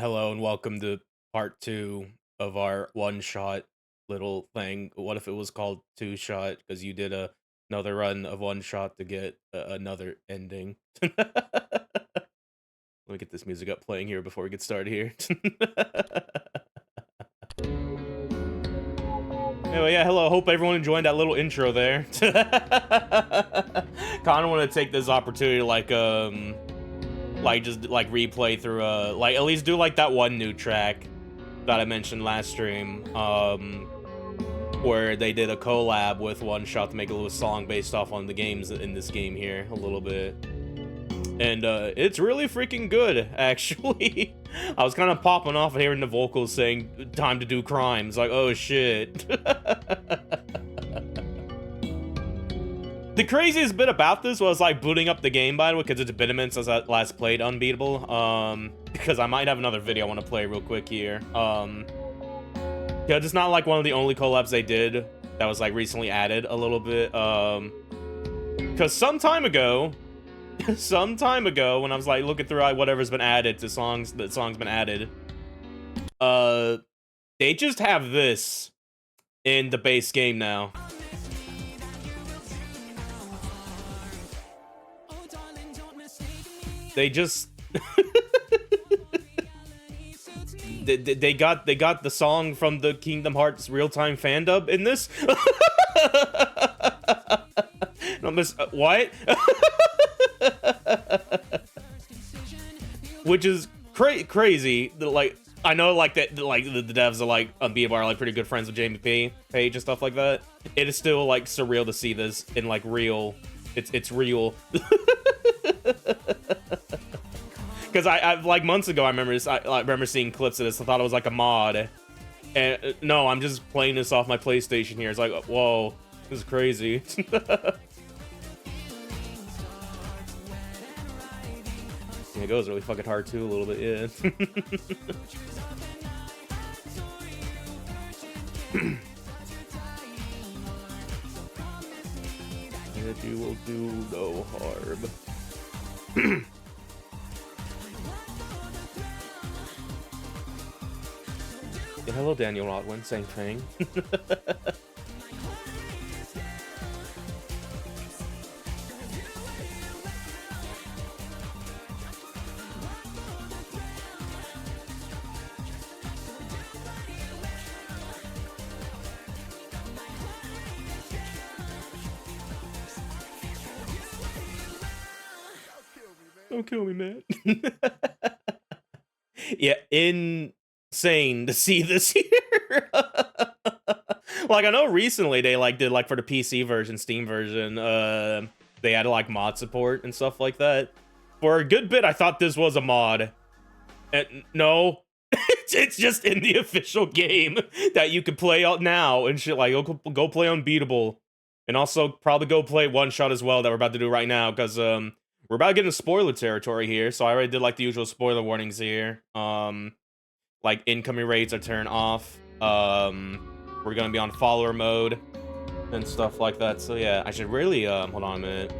Hello and welcome to part two of our one-shot little thing. What if it was called two-shot? Because you did another run of one-shot to get another ending. Let me get this music up playing here before we get started here. Anyway, yeah, hello. Hope everyone enjoyed that little intro there. Kind of want to take this opportunity to just replay through at least do like that one new track that I mentioned last stream, where they did a collab with OneShot to make a little song based off on the games in this game here a little bit. And it's really freaking good, actually. I was kind of popping off and hearing the vocals saying time to do crimes, like, oh shit. The craziest bit about this was like booting up the game, by the way, because it's been a minute since I last played Unbeatable. Because I might have another video I want to play real quick here. Yeah, it's not like one of the only collabs they did that was like recently added a little bit. Because some time ago, when I was like looking through like whatever's been added to songs, that song's been added, they just have this in the base game now. They just they got the song from the Kingdom Hearts real-time fan dub in this. No, what? Which is crazy. Like, I know like that like the devs are like Unbeatable are like pretty good friends with Jamie Page and stuff like that. It is still like surreal to see this in like real. It's real. Because I like months ago I remember seeing clips of this. I thought it was like a mod, and no, I'm just playing this off my PlayStation here. It's like, whoa, this is crazy. Yeah, it goes really fucking hard too a little bit, yeah. That you will do no harm. Yeah, hello, Daniel Rodwin, same thing. Don't kill me, man. Yeah, insane to see this here. Like, I know recently they like did like for the PC version, Steam version, they added like mod support and stuff like that. For a good bit, I thought this was a mod. And no, it's just in the official game that you can play out now and shit. Like, go play Unbeatable, and also probably go play OneShot as well that we're about to do right now, because we're about to get into spoiler territory here. So I already did like the usual spoiler warnings here. Like incoming raids are turned off. We're gonna be on follower mode and stuff like that. So yeah, I should really hold on a minute.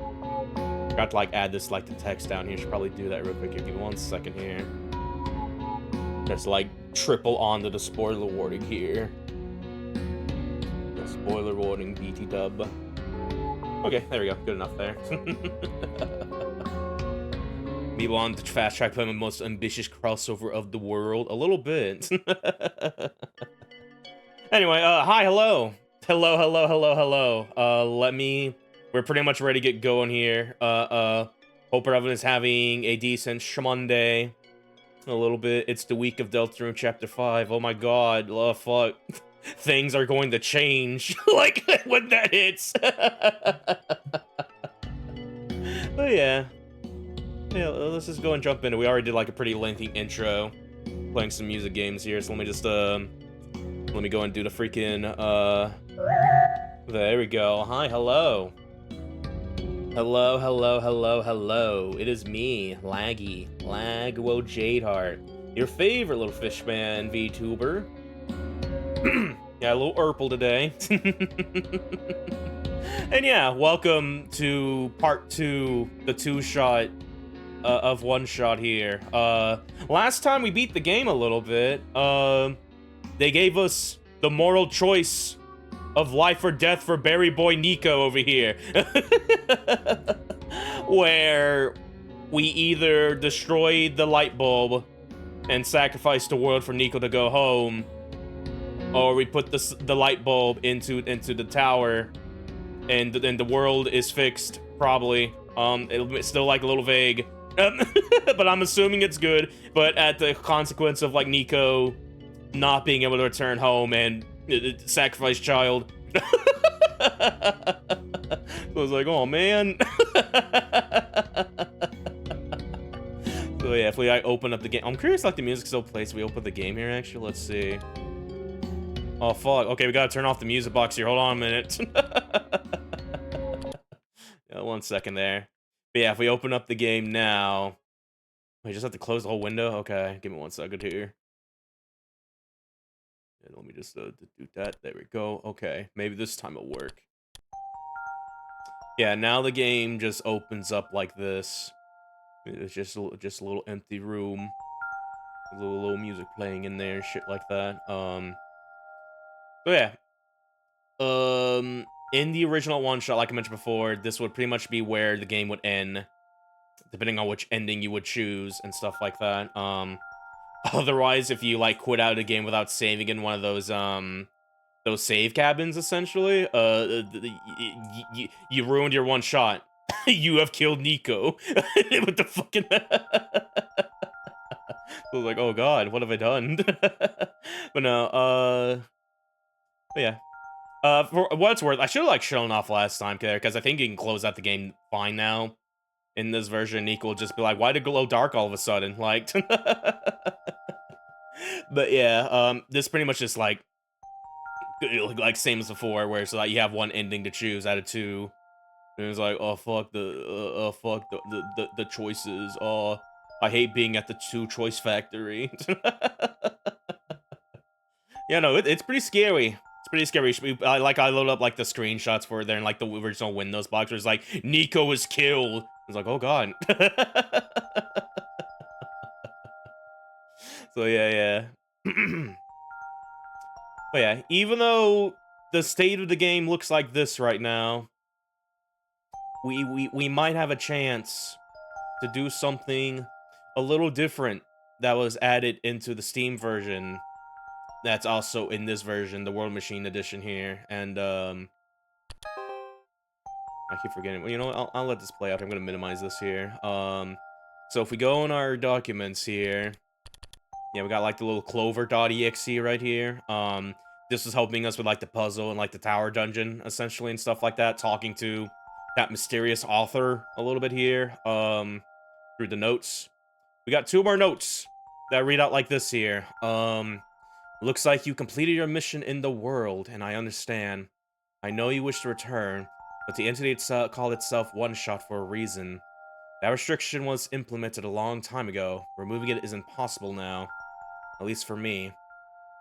Forgot to like add this like the text down here. Should probably do that real quick here. Give me 1 second here. Just like triple onto the spoiler warning here. The spoiler warning BT dub. Okay, there we go. Good enough there. Me want to fast track playing the most ambitious crossover of the world. A little bit. Anyway, hi, hello. Hello. We're pretty much ready to get going here. Hope everyone is having a decent Shmonday. A little bit. It's the week of Deltarune Chapter 5. Oh my god. Oh, fuck. Things are going to change. Like, when that hits. But yeah. Yeah, let's just go and jump into it. We already did like a pretty lengthy intro, playing some music games here, so let me just let me go and do the freaking there we go. Hi, hello. Hello. It is me, Laguo Jadeheart, your favorite little fishman VTuber. Yeah, a little Urple today. And yeah, welcome to part 2, the two-shot of OneShot here. Last time we beat the game a little bit, they gave us the moral choice of life or death for Berry Boy Nico over here. Where we either destroy the light bulb and sacrifice the world for Nico to go home, or we put the light bulb into the tower, and the world is fixed, probably. It's still like a little vague, but I'm assuming it's good. But at the consequence of like Nico not being able to return home and sacrifice child. So I was like, oh man. So yeah, if we like open up the game, I'm curious like the music still plays. We open the game here actually. Let's see. Oh fuck. Okay, we gotta turn off the music box here. Hold on a minute. Yeah, 1 second there. But yeah, if we open up the game now, we just have to close the whole window. Okay, give me 1 second here. Yeah, let me just do that. There we go. Okay, maybe this time it'll work. Yeah, now the game just opens up like this. It's just a little empty room, a little music playing in there, shit like that. So yeah. In the original OneShot, like I mentioned before, this would pretty much be where the game would end, depending on which ending you would choose and stuff like that. Otherwise, if you like quit out of the game without saving in one of those save cabins, essentially, you ruined your one shot. You have killed Nico. With the fucking. I was like, oh god, what have I done? But no, but yeah. For what it's worth, I should have like shown off last time there, because I think you can close out the game fine now. In this version, Nico will just be like, why did it glow dark all of a sudden? Like, but yeah, this pretty much just like same as before, where it's like you have one ending to choose out of two. And it's like, oh fuck the choices. Oh, I hate being at the two choice factory. Yeah, no, it's pretty scary. It's pretty scary. I loaded up like the screenshots for there in like the original Windows box where it's like Nico was killed. I was like, oh god. So yeah. But yeah, even though the state of the game looks like this right now, we might have a chance to do something a little different that was added into the Steam version. That's also in this version, the World Machine edition here, and I keep forgetting. Well, you know what? I'll let this play out. I'm gonna minimize this here. So if we go in our documents here, yeah, we got like the little clover.exe right here. This is helping us with like the puzzle and like the tower dungeon essentially and stuff like that. Talking to that mysterious author a little bit here. Through the notes, we got 2 more notes that read out like this here. Looks like you completed your mission in the world, and I understand. I know you wish to return, but the entity called itself OneShot for a reason. That restriction was implemented a long time ago. Removing it is impossible now. At least for me.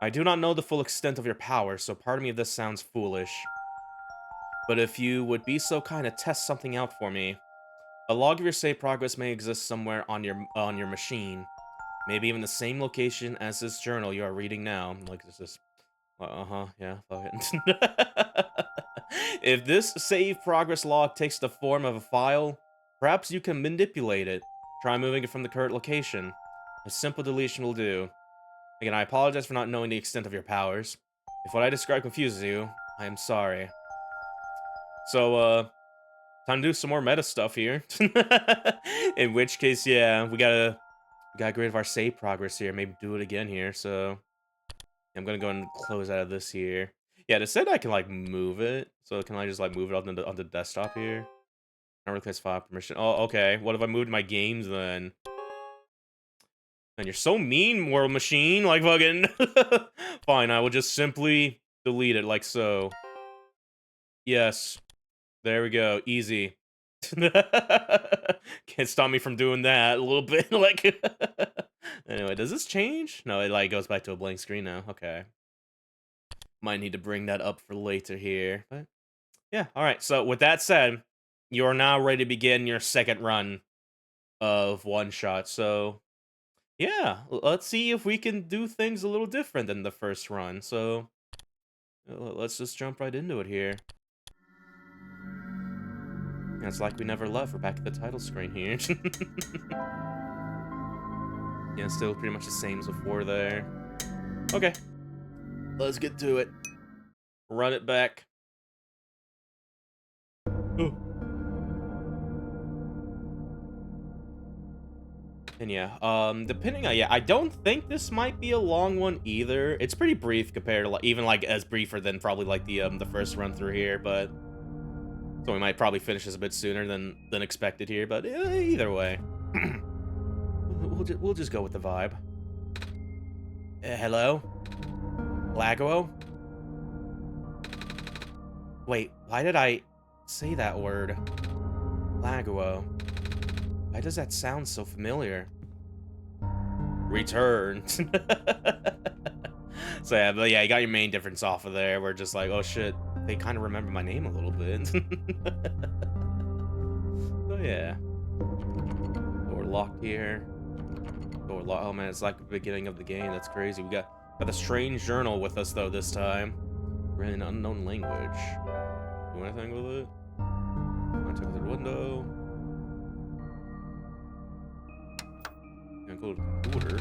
I do not know the full extent of your power, so pardon me if this sounds foolish. But if you would be so kind to test something out for me. A log of your save progress may exist somewhere on your machine. Maybe even the same location as this journal you are reading now. Like, this is... yeah, fuck it. If this save progress log takes the form of a file, perhaps you can manipulate it. Try moving it from the current location. A simple deletion will do. Again, I apologize for not knowing the extent of your powers. If what I described confuses you, I am sorry. So, time to do some more meta stuff here. In which case, yeah, we gotta get rid of our save progress here. Maybe do it again here, so... I'm gonna go and close out of this here. Yeah, it said I can, like, move it. So can I just, like, move it on the desktop here? Not request file permission. Oh, okay. What if I moved my games, then? Man, you're so mean, World Machine. Like, fucking... Fine, I will just simply delete it, like so. Yes. There we go. Easy. Can't stop me from doing that a little bit. Like... Anyway, does this change? No, it, like, goes back to a blank screen now. Okay. Might need to bring that up for later here. But, yeah. Alright, so with that said, you are now ready to begin your second run of OneShot. So yeah, let's see if we can do things a little different than the first run. So let's just jump right into it here. Yeah, it's like we never left. We're back at the title screen here. Yeah, still pretty much the same as before there. Okay, let's get to it. Run it back. Ooh. And yeah, depending on, yeah, I don't think this might be a long one either. It's pretty brief compared to, like, even, like, as briefer than probably, like, the first run through here, but so we might probably finish this a bit sooner than expected here, but either way. We'll just go with the vibe. Hello? Laguo? Wait, why did I say that word? Laguo. Why does that sound so familiar? Return. So yeah, but yeah, you got your main difference off of there. We're just like, oh shit, they kind of remember my name a little bit. So yeah. Door locked here. Door locked. Oh man, it's like the beginning of the game. That's crazy. We got the strange journal with us though this time. We're in an unknown language. Do anything with it? Can I take it to the window? And go to the computer.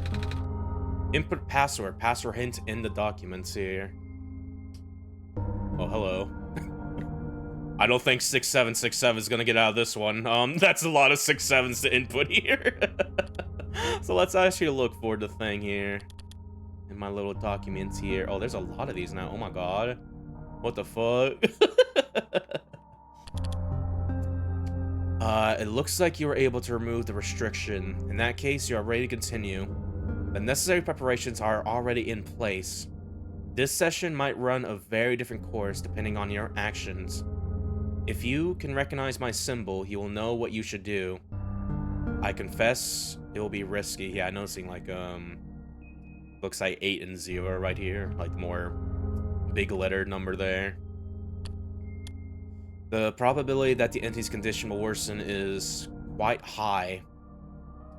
Input password. Password hint in the documents here. Oh, hello. I don't think 6767 is gonna get out of this one. That's a lot of 67s to input here. So let's actually look for the thing here. In my little documents here. Oh, there's a lot of these now. Oh my god. What the fuck? It looks like you were able to remove the restriction. In that case, you are ready to continue. The necessary preparations are already in place. This session might run a very different course depending on your actions. If you can recognize my symbol, you will know what you should do. I confess, it will be risky. Yeah, I'm noticing, like, looks like 8 and 0 right here. Like, more big letter number there. The probability that the entity's condition will worsen is quite high.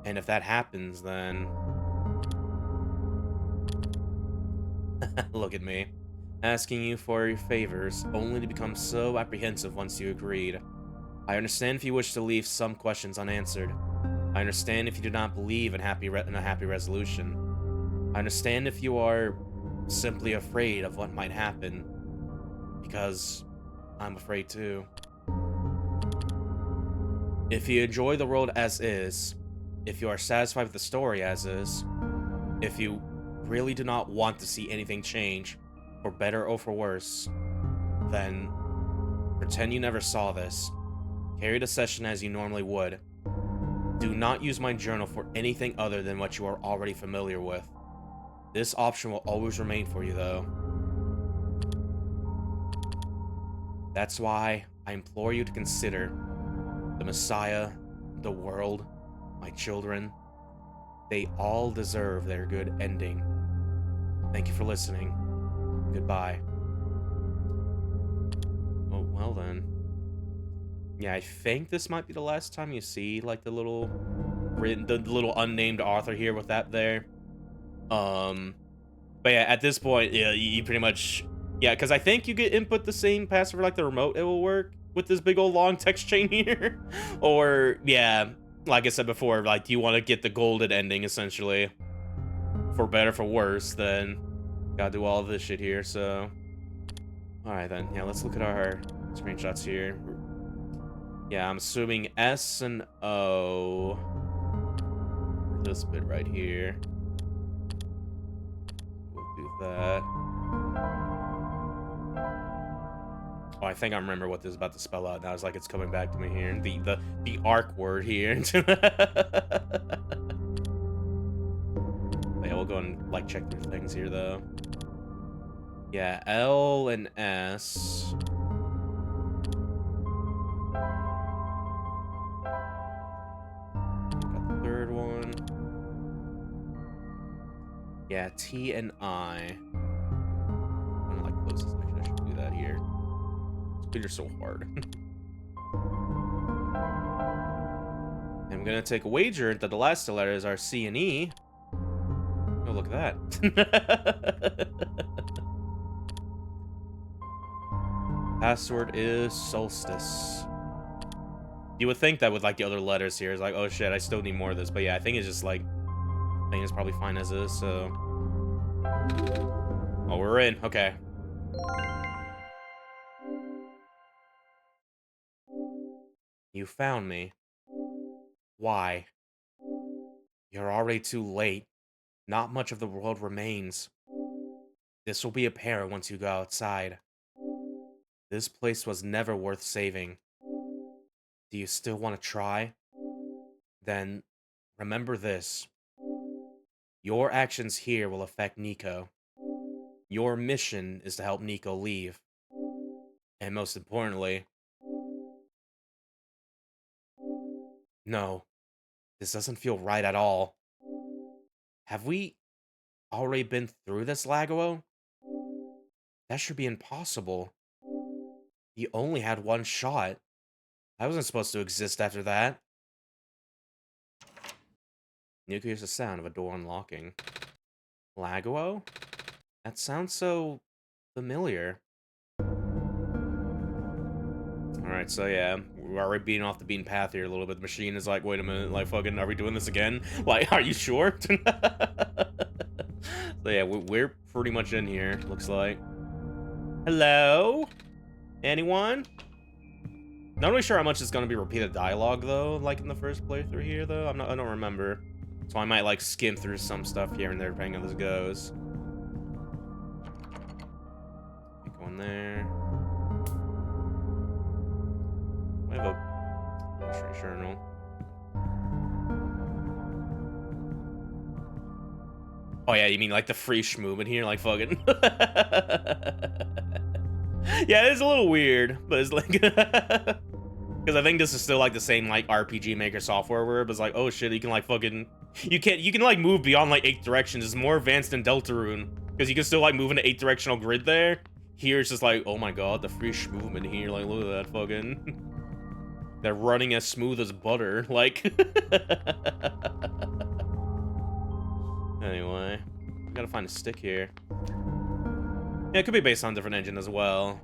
And if that happens, then... Look at me. Asking you for your favors, only to become so apprehensive once you agreed. I understand if you wish to leave some questions unanswered. I understand if you do not believe in a happy resolution. I understand if you are simply afraid of what might happen. Because I'm afraid too. If you enjoy the world as is, if you are satisfied with the story as is, if you really do not want to see anything change, for better or for worse, then pretend you never saw this. Carry the session as you normally would. Do not use my journal for anything other than what you are already familiar with. This option will always remain for you, though. That's why I implore you to consider the Messiah, the world, my children. They all deserve their good ending. Thank you for listening. Goodbye. Oh, well then. Yeah, I think this might be the last time you see, like, the little unnamed author here with that there. But yeah, at this point, yeah, you pretty much, yeah, because I think you get input the same password like the remote, it will work with this big old long text chain here. Or, yeah, like I said before, like, you want to get the golden ending, essentially. For better, for worse, then gotta do all of this shit here, so. Alright then, yeah, let's look at our screenshots here. Yeah, I'm assuming S and O. This bit right here. We'll do that. Oh, I think I remember what this is about to spell out now. It's like it's coming back to me here. The arc word here. Yeah, we'll go and, like, check through things here, though. Yeah, L and S. Got the third one. Yeah, T and I. I'm gonna, like, close this. Actually, I should do that here. These are so hard. I'm gonna take a wager that the last two letters are C and E. Oh, look at that. Password is Solstice. You would think that with like the other letters here, it's like, oh shit, I still need more of this. But yeah, I think it's just like, I think it's probably fine as is, so. Oh, we're in. Okay. You found me. Why? You're already too late. Not much of the world remains. This will be apparent once you go outside. This place was never worth saving. Do you still want to try? Then, remember this. Your actions here will affect Nico. Your mission is to help Nico leave. And most importantly... No, this doesn't feel right at all. Have we already been through this, Laguo? That should be impossible. He only had one shot. I wasn't supposed to exist after that. Nico hears the sound of a door unlocking. Laguo? That sounds so familiar. Alright, so yeah, we're already beating off the beaten path here a little bit. The machine is like, wait a minute, like, fucking, are we doing this again? Like, are you sure? So yeah, we're pretty much in here, looks like. Hello? Anyone? Not really sure how much is gonna be repeated dialogue, though, like in the first playthrough here, though. I don't remember. So I might, like, skim through some stuff here and there, depending on how this goes. Go in there. I have a mystery journal. Oh yeah, you mean like the free schmoo in here, like fucking. Yeah, it's a little weird, but it's like, because I think this is still like the same like RPG Maker software where it's like, oh shit, you can like fucking, you can like move beyond like 8 directions. It's more advanced than Deltarune because you can still like move in an 8-directional grid there. Here it's just like, oh my god, the free schmoo in here, like look at that fucking. They're running as smooth as butter, like. Anyway, gotta find a stick here. Yeah, it could be based on a different engine as well.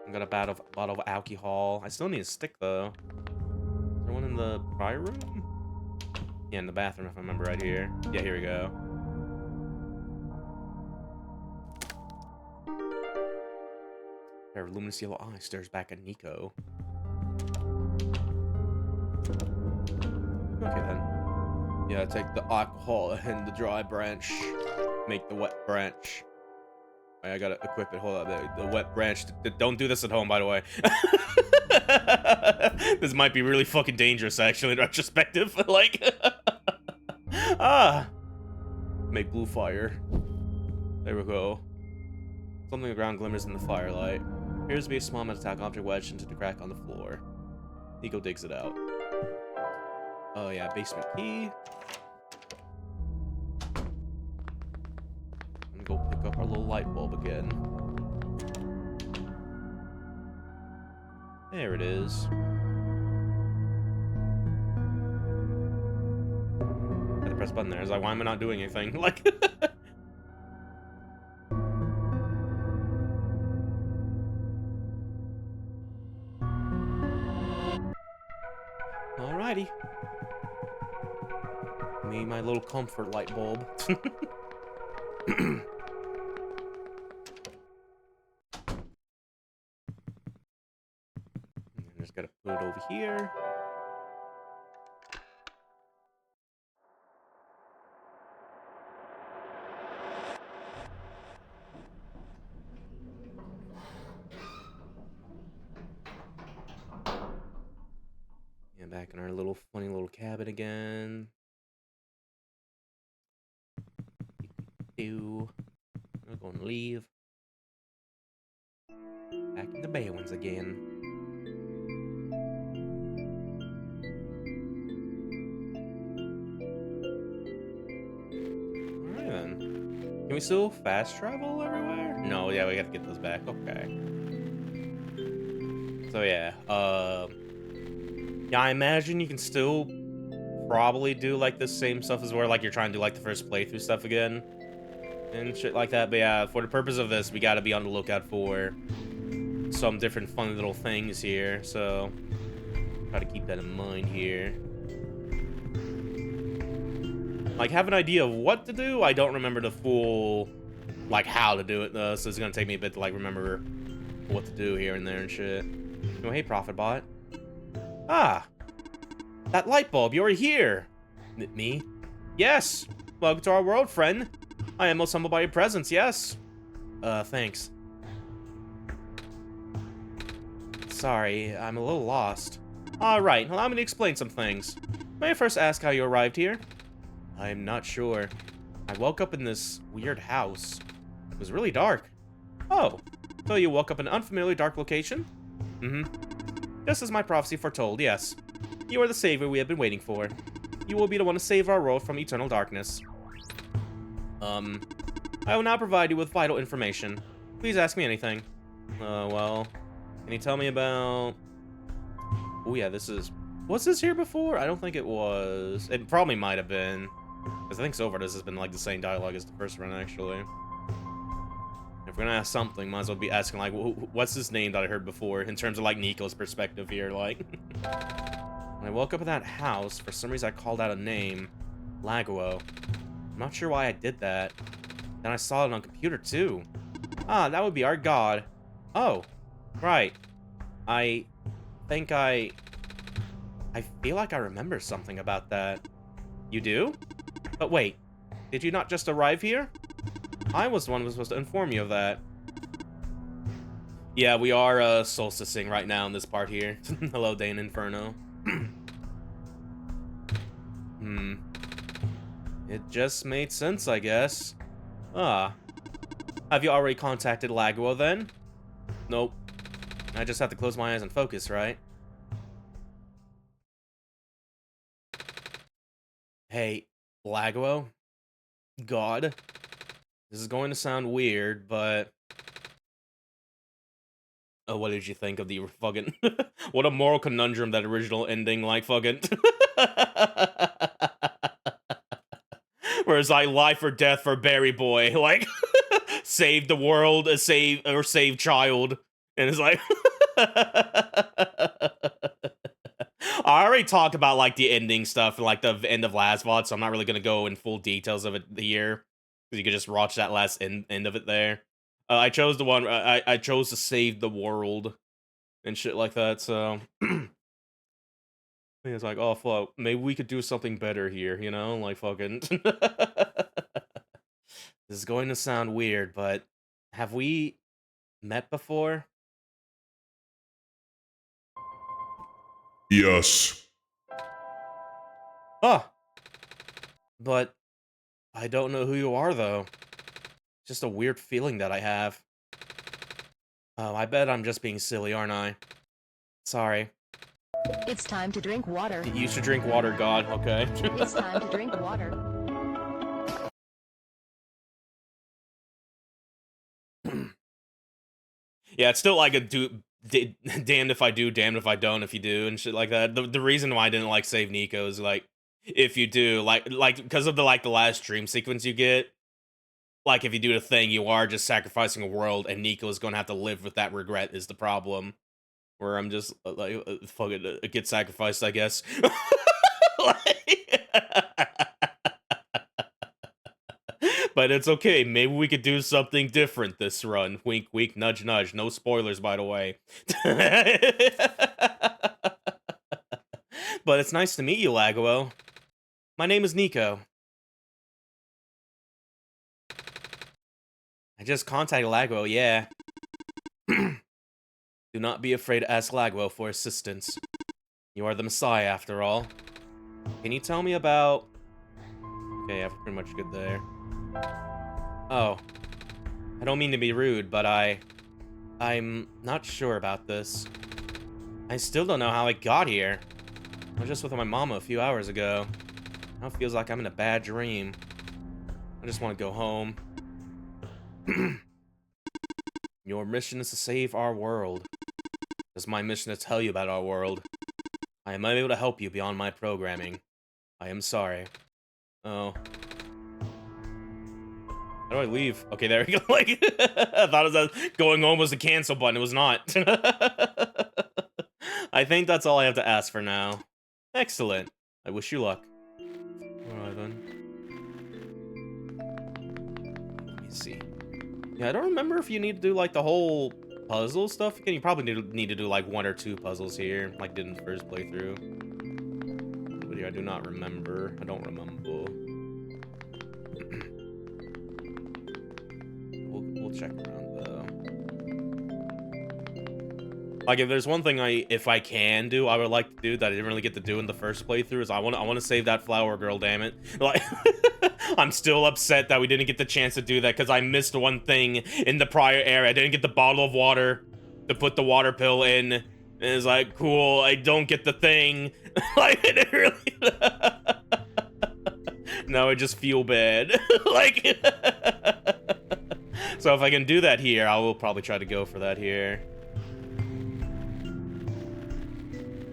I got a bottle of alcohol. I still need a stick though. Is there one in the prior room? Yeah, in the bathroom if I remember right here. Yeah, here we go. A pair of luminous yellow eyes stares back at Nico. Okay then. Yeah, take the alcohol and the dry branch. Make the wet branch. I gotta equip it. Hold up. The wet branch. Don't do this at home, by the way. This might be really fucking dangerous, actually, in retrospective. Like, make blue fire. There we go. Something on the ground glimmers in the firelight. Appears to be a small metallic object wedged into the crack on the floor. Nico digs it out. Oh yeah, basement key. I'm gonna go pick up our little light bulb again. There it is. I had to press button there. I was like, why am I not doing anything? Like, alrighty. Me, my little comfort light bulb. Just gotta put it over here. Yeah, back in our little funny little cabin again. I'm gonna leave. Back in the bay ones again. Alright then. Can we still fast travel everywhere? No, yeah, we gotta get those back. Okay. So yeah, Yeah, I imagine you can still probably do, like, the same stuff as where, like, you're trying to do, like, the first playthrough stuff again. And shit like that. But yeah, for the purpose of this, we gotta be on the lookout for some different fun little things here. So, try to keep that in mind here. Like, have an idea of what to do. I don't remember the full, like, how to do it, though. So it's gonna take me a bit to, like, remember what to do here and there and shit. Oh, hey, Profitbot. Ah, that light bulb, you're here. Me? Yes. Welcome to our world, friend. I am most humbled by your presence, yes. Thanks. Sorry, I'm a little lost. Alright, allow me to explain some things. May I first ask how you arrived here? I'm not sure. I woke up in this weird house. It was really dark. Oh, so you woke up in an unfamiliar dark location? Mm-hmm. Just as my prophecy foretold, yes. You are the savior we have been waiting for. You will be the one to save our world from eternal darkness. I will now provide you with vital information. Please ask me anything. Well, can you tell me about... Oh yeah, this is... Was this here before? I don't think it was. It probably might have been. Because I think so far this has been like the same dialogue as the first run, actually. If we're gonna ask something, might as well be asking, like, what's his name that I heard before, in terms of, like, Nico's perspective here, like. When I woke up in that house, for some reason I called out a name. Laguo. I'm not sure why I did that. Then I saw it on computer, too. Ah, that would be our god. Oh, right. I think I feel like I remember something about that. You do? But wait, did you not just arrive here? I was the one who was supposed to inform you of that. Yeah, we are solsticing right now in this part here. Hello, Dane Inferno. It just made sense, I guess. Ah. Have you already contacted Laguo then? Nope. I just have to close my eyes and focus, right? Hey, Laguo? God? This is going to sound weird, but... Oh, what did you think of the fucking... What a moral conundrum, that original ending, like, fucking... Where it's like, life or death for Berry Boy, like... Save the world, save child. And it's like... I already talked about, like, the ending stuff and, like, the end of last VOD, so I'm not really gonna go in full details of it here. Because you could just watch that last end of it there. I chose the one, I chose to save the world and shit like that, so... It's like, oh, fuck, maybe we could do something better here, you know? Like, fucking... This is going to sound weird, but... Have we met before? Yes. Ah! But... I don't know who you are, though. Just a weird feeling that I have. Oh, I bet I'm just being silly, aren't I? Sorry. It's time to drink water. You should drink water, God, okay? It's time to drink water. Yeah, it's still like a damned if I do, damned if I don't if you do, and shit like that. The reason why I didn't, like, save Nico is, like, if you do, like, because of the, like, the last dream sequence you get, like, if you do the thing, you are just sacrificing a world, and Nico is gonna have to live with that regret is the problem. Where I'm just, like, fucking get sacrificed, I guess. But it's okay, maybe we could do something different this run. Wink, wink, nudge, nudge. No spoilers, by the way. But it's nice to meet you, Laguo. My name is Nico. I just contacted Laguo, yeah. Do not be afraid to ask Laguo for assistance. You are the Messiah, after all. Can you tell me about... Okay, I'm pretty much good there. Oh. I don't mean to be rude, but I'm not sure about this. I still don't know how I got here. I was just with my mama a few hours ago. Now it feels like I'm in a bad dream. I just want to go home. Your mission is to save our world. It's my mission to tell you about our world. I am unable to help you beyond my programming. I am sorry. Oh. How do I leave? Okay, there we go. Like, I thought it was going home was the cancel button. It was not. I think that's all I have to ask for now. Excellent. I wish you luck. Alright then. Let me see. Yeah, I don't remember if you need to do like the whole puzzle stuff again. You probably need to do like 1 or 2 puzzles here, like did in the first playthrough. But yeah, I do not remember. I don't remember. We'll check around though. Like, if there's one thing if I can do, I would like to do that I didn't really get to do in the first playthrough is I want to save that flower girl. Damn it! Like, I'm still upset that we didn't get the chance to do that because I missed one thing in the prior area. I didn't get the bottle of water to put the water pill in. And it's like, cool, I don't get the thing. Like, it really. Now I just feel bad. Like. So if I can do that here, I will probably try to go for that here.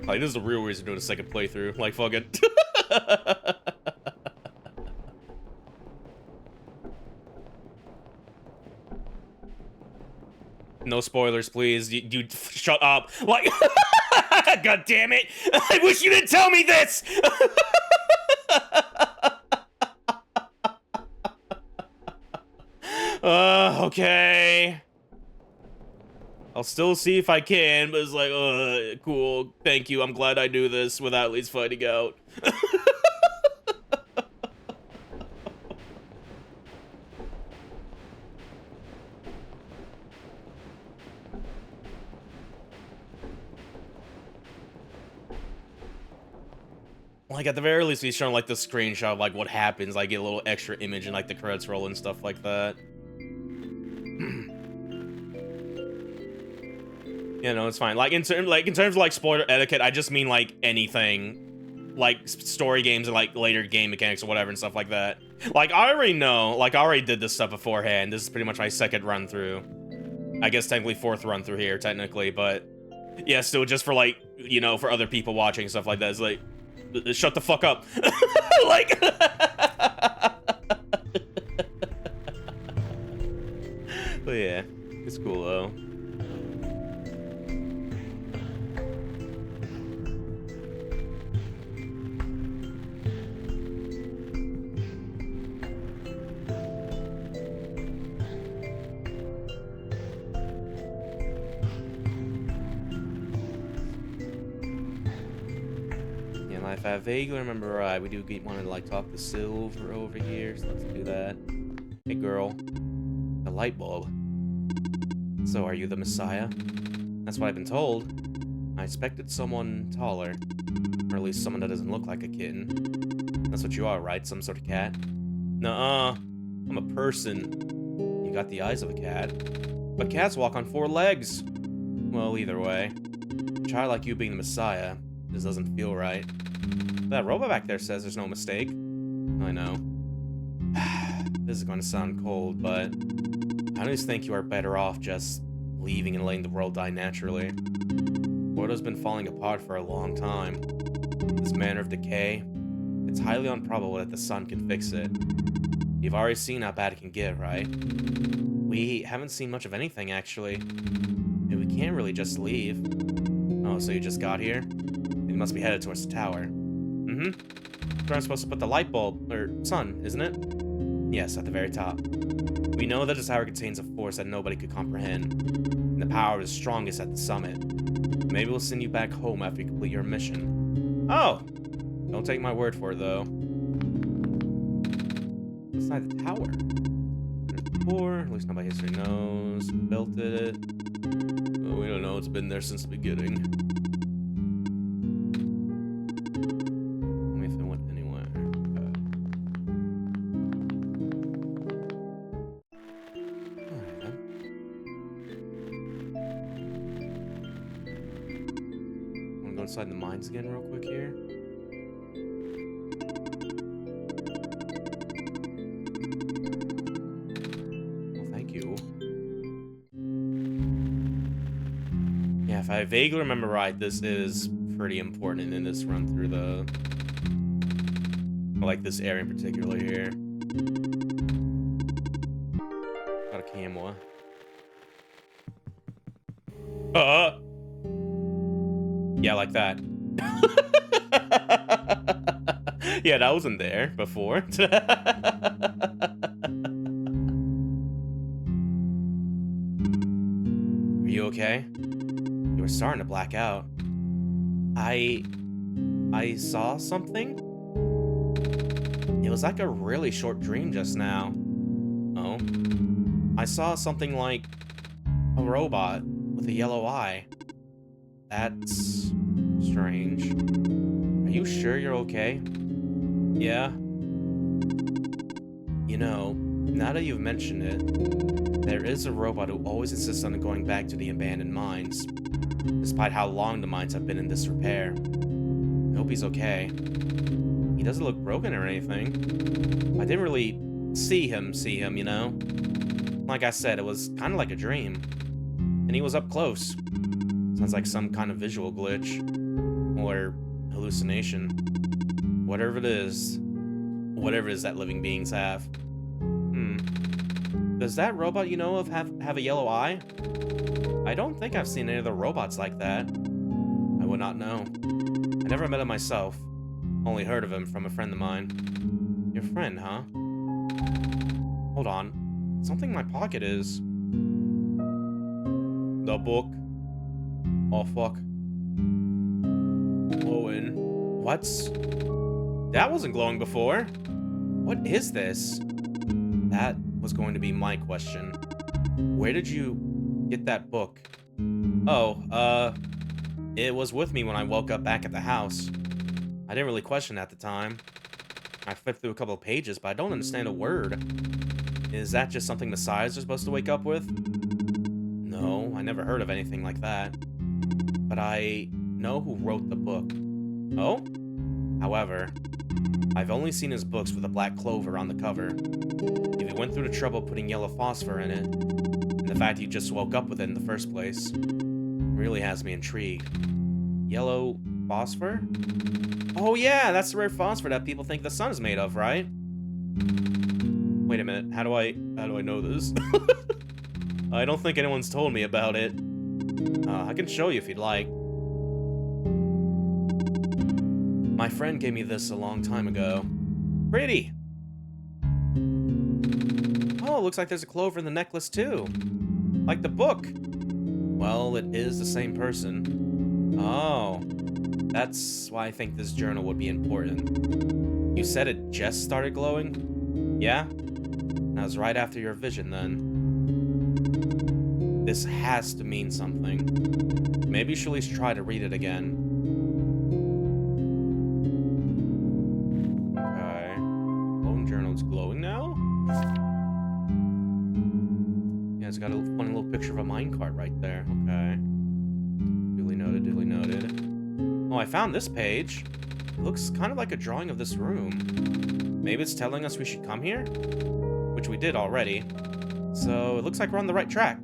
Like, this is the real reason doing a second playthrough. Like, fuck it. No spoilers, please. You shut up. Like, God damn it. I wish you didn't tell me this. Okay. I'll still see if I can, but it's like, cool. Thank you. I'm glad I do this without at least finding out. Like, at the very least, he's showing, like, the screenshot of, like, what happens. Like, get a little extra image and, like, the credits roll and stuff like that. You know, it's fine. Like, in terms of, like, spoiler etiquette, I just mean, like, anything. Like, story games and, like, later game mechanics or whatever and stuff like that. Like, I already know. Like, I already did this stuff beforehand. This is pretty much my second run-through. I guess technically 4th run-through here, technically, but... Yeah, still just for, like, you know, for other people watching and stuff like that. It's like... Shut the fuck up. Like... But yeah, it's cool, though. If I vaguely remember right, we do want to like talk to Silver over here, so let's do that. Hey girl, the light bulb. So are you the Messiah? That's what I've been told. I expected someone taller, or at least someone that doesn't look like a kitten. That's what you are, right? Some sort of cat? Nuh-uh, I'm a person. You got the eyes of a cat, but cats walk on 4 legs. Well, either way, a child like you being the Messiah just doesn't feel right. That robot back there says there's no mistake. I know. This is going to sound cold, but I just think you are better off just leaving and letting the world die naturally. The world has been falling apart for a long time. This manner of decay, it's highly improbable that the sun can fix it. You've already seen how bad it can get, right? We haven't seen much of anything, actually. And we can't really just leave. Oh, so you just got here? You must be headed towards the tower. Mm-hmm. Where I'm supposed to put the light bulb, or sun, isn't it? Yes, at the very top. We know that this tower contains a force that nobody could comprehend, and the power is strongest at the summit. Maybe we'll send you back home after you complete your mission. Oh! Don't take my word for it, though. Inside the tower. There's the door, at least nobody history knows. Who built it? Oh, we don't know, it's been there since the beginning. Inside the mines again real quick here. Well, thank you. Yeah, if I vaguely remember right, this is pretty important in this run through the... I like this area in particular here. Got a camera. Yeah, like that. Yeah, that wasn't there before. Are you okay? You were starting to black out. I saw something? It was like a really short dream just now. Oh? I saw something like a robot with a yellow eye. That's strange. Are you sure you're okay? Yeah. You know, now that you've mentioned it, there is a robot who always insists on going back to the abandoned mines, despite how long the mines have been in disrepair. I hope he's okay. He doesn't look broken or anything. I didn't really see him, you know? Like I said, it was kind of like a dream. And he was up close. Sounds like some kind of visual glitch. Or hallucination. Whatever it is that living beings have. Does that robot you know of have a yellow eye? I don't think I've seen any other robots like that. I would not know. I never met him myself. Only heard of him from a friend of mine. Your friend, huh? Hold on. Something in my pocket is... The book. Oh, fuck. Glowing. What's... That wasn't glowing before. What is this? That was going to be my question. Where did you get that book? Oh, it was with me when I woke up back at the house. I didn't really question it at the time. I flipped through a couple of pages, but I don't understand a word. Is that just something the Messiahs are supposed to wake up with? No, I never heard of anything like that. But I know who wrote the book. Oh? However, I've only seen his books with a black clover on the cover. If he went through the trouble putting yellow phosphor in it, and the fact he just woke up with it in the first place, really has me intrigued. Yellow phosphor? Oh yeah, that's the rare phosphor that people think the sun is made of, right? Wait a minute, how do I know this? I don't think anyone's told me about it. I can show you if you'd like. My friend gave me this a long time ago. Pretty! Oh, looks like there's a clover in the necklace too. Like the book. Well, it is the same person. Oh. That's why I think this journal would be important. You said it just started glowing? Yeah? That was right after your vision then. This has to mean something. Maybe you should at least try to read it again. Okay. Glowing journal's glowing now? Yeah, it's got a funny little picture of a minecart right there. Okay. Duly noted, duly noted. Oh, I found this page. It looks kind of like a drawing of this room. Maybe it's telling us we should come here? Which we did already. So it looks like we're on the right track.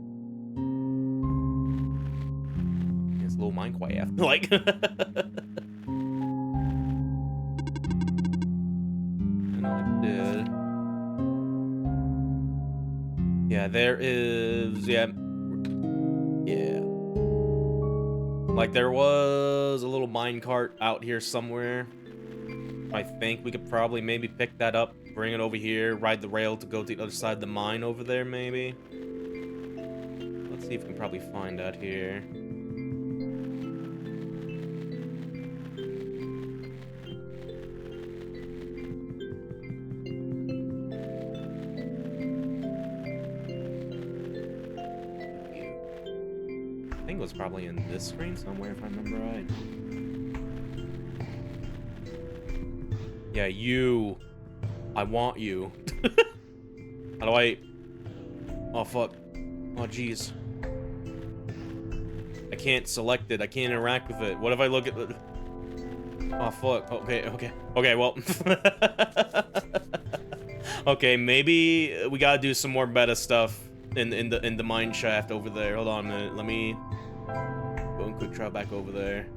It's a little Minecraft. Like... I know I did. Yeah, there is... Yeah. Like, there was a little minecart out here somewhere. I think we could probably maybe pick that up, bring it over here, ride the rail to go to the other side of the mine over there, maybe. Let's see if we can probably find that here. I think it was probably in this screen somewhere, if I remember right. Yeah, you. I want you. How do I... Oh, fuck. Oh, jeez. I can't select it. I can't interact with it. What if I look at the... Oh, fuck. Okay, well... Okay, maybe we gotta do some more meta stuff in the mine shaft over there. Hold on a minute. Let me go and quick try back over there.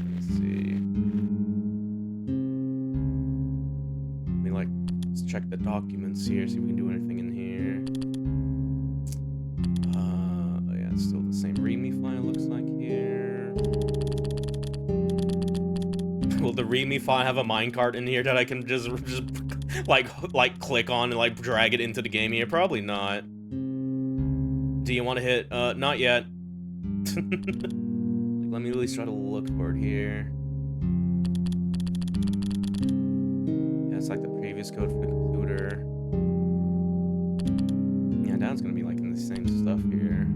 Let's see. Let me like let's check the documents here, see if we can do anything in here. Yeah, it's still the same README file looks like here. Will the README file have a minecart in here that I can just like click on and like drag it into the game here? Probably not. Do you want to hit not yet? Let me at least try to look for it here. Yeah, it's like the previous code for the computer. Yeah, that's gonna be like in the same stuff here.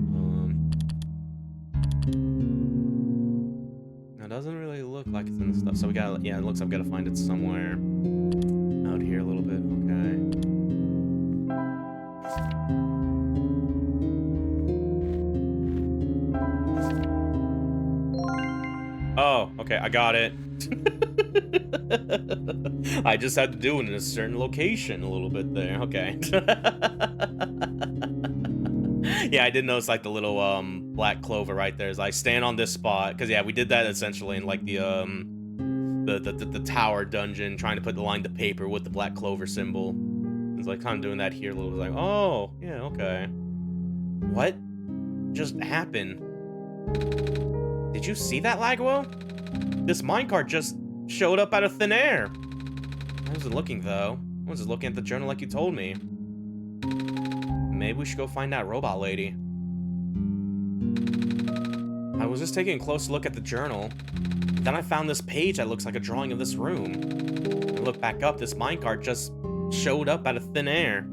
No, it doesn't really look like it's in the stuff. So we got, yeah, it looks like we gotta find it somewhere out here a little bit. Okay. Oh, okay, I got it. I just had to do it in a certain location a little bit there. Okay. Yeah, I did notice like the little black clover right there. As I stand on this spot, because yeah, we did that essentially in like the tower dungeon, trying to put the line to paper with the black clover symbol. It's like kind of doing that here a little bit. Like, oh, yeah, okay. What just happened? Did you see that, Laguo? This minecart just showed up out of thin air. I wasn't looking, though. I was just looking at the journal like you told me. Maybe we should go find that robot lady. I was just taking a close look at the journal. Then I found this page that looks like a drawing of this room. I looked back up, this minecart just showed up out of thin air.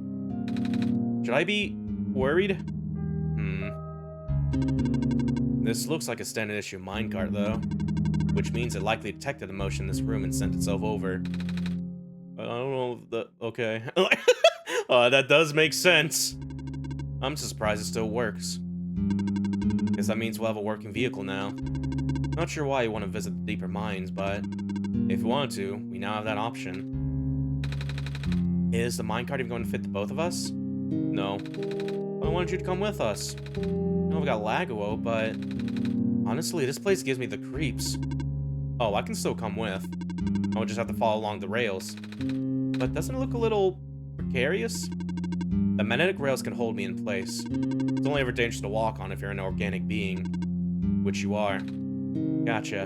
Should I be worried? This looks like a standard issue minecart, though, which means it likely detected the motion in this room and sent itself over. I don't know okay. That does make sense. I'm surprised it still works. Guess that means we'll have a working vehicle now. Not sure why you want to visit the deeper mines, but if you want to, we now have that option. Is the minecart even going to fit the both of us? No. I wanted you to come with us. I know we got Laguo, but honestly, this place gives me the creeps. Oh, I can still come with. I would just have to follow along the rails. But doesn't it look a little precarious? The magnetic rails can hold me in place. It's only ever dangerous to walk on if you're an organic being, which you are. Gotcha. I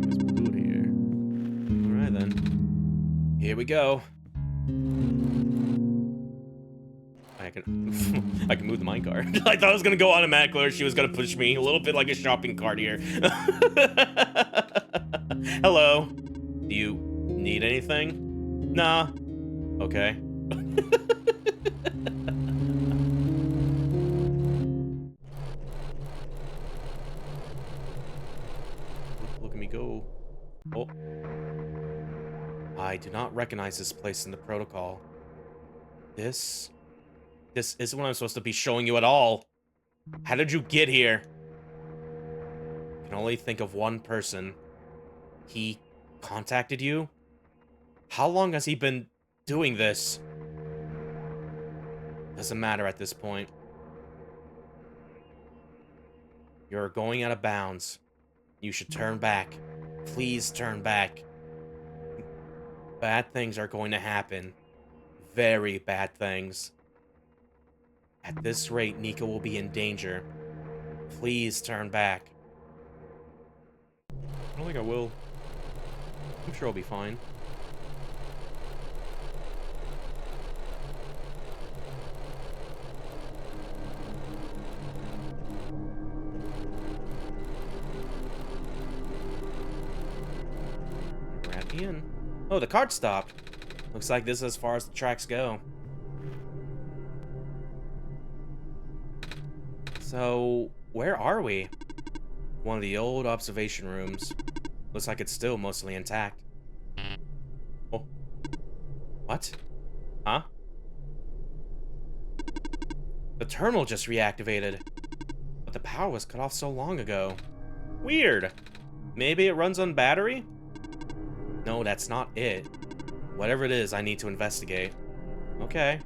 guess we'll do it here. Alright then. Here we go. I can move the minecart. I thought it was gonna go automatically, or she was gonna push me a little bit like a shopping cart here. Hello. Do you need anything? Nah. Okay. Look at me go. Oh. I do not recognize this place in the protocol. This isn't what I'm supposed to be showing you at all. How did you get here? I can only think of one person. He contacted you? How long has he been doing this? Doesn't matter at this point. You're going out of bounds. You should turn back. Please turn back. Bad things are going to happen. Very bad things. At this rate, Nico will be in danger. Please turn back. I don't think I will. I'm sure I'll be fine. We're at the end. Oh, the cart stopped. Looks like this is as far as the tracks go. So, where are we? One of the old observation rooms. Looks like it's still mostly intact. Oh. What? Huh? The terminal just reactivated. But the power was cut off so long ago. Weird. Maybe it runs on battery? No, that's not it. Whatever it is, I need to investigate. Okay.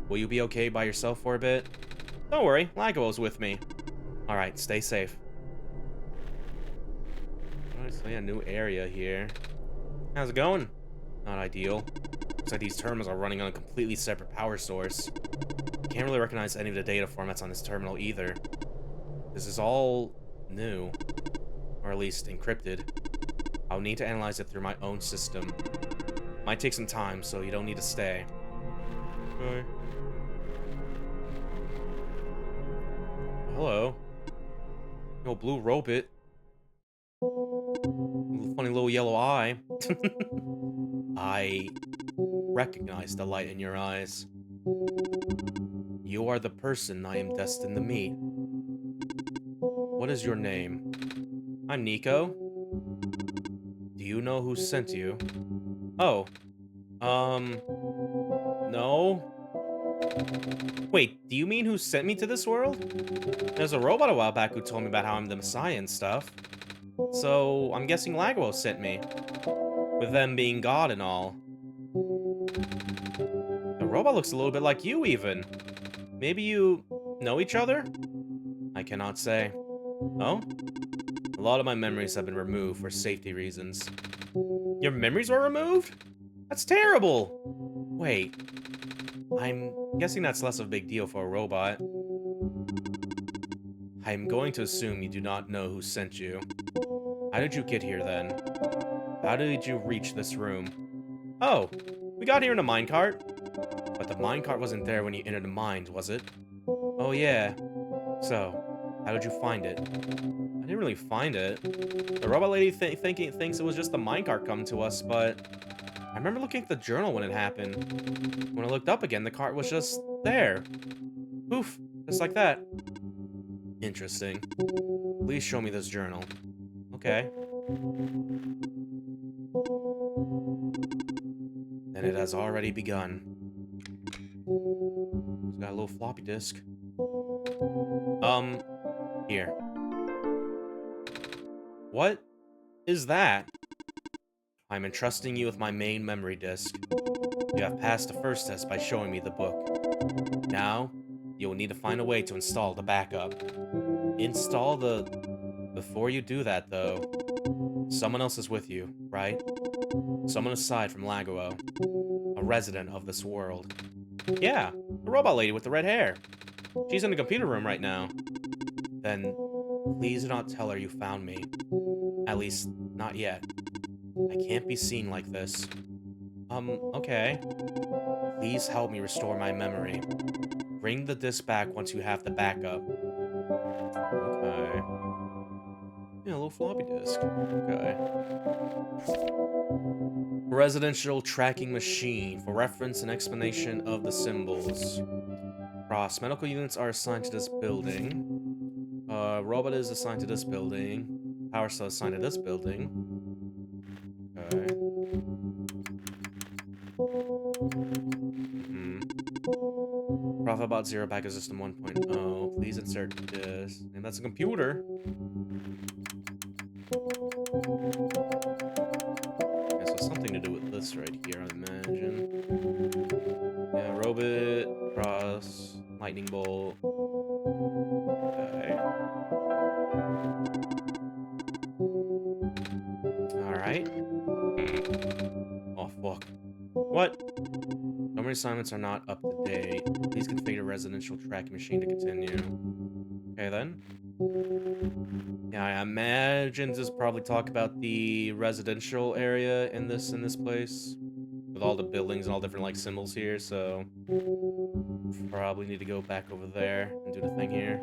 Will you be okay by yourself for a bit? Don't worry, Laguo's with me. Alright, stay safe. Honestly, a new area here. How's it going? Not ideal. Looks like these terminals are running on a completely separate power source. Can't really recognize any of the data formats on this terminal either. This is all new. Or at least encrypted. I'll need to analyze it through my own system. Might take some time, so you don't need to stay. Okay. Hello. Yo, blue robot. Funny little yellow eye. I recognize the light in your eyes. You are the person I am destined to meet. What is your name? I'm Nico. Do you know who sent you? Oh. No. Wait, do you mean who sent me to this world? There's a robot a while back who told me about how I'm the Messiah and stuff. So, I'm guessing Laguo sent me. With them being God and all. The robot looks a little bit like you, even. Maybe you know each other? I cannot say. Oh? A lot of my memories have been removed for safety reasons. Your memories were removed? That's terrible! Wait. I'm guessing that's less of a big deal for a robot. I'm going to assume you do not know who sent you. How did you get here, then? How did you reach this room? Oh, we got here in a minecart. But the minecart wasn't there when you entered the mine, was it? Oh, yeah. So, how did you find it? I didn't really find it. The robot lady thinks it was just the minecart coming to us, but I remember looking at the journal when it happened. When I looked up again, the cart was just there. Poof, just like that. Interesting. Please show me this journal. Okay. Then it has already begun. It's got a little floppy disk. Here. What is that? I'm entrusting you with my main memory disk. You have passed the first test by showing me the book. Now, you will need to find a way to install the backup. Install the... Before you do that, though, someone else is with you, right? Someone aside from Laguo. A resident of this world. Yeah, the robot lady with the red hair. She's in the computer room right now. Then, please do not tell her you found me. At least, not yet. I can't be seen like this. Okay. Please help me restore my memory. Bring the disc back once you have the backup. Okay. Yeah, a little floppy disk. Okay. Residential tracking machine. For reference and explanation of the symbols. Cross. Medical units are assigned to this building. Robot is assigned to this building. Power cell assigned to this building. Okay. Profitbot 0 backup system 1.0. Please insert this. And that's a computer. Okay, so something to do with this right here, I imagine. Yeah, robot, cross, lightning bolt. Okay. Alright. Oh, fuck. What? Memory assignments are not up to date. Please configure residential tracking machine to continue. Okay, then. Yeah, I imagine this probably talk about the residential area in this place. With all the buildings and all different, like, symbols here, so... Probably need to go back over there and do the thing here.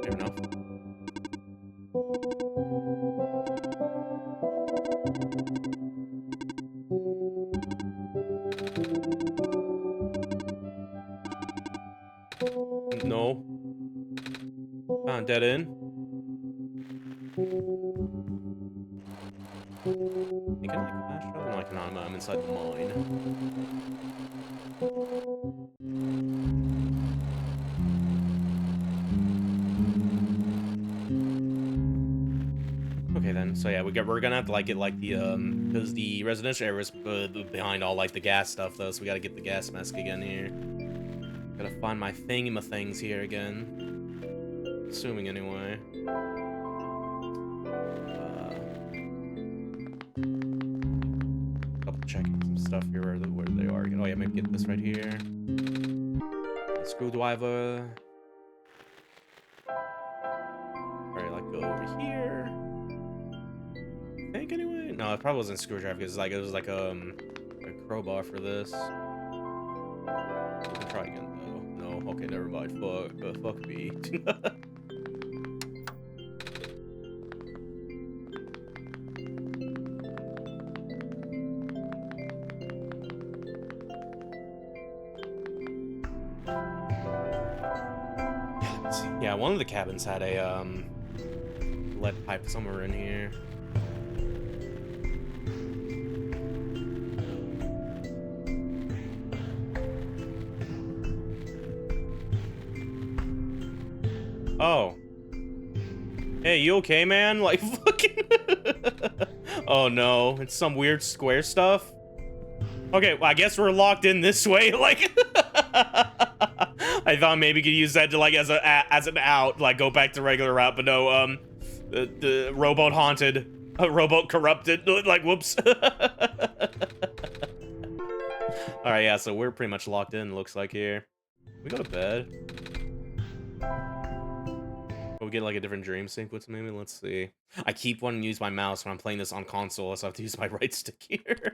Fair enough. No. Found dead end. Can I flash up? No, I cannot. I'm inside the mine. then. So yeah, we're gonna have to like get like the because the residential area is behind all like the gas stuff though, so we gotta get the gas mask again here. Gotta find my things here again. Assuming anyway. Double checking some stuff here where they are. Oh yeah, maybe get this right here. The screwdriver. Alright, like go over here. I think anyway. No, it probably wasn't a screwdriver because like it was like a crowbar for this. We can try again though. No, okay, never mind. Fuck me. Yeah, one of the cabins had a lead pipe somewhere in here. Oh. Hey, you okay, man? Like, fucking... Oh, no. It's some weird square stuff. Okay, well, I guess we're locked in this way. Like... I thought maybe could use that to, like, as an out. Like, go back to regular route. But no, the rowboat haunted. Rowboat corrupted. Like, whoops. Alright, yeah, so we're pretty much locked in, looks like, here. We go to bed. We get like a different dream sequence, maybe. Let's see. I keep wanting to use my mouse when I'm playing this on console, so I have to use my right stick here.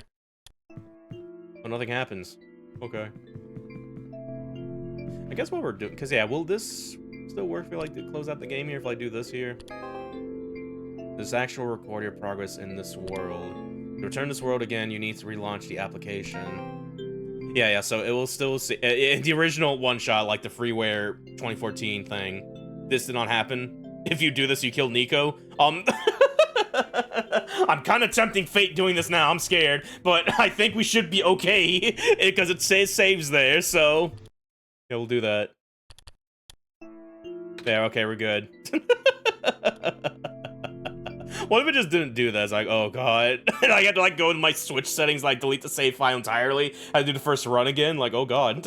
But nothing happens. Okay. I guess what we're doing, because yeah, will this still work if we like to close out the game here if I do this here? This actual record your progress in this world. To return this world again, you need to relaunch the application. Yeah, so it will still see in the original OneShot, like the freeware 2014 thing. This did not happen. If you do this, you kill Nico. I'm kind of tempting fate doing this now. I'm scared, but I think we should be okay because it says saves there. So yeah, we'll do that. There. Okay, we're good. What if it just didn't do this? Like, oh god, and I had to like go in my Switch settings, like delete the save file entirely. I had to do the first run again. Like, oh god.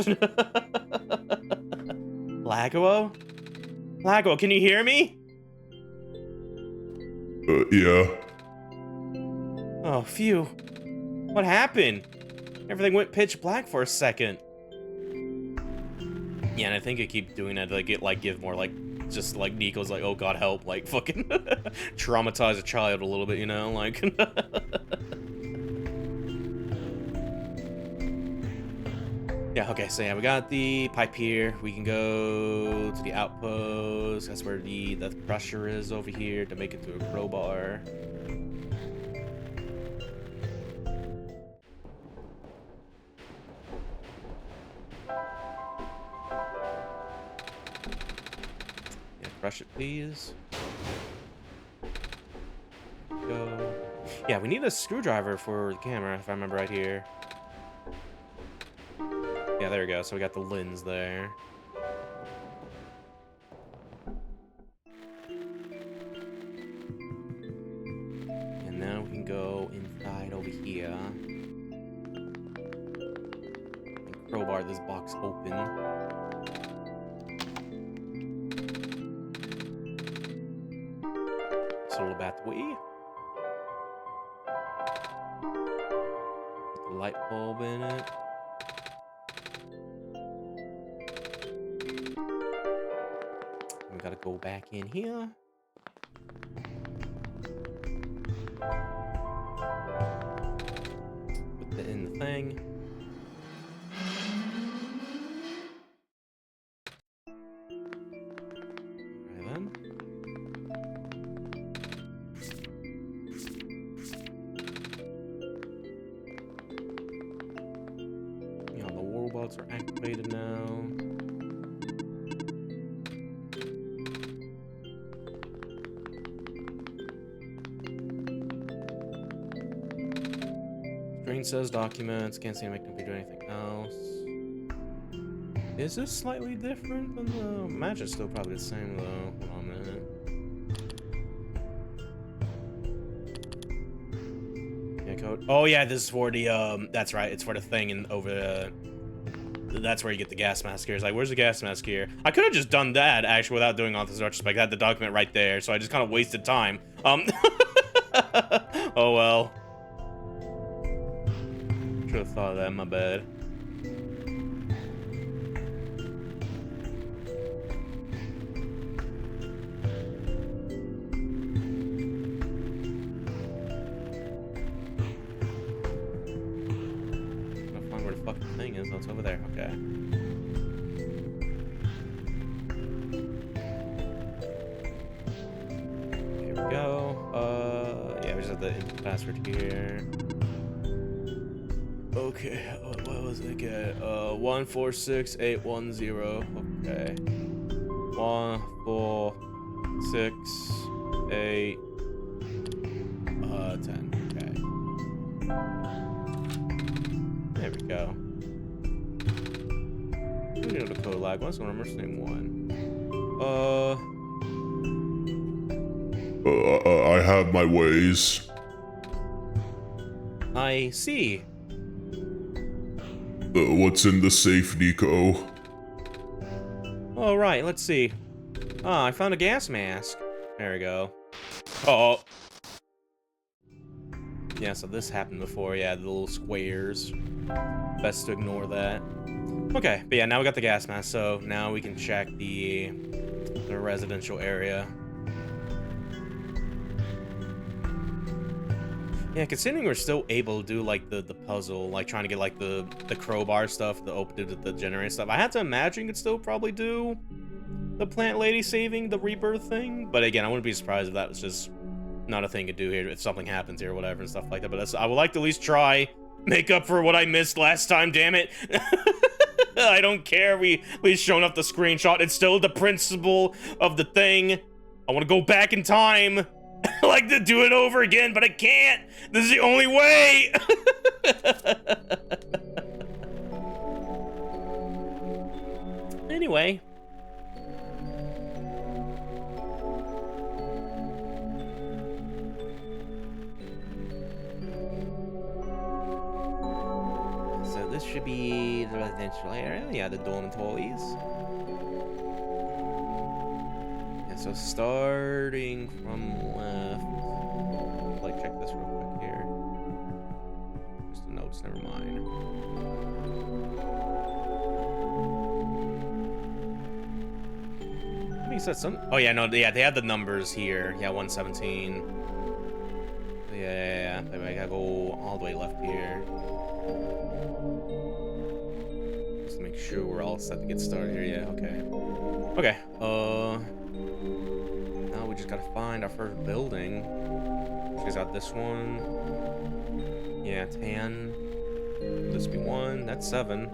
Laguo? Laguo, can you hear me? Yeah. Oh, phew. What happened? Everything went pitch black for a second. Yeah, and I think I keep doing that to like give more like just like Nico's like, oh god help, like fucking traumatize a child a little bit, you know, like yeah, okay, so yeah, we got the pipe here. We can go to the outpost. That's where the crusher is over here to make it to a crowbar. Yeah, crush it, please. Go. Yeah, we need a screwdriver for the camera, if I remember right here. Yeah, there we go. So we got the lens there. And now we can go inside over here. And crowbar this box open. It's all about the way. Put the light bulb in it. We gotta go back in here. Put it in the thing. Alright then. Yeah, the robots are activated now. Screen says documents, can't see my computer or anything else. Is this slightly different than the match? Is still probably the same though. Hold on a minute. code. Oh yeah, this is for the that's right. It's for the thing and over the. That's where you get the gas mask here. It's like, where's the gas mask here? I could have just done that actually without doing all this retrospect. I had the document right there, so I just kind of wasted time. Oh well. Should have thought of that. My bad. Thing is, it's over there. Okay. Here we go. Yeah, we just have the input password here. Okay, what was it again? 146810. Okay. 1468 10. Okay. There we go. You know the code lag. What's one? Remember name one. I have my ways. I see. What's in the safe, Nico? All right, let's see. Ah, I found a gas mask. There we go. Oh. Yeah, so this happened before. Yeah, the little squares. Best to ignore that. Okay, but yeah, now we got the gas mask, so now we can check the residential area. Yeah, considering we're still able to do like the puzzle, like trying to get like the crowbar stuff, the generator stuff. I had to imagine you could still probably do the plant lady saving the rebirth thing, but again, I wouldn't be surprised if that was just not a thing to do here if something happens here or whatever and stuff like that. But I would like to at least try make up for what I missed last time. Damn it. I don't care. We shown up the screenshot. It's still the principle of the thing. I want to go back in time. I like to do it over again, but I can't. This is the only way. Anyway. So this should be the residential area. Yeah, the dormitories. Yeah, so starting from left. Like, check this real quick here. Just the notes, never mind. I think you said some. Oh yeah, no, yeah, they had the numbers here. Yeah, 117. Yeah. I gotta go all the way left here. Just to make sure we're all set to get started here. Yeah, okay. Okay, now we just gotta find our first building. She's got this one. Yeah, 10. This be 1, that's 7.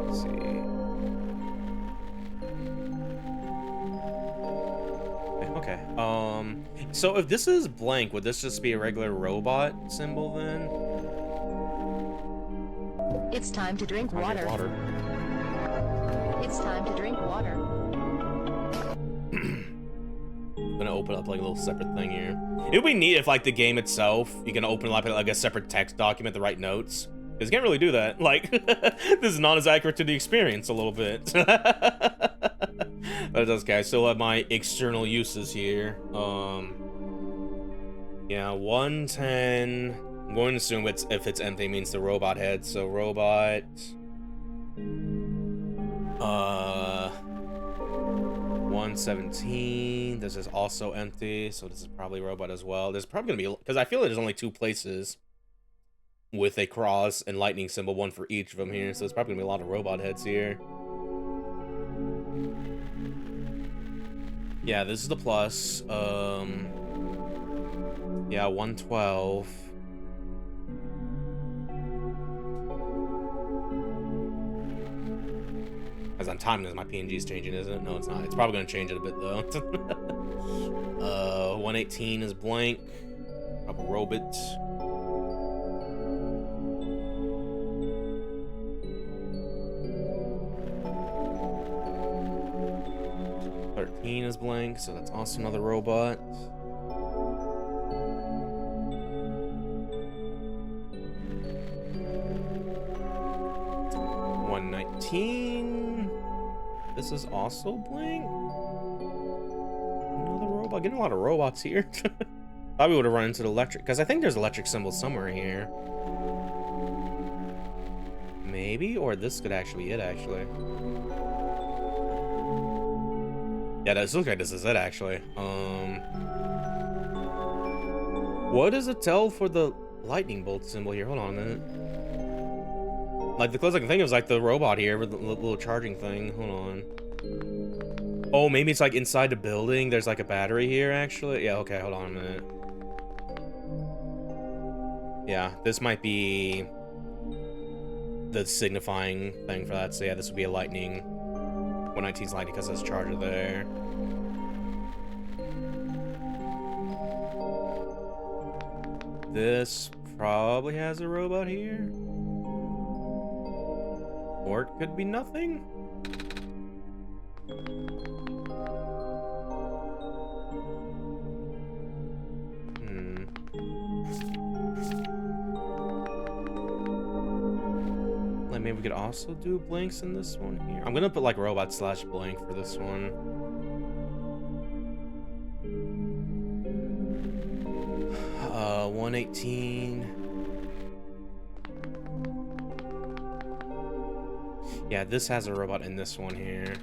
Let's see. Okay, so if this is blank, would this just be a regular robot symbol then? It's time to drink water. Water. It's time to drink water. I'm gonna open up like a little separate thing here. It would be neat if like the game itself, you can open up like a separate text document to write notes. Because you can't really do that. Like, this is not as accurate to the experience a little bit. But it does, guys. Still have my external uses here. Yeah, 110. I'm going to assume if it's empty, it means the robot head. So robot. 117. This is also empty, so this is probably robot as well. There's probably gonna be, because I feel like there's only 2 places with a cross and lightning symbol, one for each of them here. So there's probably gonna be a lot of robot heads here. Yeah, this is the plus. Yeah, 112. As I'm timing this, my PNG's changing, isn't it? No, it's not. It's probably gonna change it a bit though. 118 is blank. Probably robot. Is blank, so that's also another robot. 119. This is also Blink. Another robot. Getting a lot of robots here. Thought we would have run into the electric, because I think there's electric symbols somewhere here. Maybe, or this could actually be it, actually. Yeah, this looks like this is it, actually. What does it tell for the lightning bolt symbol here? Hold on a minute. Like, the closest I can think of is like the robot here with the little charging thing. Hold on. Oh, maybe it's like inside the building. There's like a battery here, actually. Yeah, okay, hold on a minute. Yeah, this might be the signifying thing for that. So yeah, this would be a lightning. 119's lightning because there's a charger there. This probably has a robot here. Or it could be nothing. Like maybe we could also do blinks in this one here. I'm gonna put like robot / blink for this one. 118. Yeah, this has a robot in this one here.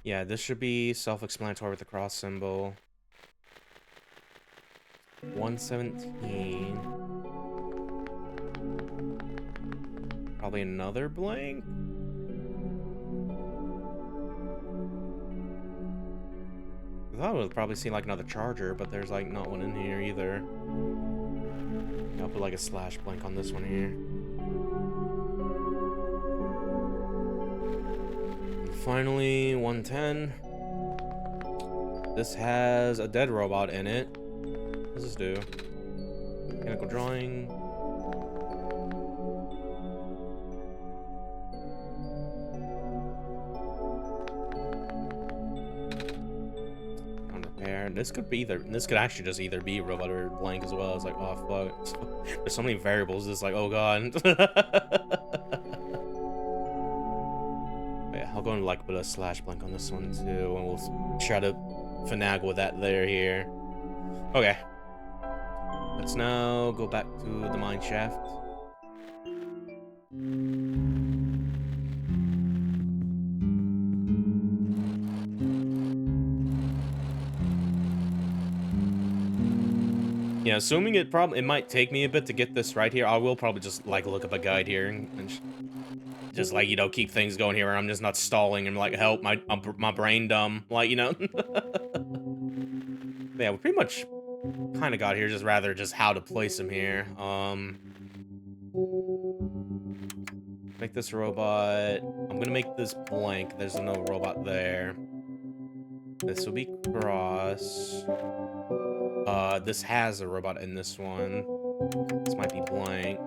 Yeah, this should be self-explanatory with the cross symbol. 117. Probably another blank. I thought I would probably see like another charger, but there's like not one in here either. I'll put like a / blank on this one here. And finally, 110. This has a dead robot in it. What does this do? Mechanical drawing. This could be either. This could actually just either be robot or blank as well. It's like, oh fuck. There's so many variables. It's like, oh god. Yeah, I'll go and like put a / blank on this one too, and we'll try to finagle with that here. Okay. Let's now go back to the mine shaft. Yeah, assuming it might take me a bit to get this right here. I will probably just like look up a guide here and just like, you know, keep things going here where I'm just not stalling and like, help, my brain dumb, like, you know. Yeah, we pretty much kind of got here, just rather just how to place him here. Make this robot. I'm gonna make this blank. There's no robot there. This will be cross. This has a robot in this one. This might be blank.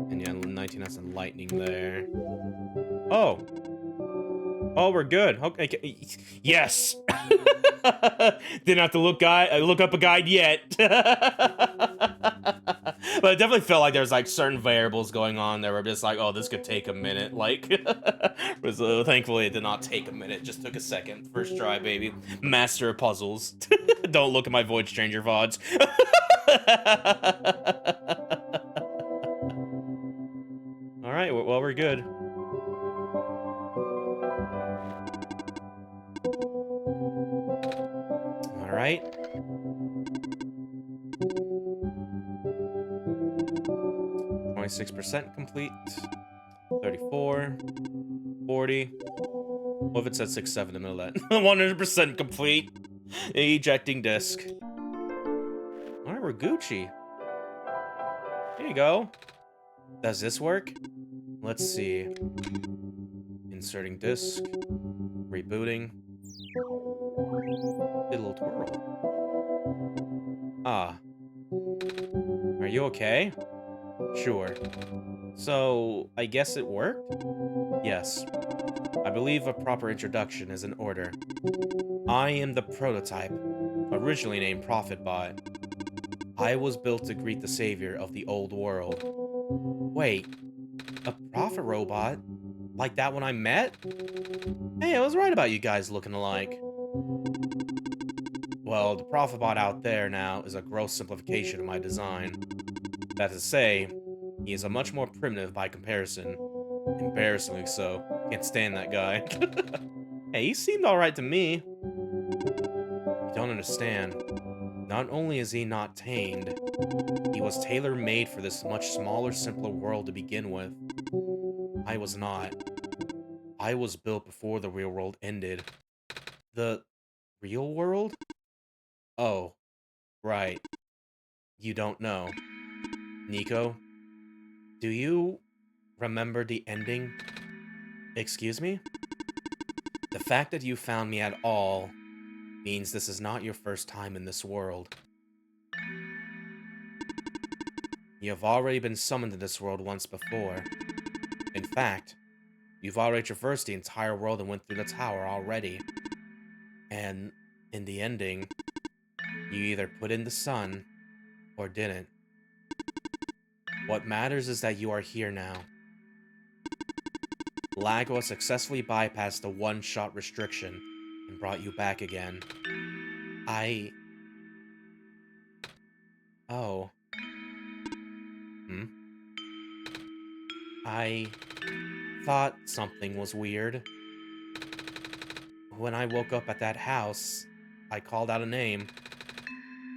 And yeah, 19 has some lightning there. Oh. Oh, we're good. Okay. Yes. Didn't have to look up a guide yet. But it definitely felt like there's like certain variables going on that were just like, oh, this could take a minute. Like, thankfully it did not take a minute. Just took a second. First try, baby. Master of puzzles. Don't look at my Void Stranger VODs. All right, well, we're good. All right. .6% complete. 34. 40. What if it said 6.7 in the middle of that? 100% complete. Ejecting disk. All right, we're Gucci. Here you go. Does this work? Let's see. Inserting disk. Rebooting. Did a little twirl. Ah. Are you okay? Sure. So, I guess it worked? Yes. I believe a proper introduction is in order. I am the prototype. originally named ProfitBot. I was built to greet the savior of the old world. Wait, a prophet robot? Like that one I met? Hey, I was right about you guys looking alike. Well, the ProfitBot out there now is a gross simplification of my design. That is to say, he is a much more primitive by comparison. Embarrassingly so. Can't stand that guy. Hey, he seemed alright to me. You don't understand. Not only is he not tamed, he was tailor-made for this much smaller, simpler world to begin with. I was not. I was built before the real world ended. The real world? Oh, right. You don't know. Nico, do you remember the ending? Excuse me? The fact that you found me at all means this is not your first time in this world. You have already been summoned to this world once before. In fact, you've already traversed the entire world and went through the tower already. And in the ending, you either put in the sun or didn't. What matters is that you are here now. Laguo successfully bypassed the one-shot restriction and brought you back again. Oh. I thought something was weird. When I woke up at that house, I called out a name.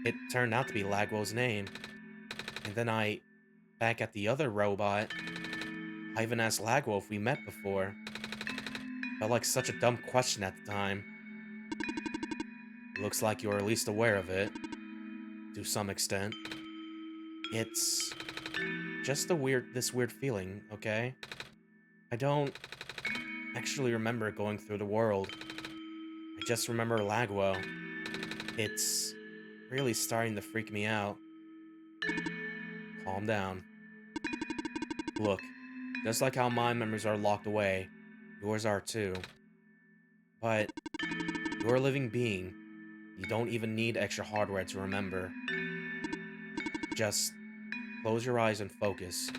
It turned out to be Laguo's name. And then back at the other robot, I even asked Laguo if we met before. Felt like such a dumb question at the time. It looks like you're at least aware of it. To some extent. It's just this weird feeling, okay? I don't actually remember going through the world. I just remember Laguo. It's really starting to freak me out. Calm down. Look, just like how my memories are locked away, yours are too. But you're a living being. You don't even need extra hardware to remember. Just close your eyes and focus.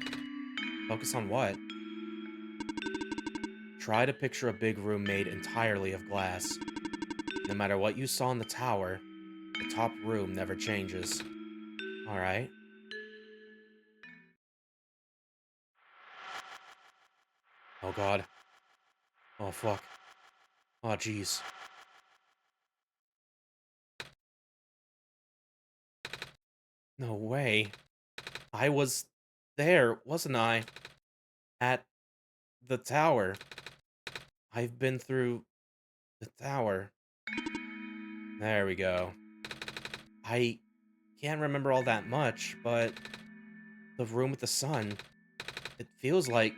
Focus on what? Try to picture a big room made entirely of glass. No matter what you saw in the tower, the top room never changes. Alright. Oh god. Oh fuck. Oh jeez. No way. I was there, wasn't I? At the tower. I've been through the tower. There we go. I can't remember all that much, but the room with the sun, it feels like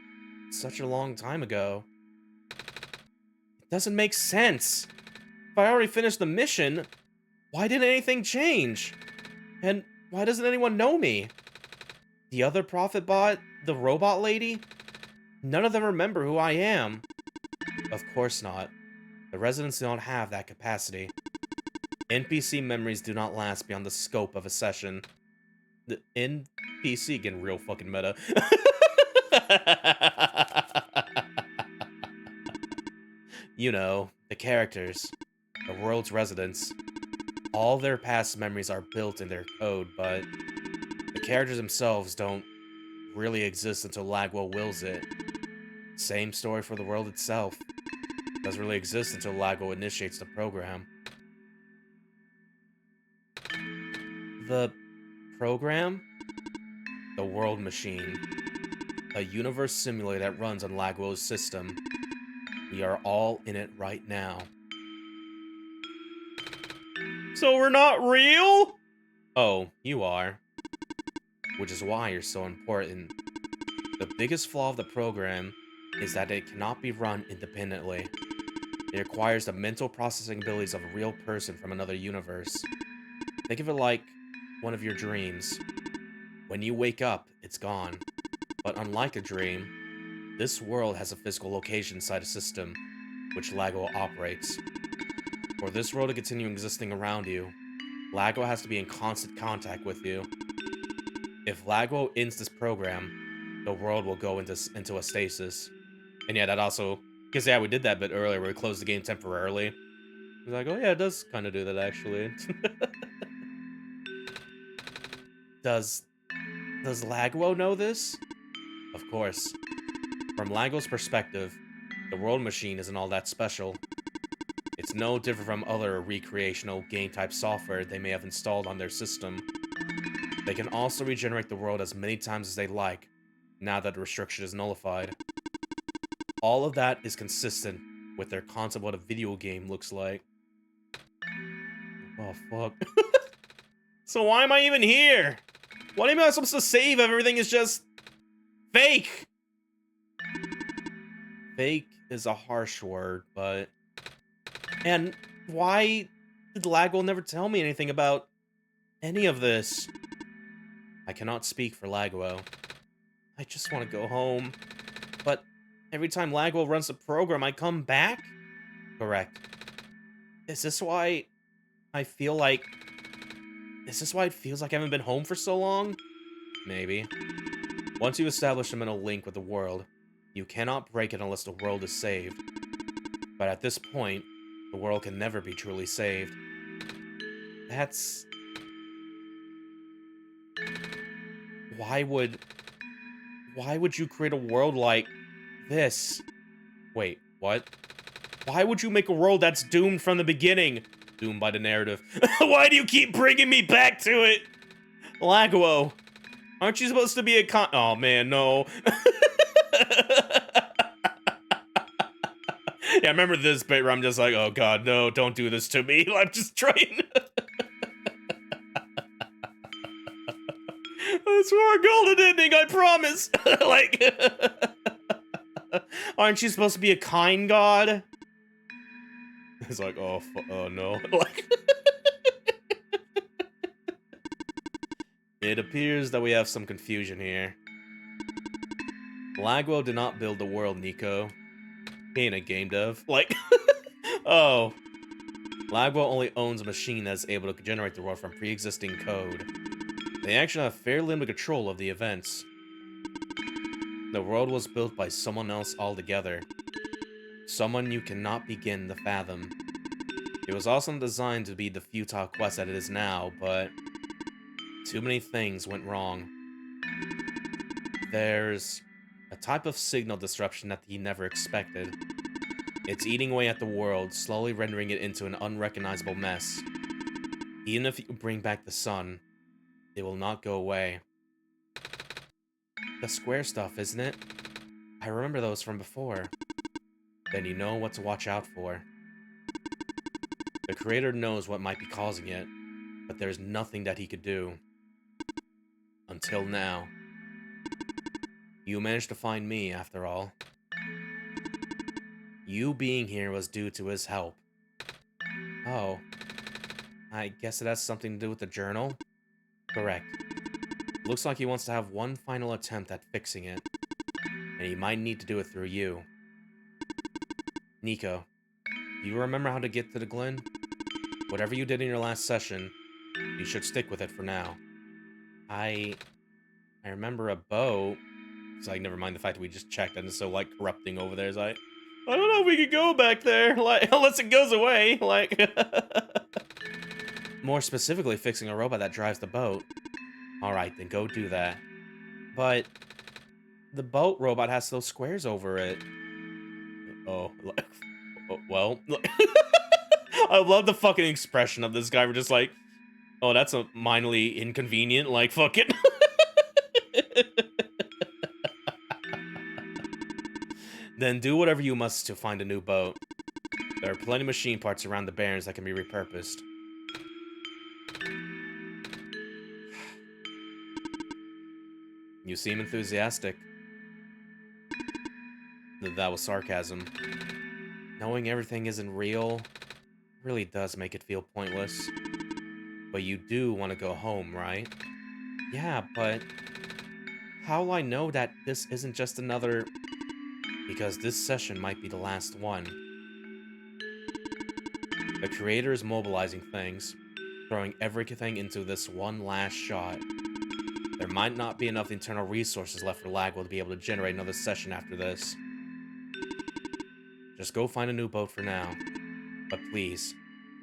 such a long time ago. It doesn't make sense. If I already finished the mission, why didn't anything change? And why doesn't anyone know me? The other prophet bot, the robot lady? None of them remember who I am. Of course not. The residents don't have that capacity. NPC memories do not last beyond the scope of a session. The NPC getting real fucking meta. You know, the characters, the world's residents. All their past memories are built in their code, but the characters themselves don't really exist until Laguo wills it. Same story for the world itself. Doesn't really exist until Laguo initiates the program. The program? The World Machine. A universe simulator that runs on Laguo's system. We are all in it right now. So we're not real? Oh, you are. Which is why you're so important. The biggest flaw of the program is that it cannot be run independently. It requires the mental processing abilities of a real person from another universe. Think of it like one of your dreams. When you wake up, it's gone. But unlike a dream, this world has a physical location inside a system, which Laguo operates. For this world to continue existing around you, Laguo has to be in constant contact with you. If Laguo ends this program, the world will go into a stasis. And yeah, that also... Because yeah, we did that bit earlier where we closed the game temporarily. I was like, oh yeah, it does kind of do that, actually. Does Laguo know this? Of course. From Laguo's perspective, the world machine isn't all that special. It's no different from other recreational game-type software they may have installed on their system. They can also regenerate the world as many times as they like, now that the restriction is nullified. All of that is consistent with their concept of what a video game looks like. Oh, fuck. So why am I even here? What am I supposed to save if everything is just... fake? Fake is a harsh word, but... And why did Laguo never tell me anything about any of this? I cannot speak for Laguo. I just want to go home. But every time Laguo runs the program, I come back? Correct. Is this why I feel like... Is this why it feels like I haven't been home for so long? Maybe. Once you establish a mental link with the world, you cannot break it unless the world is saved. But at this point, the world can never be truly saved. That's... Why would you create a world like this? Wait, what? Why would you make a world that's doomed from the beginning? Doomed by the narrative. Why do you keep bringing me back to it? Laguo, aren't you supposed to be a Oh man, no. Yeah, I remember this bit where I'm just like, oh god, no, don't do this to me. I'm just trying. It's for a golden ending, I promise. Like, aren't you supposed to be a kind god? It's like, oh no. Like, it appears that we have some confusion here. Laguo did not build the world, Nico. He ain't a game dev. Like, oh. Laguo only owns a machine that's able to generate the world from pre-existing code. They actually have fair limited control of the events. The world was built by someone else altogether. Someone you cannot begin to fathom. It was also designed to be the futile quest that it is now, but too many things went wrong. There's a type of signal disruption that he never expected. It's eating away at the world, slowly rendering it into an unrecognizable mess. Even if you bring back the sun, it will not go away. The square stuff, isn't it? I remember those from before. Then you know what to watch out for. The creator knows what might be causing it, but there's nothing that he could do. Until now. You managed to find me, after all. You being here was due to his help. Oh. I guess it has something to do with the journal? Correct. Looks like he wants to have one final attempt at fixing it. And he might need to do it through you. Nico, do you remember how to get to the Glen? Whatever you did in your last session, you should stick with it for now. I remember a boat. It's like, never mind the fact that we just checked and it's so, like, corrupting over there. It's like, I don't know if we could go back there, like, unless it goes away, like... More specifically, fixing a robot that drives the boat. Alright, then go do that. But... the boat robot has those squares over it. Oh, like... oh, well... I love the fucking expression of this guy. We're just like, oh, that's a minorly inconvenient, like, fuck it. Then do whatever you must to find a new boat. There are plenty of machine parts around the Barrens that can be repurposed. You seem enthusiastic. That was sarcasm. Knowing everything isn't real really does make it feel pointless. But you do want to go home, right? Yeah, but how will I know that this isn't just another... Because this session might be the last one. The creator is mobilizing things. throwing everything into this one last shot. There might not be enough internal resources left for Laguo to be able to generate another session after this. Just go find a new boat for now. But please,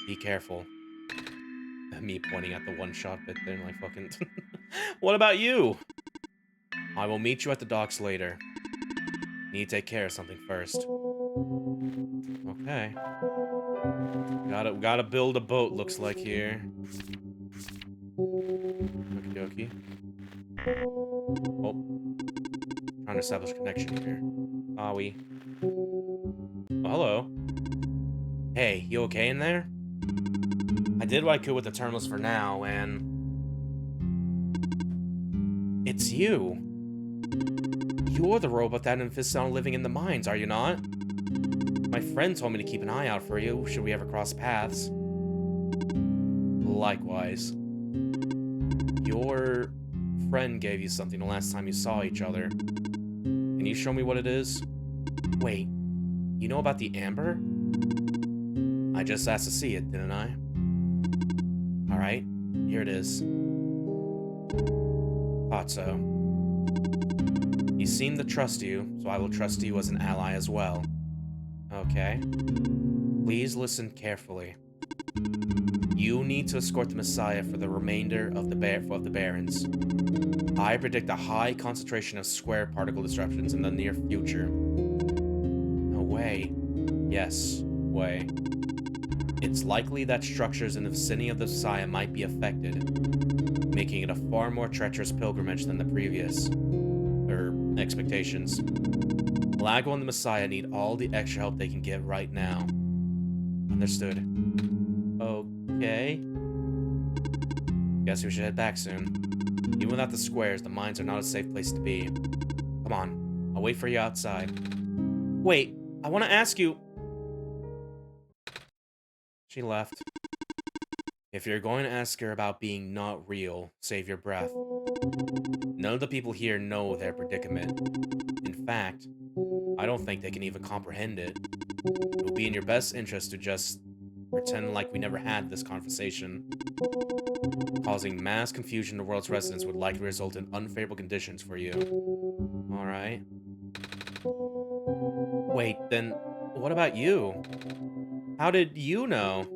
be careful. Me pointing at the one-shot bit there, like fucking... What about you? I will meet you at the docks later. Need to take care of something first. Okay. Gotta build a boat, looks like here. Okie dokie. Oh. Trying to establish a connection here. Are we? Oh, hello. Hey, you okay in there? I did what I could with the terminals for now, and... It's you. You're the robot that insists on living in the mines, are you not? My friend told me to keep an eye out for you, should we ever cross paths. Likewise. Your friend gave you something the last time you saw each other. Can you show me what it is? Wait, you know about the amber? I just asked to see it, didn't I? Alright, here it is. Thought so. You seem to trust you, so I will trust you as an ally as well. Okay. Please listen carefully. You need to escort the Messiah for the remainder of the Barrens. I predict a high concentration of square particle disruptions in the near future. No way. Yes, way. It's likely that structures in the vicinity of the Messiah might be affected, making it a far more treacherous pilgrimage than the previous expectations. Laguo and the Messiah need all the extra help they can get right now. Understood. Okay. Guess we should head back soon. Even without the squares, the mines are not a safe place to be. Come on, I'll wait for you outside. Wait, I want to ask you... She left. If you're going to ask her about being not real, save your breath. None of the people here know their predicament. In fact, I don't think they can even comprehend it. It would be in your best interest to just pretend like we never had this conversation. Causing mass confusion to the world's residents would likely result in unfavorable conditions for you. Alright. Wait, then what about you? How did you know?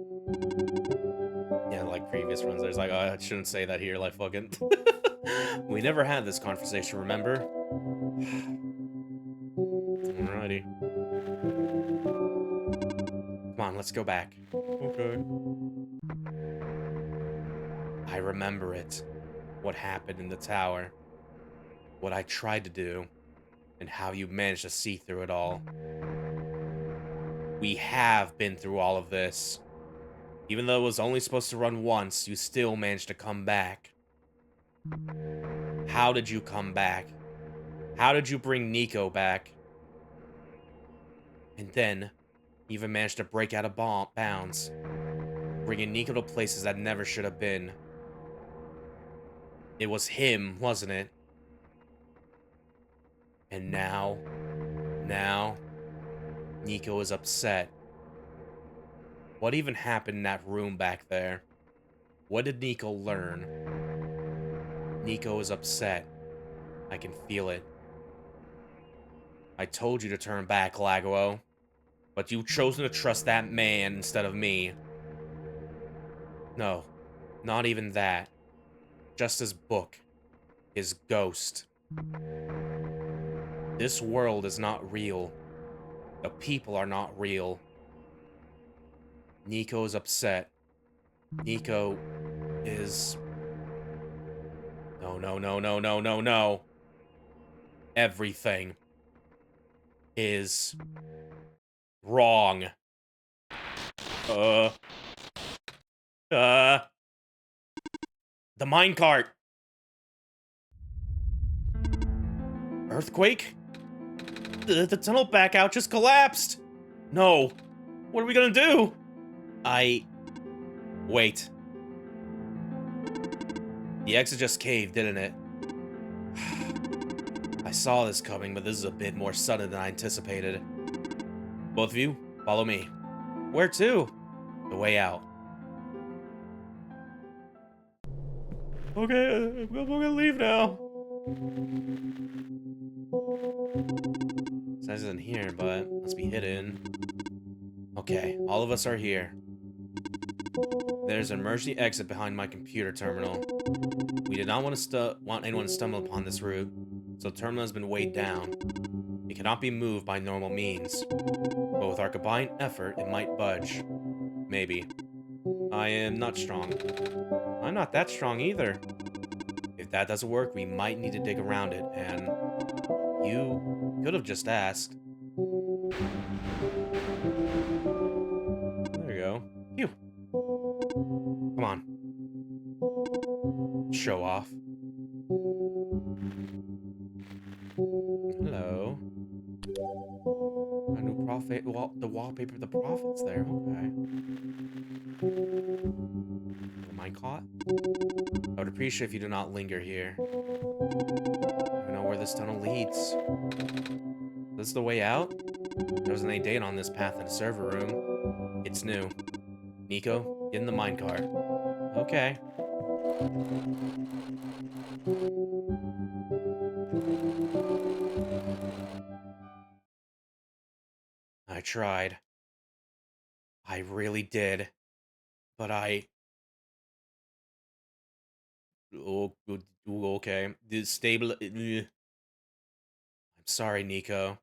Yeah, like previous runs, there's like, oh, I shouldn't say that here, like fucking... We never had this conversation, remember? Alrighty. Come on, let's go back. Okay. I remember it. What happened in the tower. What I tried to do. And how you managed to see through it all. We have been through all of this. Even though it was only supposed to run once, you still managed to come back. How did you come back? How did you bring Nico back? And then, even managed to break out of bounds. Bringing Nico to places that never should have been. It was him, wasn't it? And now, Nico is upset. What even happened in that room back there? What did Nico learn? Nico is upset. I can feel it. I told you to turn back, Laguo. But you've chosen to trust that man instead of me. No, not even that. Just his book. His ghost. This world is not real. The people are not real. Nico is upset. Nico is... No. Everything is wrong. The minecart. Earthquake? The tunnel back out just collapsed. No. What are we gonna do? Wait. The exit just caved, didn't it? I saw this coming, but this is a bit more sudden than I anticipated. Both of you, follow me. Where to? The way out. Okay, I'm gonna leave now. Says it's in here, but must be hidden. Okay, all of us are here. There's an emergency exit behind my computer terminal. We did not want anyone to stumble upon this route, so the terminal has been weighed down. It cannot be moved by normal means, but with our combined effort, it might budge. Maybe. I am not strong. I'm not that strong either. If that doesn't work, we might need to dig around it, and you could have just asked. There you go. Phew. Come on. Show off. Hello. A new prophet. Well, the wallpaper of the prophet's there. Okay. Am I caught? I would appreciate if you do not linger here. I don't know where this tunnel leads. This is the way out? There wasn't any data on this path in the server room. It's new. Nico, get in the minecart. Okay. I tried. I really did. But okay. I'm sorry, Nico.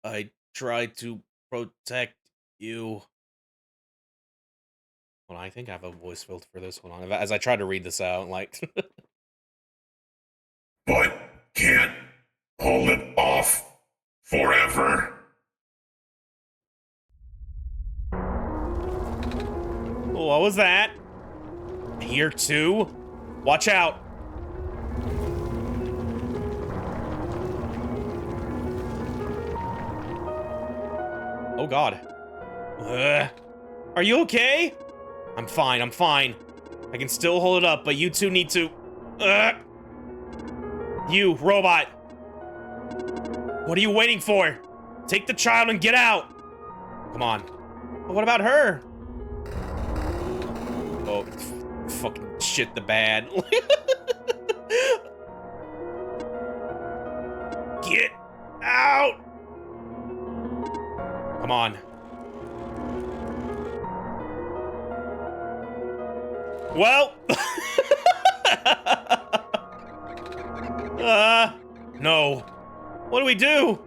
I tried to protect you. Well, I think I have a voice filter for this. Hold on. As I try to read this out, like... But can't hold it off forever. What was that? Here too? Watch out! Oh god. Are you okay? I'm fine, I'm fine. I can still hold it up, but you two need to... You, robot! What are you waiting for? Take the child and get out! Come on. But what about her? Oh, fucking shit the bad. Get out! Come on. Well. No. What do we do?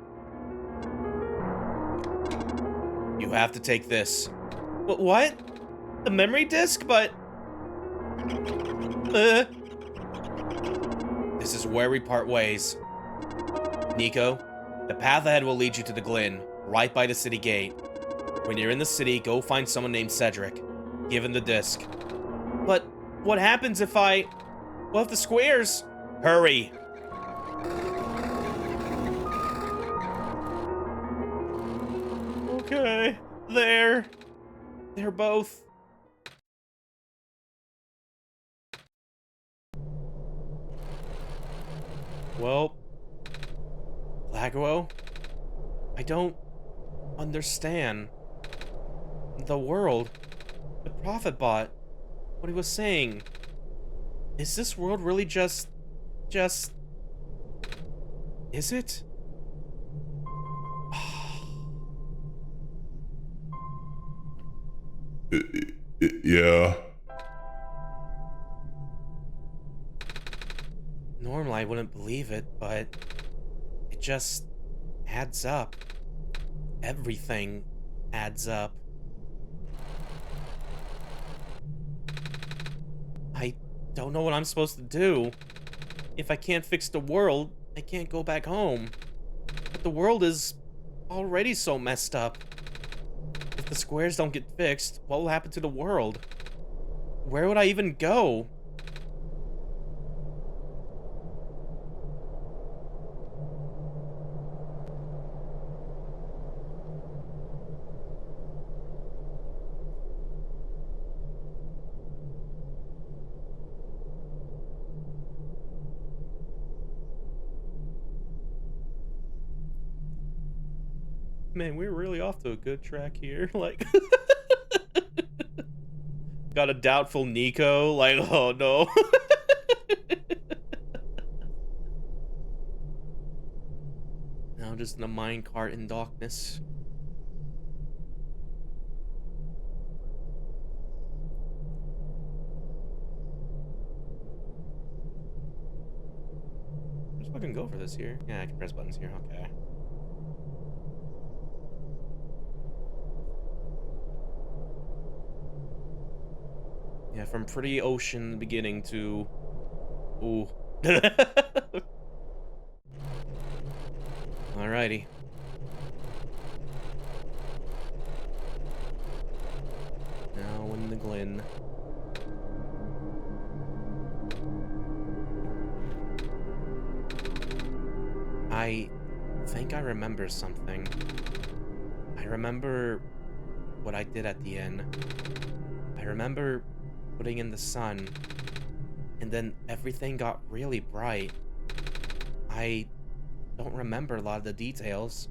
You have to take this. What? The memory disk? But... This is where we part ways. Nico, the path ahead will lead you to the Glen, right by the city gate. When you're in the city, go find someone named Cedric. Give him the disc. But what happens if I... Well, if the squares... Hurry. Okay. There. They're both... Well... Laguo? I don't... understand. The world. The prophet bot. What he was saying. Is this world really just... Is it? Yeah. Normally I wouldn't believe it, but... It just... adds up. Everything adds up. I don't know what I'm supposed to do. If I can't fix the world, I can't go back home. But the world is already so messed up. If the squares don't get fixed, what will happen to the world? Where would I even go? Man, we're really off to a good track here. Like, Got a doubtful Nico. Like, oh no. Now just in a minecart in darkness. Just fucking go for this here. Yeah, I can press buttons here. Okay. Yeah, from pretty ocean beginning to... Ooh. Alrighty. Now in the Glen. I think I remember something. I remember what I did at the end. I remember putting in the sun, and then everything got really bright. I don't remember a lot of the details.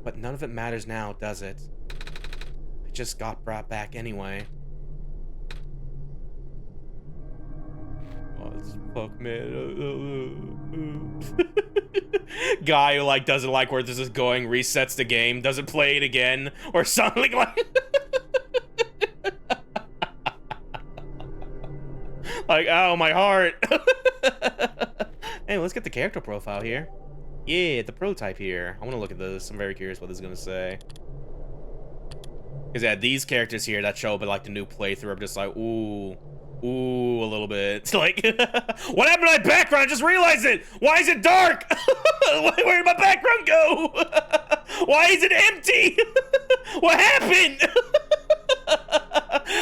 But none of it matters now, does it? I just got brought back anyway. Oh, this fuck, man. Guy who, like, doesn't like where this is going, resets the game, doesn't play it again, or something like... Like, ow, my heart. Hey, let's get the character profile here. Yeah, the prototype here. I want to look at this. I'm very curious what this is going to say. Because, yeah, these characters here that show up in, like, the new playthrough, I'm just like, ooh, a little bit. It's like, what happened to my background? I just realized it. Why is it dark? Where did my background go? Why is it empty? What happened?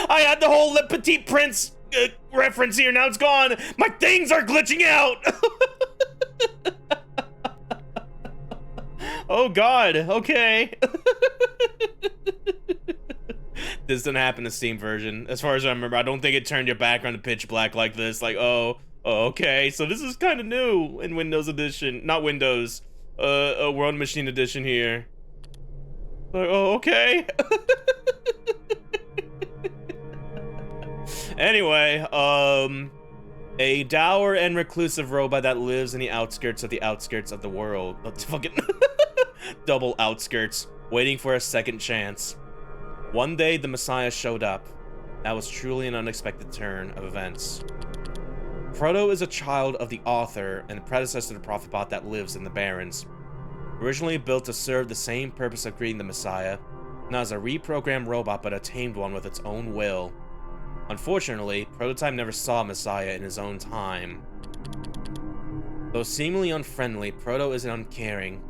I had the whole Le Petit Prince reference here. Now it's gone. My things are glitching out. Oh god, okay. This didn't happen in the Steam version. As far as I remember, I don't think it turned your background to pitch black like this. Like, oh, okay. So this is kind of new in Windows Edition. Not Windows. World Machine Edition here. Like, oh, okay. Anyway, a dour and reclusive robot that lives in the outskirts of the world. Let's fucking double outskirts, waiting for a second chance. One day, the Messiah showed up. That was truly an unexpected turn of events. Proto is a child of the author and the predecessor to the Prophetbot that lives in the Barrens. Originally built to serve the same purpose of creating the Messiah, not as a reprogrammed robot but a tamed one with its own will. Unfortunately, Prototype never saw Messiah in his own time. Though seemingly unfriendly, Proto isn't uncaring.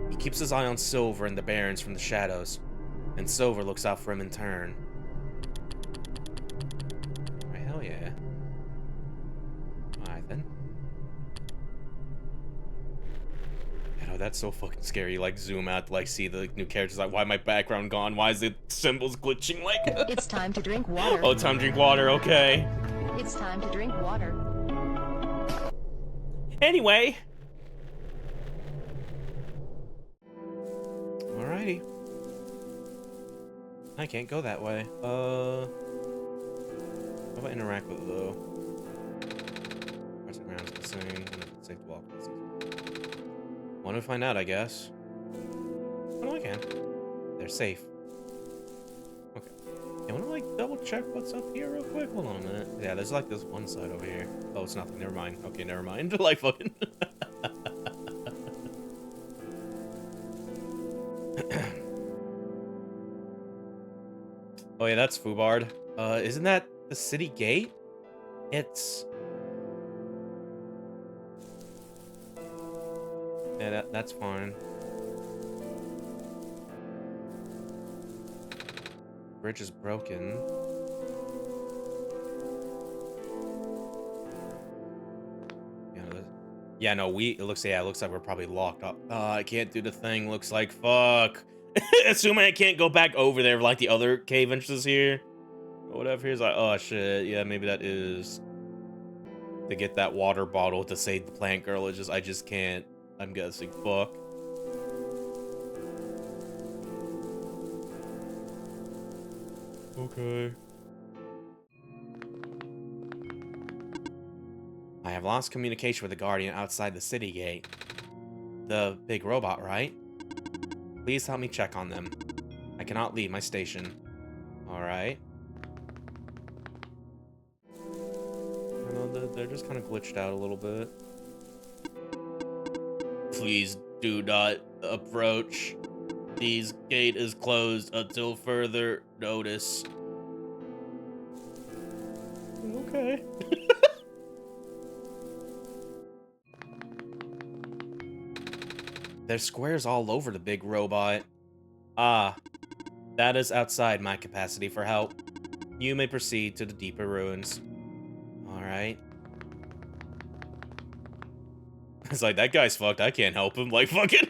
He keeps his eye on Silver and the Barrens from the shadows, and Silver looks out for him in turn. Right, hell yeah. Alright then. You know, that's so fucking scary. Like, zoom out to, like, see the new characters. Like, why my background gone? Why is the symbols glitching? Like, It's time to drink water. oh, time to drink water. Okay. It's time to drink water. Anyway. Alrighty. I can't go that way. How do I interact with it though? Pressing around is the same. Safe to walk. Want to find out, I guess. Oh no, I can. They're safe. Okay. I want to like double check what's up here real quick. Hold on a minute. Yeah, there's like this one side over here. Oh, it's nothing. Never mind. Okay, never mind. Like fucking. Oh yeah, that's Fubard. Isn't that the city gate? It's... Yeah, that's fine. Bridge is broken. Yeah, no, it looks like we're probably locked up. I can't do the thing. Looks like fuck. Assuming I can't go back over there like the other cave entrances here. Or whatever. Here's like, oh shit. Yeah, maybe that is to get that water bottle to save the plant girl. I just can't. I'm guessing. Fuck. Okay. I have lost communication with the Guardian outside the city gate. The big robot, right? Please help me check on them. I cannot leave my station. Alright. I know they're just kind of glitched out a little bit. Please do not approach. This gate is closed until further notice. Okay. There's squares all over the big robot. Ah, that is outside my capacity for help. You may proceed to the deeper ruins. Alright. It's like, that guy's fucked. I can't help him. Like, fucking.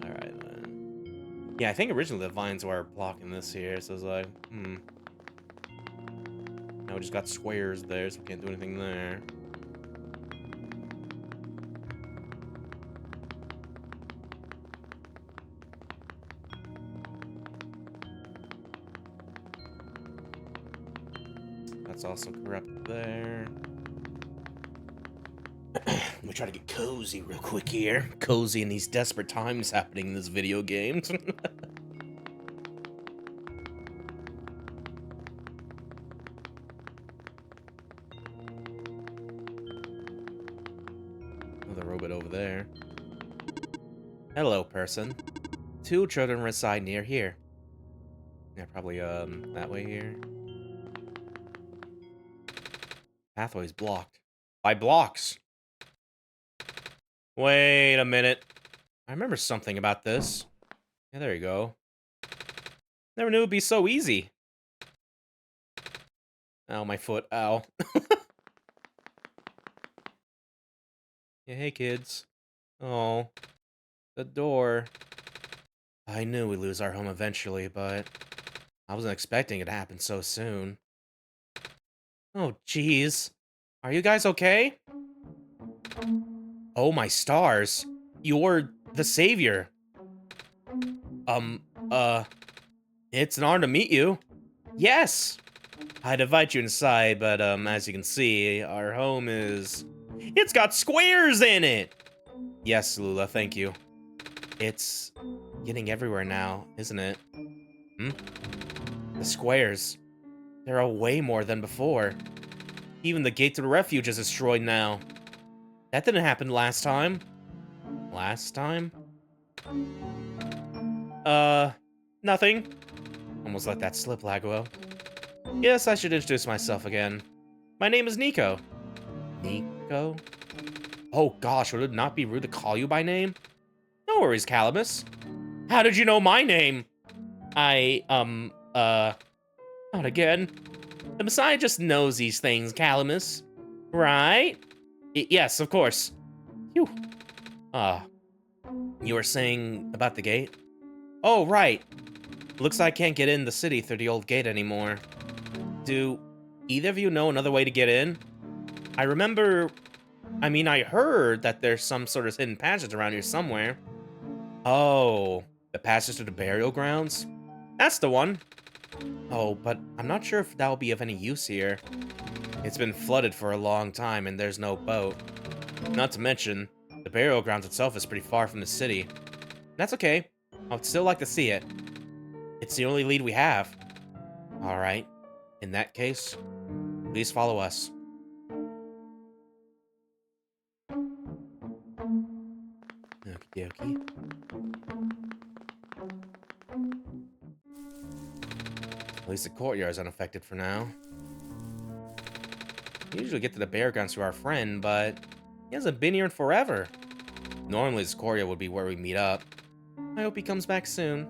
Alright, then. Yeah, I think originally the vines were blocking this here, so I was like, Now we just got squares there, so we can't do anything there. That's also corrupt there. Let me try to get cozy real quick here. Cozy in these desperate times happening in this video game. Another robot over there. Hello, person. 2 children reside near here. Yeah, probably, that way here. Pathway's blocked. By blocks. Wait a minute. I remember something about this. Yeah, there you go. Never knew it'd be so easy. Ow, my foot. Ow. Yeah, hey, kids. Oh. The door. I knew we'd lose our home eventually, but I wasn't expecting it to happen so soon. Oh, jeez. Are you guys okay? Oh, my stars. You're the savior. It's an honor to meet you. Yes! I'd invite you inside, but, as you can see, our home is... It's got squares in it! Yes, Lula, thank you. It's getting everywhere now, isn't it? The squares. There are way more than before. Even the gate to the refuge is destroyed now. That didn't happen last time. Last time? Nothing. Almost let that slip, Laguo. Yes, I should introduce myself again. My name is Nico. Nico? Oh gosh, would it not be rude to call you by name? No worries, Calamus. How did you know my name? Not again. The Messiah just knows these things, Calamus. Right? Yes, of course. Phew. You were saying about the gate? Oh, right. Looks like I can't get in the city through the old gate anymore. Do either of you know another way to get in? I heard that there's some sort of hidden passage around here somewhere. Oh, the passage to the burial grounds? That's the one. Oh, but I'm not sure if that'll be of any use here. It's been flooded for a long time and there's no boat. Not to mention, the burial grounds itself is pretty far from the city. That's okay. I'd still like to see it. It's the only lead we have. Alright. In that case, please follow us. Okie dokie. At least the courtyard is unaffected for now. We usually get to the burial grounds through our friend, but he hasn't been here in forever. Normally this courtyard would be where we meet up. I hope he comes back soon.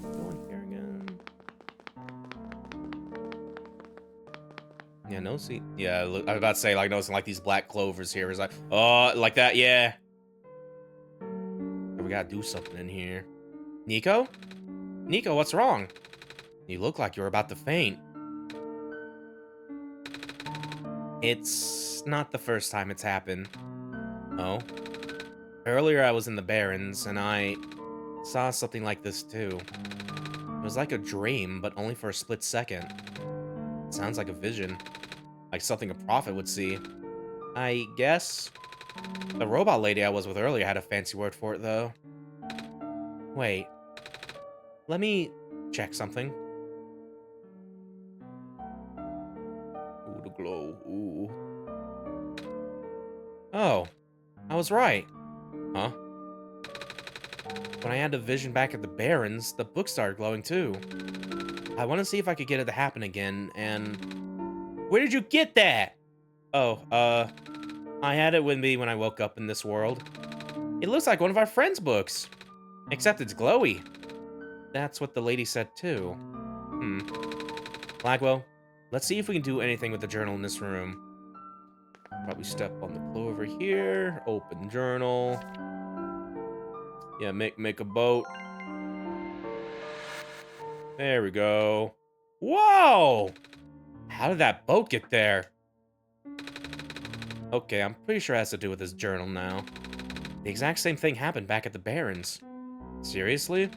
Going here again. Yeah, no see. Yeah, look, I was about to say, like, noticing like these black clovers here. It's like, oh, like that, yeah. We gotta do something in here. Nico? Nico, what's wrong? You look like you're about to faint. It's not the first time it's happened. Oh. Earlier I was in the Barrens, and I saw something like this too. It was like a dream, but only for a split second. It sounds like a vision. Like something a prophet would see. I guess the robot lady I was with earlier had a fancy word for it, though. Wait. Let me check something. Ooh, the glow. Ooh. Oh. I was right. Huh? When I had the vision back at the Barrens, the book started glowing too. I want to see if I could get it to happen again, and... Where did you get that? Oh, I had it with me when I woke up in this world. It looks like one of our friends' books. Except it's glowy. That's what the lady said too. Laguo, let's see if we can do anything with the journal in this room. Probably step on the clue over here. Open journal. Yeah, make a boat. There we go. Whoa! How did that boat get there? Okay, I'm pretty sure it has to do with this journal now. The exact same thing happened back at the Barrens. Seriously?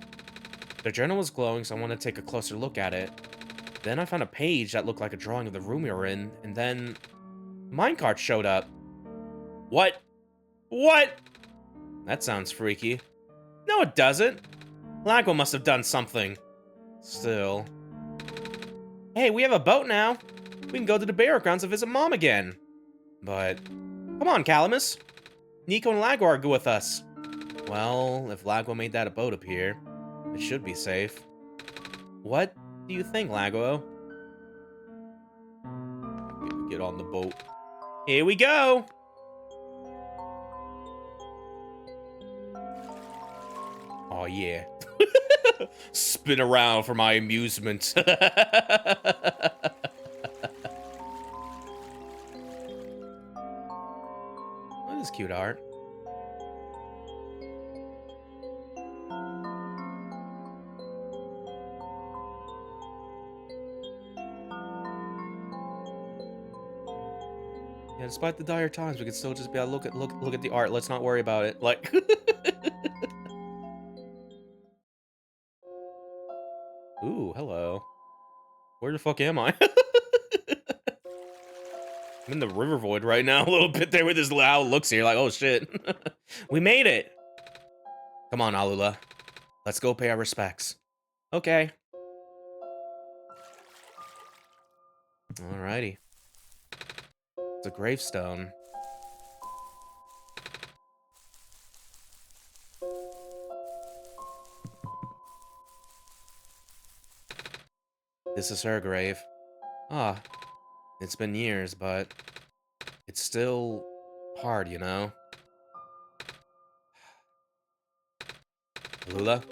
The journal was glowing, so I wanted to take a closer look at it. Then I found a page that looked like a drawing of the room we were in, and then... minecart showed up. What? What? That sounds freaky. No, it doesn't. Laguo must have done something. Still. Hey, we have a boat now. We can go to the burial grounds and visit Mom again. But, come on, Calamus. Nico and Laguo are good with us. Well, if Laguo made that a boat appear, it should be safe. What do you think, Laguo? Get on the boat. Here we go! Oh, yeah. Spin around for my amusement. This is cute art. Yeah, despite the dire times, we can still just be able to look at the art. Let's not worry about it. Like, ooh, hello. Where the fuck am I? I'm in the river void right now, a little bit there with this loud looks here. Like, oh shit, we made it. Come on, Alula. Let's go pay our respects. Okay. Alrighty. It's a gravestone. This is her grave. Ah, it's been years, but it's still hard, you know? Lula,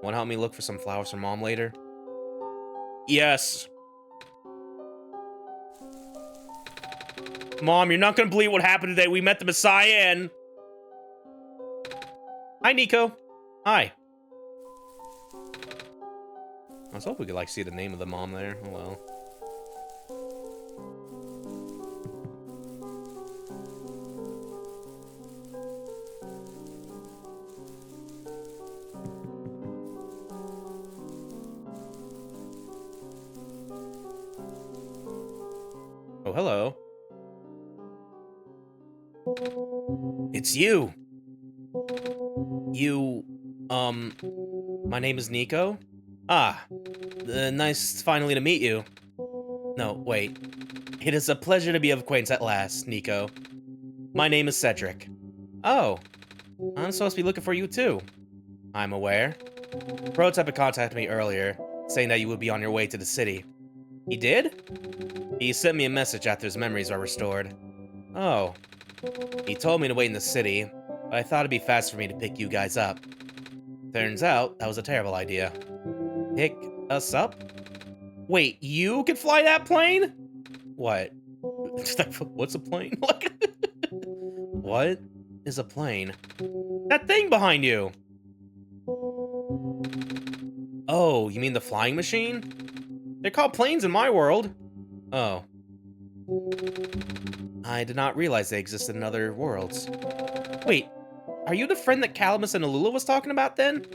wanna help me look for some flowers for Mom later? Yes. Mom, you're not gonna believe what happened today. We met the Messiah and... Hi, Nico. Hi. I was hoping we could, like, see the name of the mom there. Oh, well. Oh, hello. It's you. My name is Nico. Ah, nice finally to meet you. No, wait. It is a pleasure to be of acquaintance at last, Nico. My name is Cedric. Oh, I'm supposed to be looking for you too. I'm aware. Prototype had contacted me earlier, saying that you would be on your way to the city. He did? He sent me a message after his memories are restored. Oh. He told me to wait in the city, but I thought it'd be faster for me to pick you guys up. Turns out, that was a terrible idea. Pick us up? Wait, you can fly that plane? What? What's a plane? What is a plane? That thing behind you! Oh, you mean the flying machine? They're called planes in my world. Oh. I did not realize they existed in other worlds. Wait, are you the friend that Calamus and Alula was talking about then?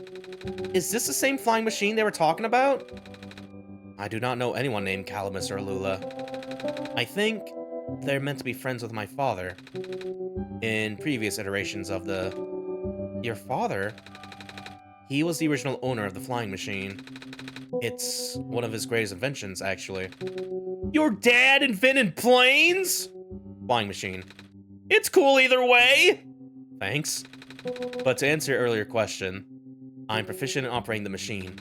Is this the same flying machine they were talking about? I do not know anyone named Calamus or Alula. I think they're meant to be friends with my father. In previous iterations of the... Your father? He was the original owner of the flying machine. It's one of his greatest inventions, actually. Your dad invented planes? Flying machine. It's cool either way! Thanks. But to answer your earlier question, I'm proficient in operating the machine.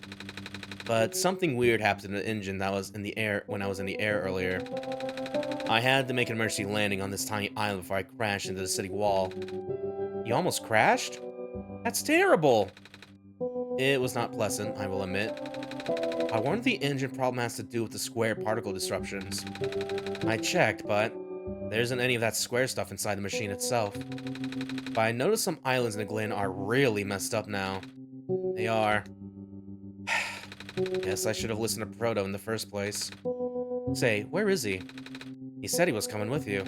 But something weird happened to the engine that was in the air when I was in the air earlier. I had to make an emergency landing on this tiny island before I crashed into the city wall. You almost crashed? That's terrible! It was not pleasant, I will admit. I wonder if the engine problem has to do with the square particle disruptions. I checked, but there isn't any of that square stuff inside the machine itself. But I noticed some islands in the Glen are really messed up now. They are. Guess I should have listened to Proto in the first place. Say, where is he? He said he was coming with you.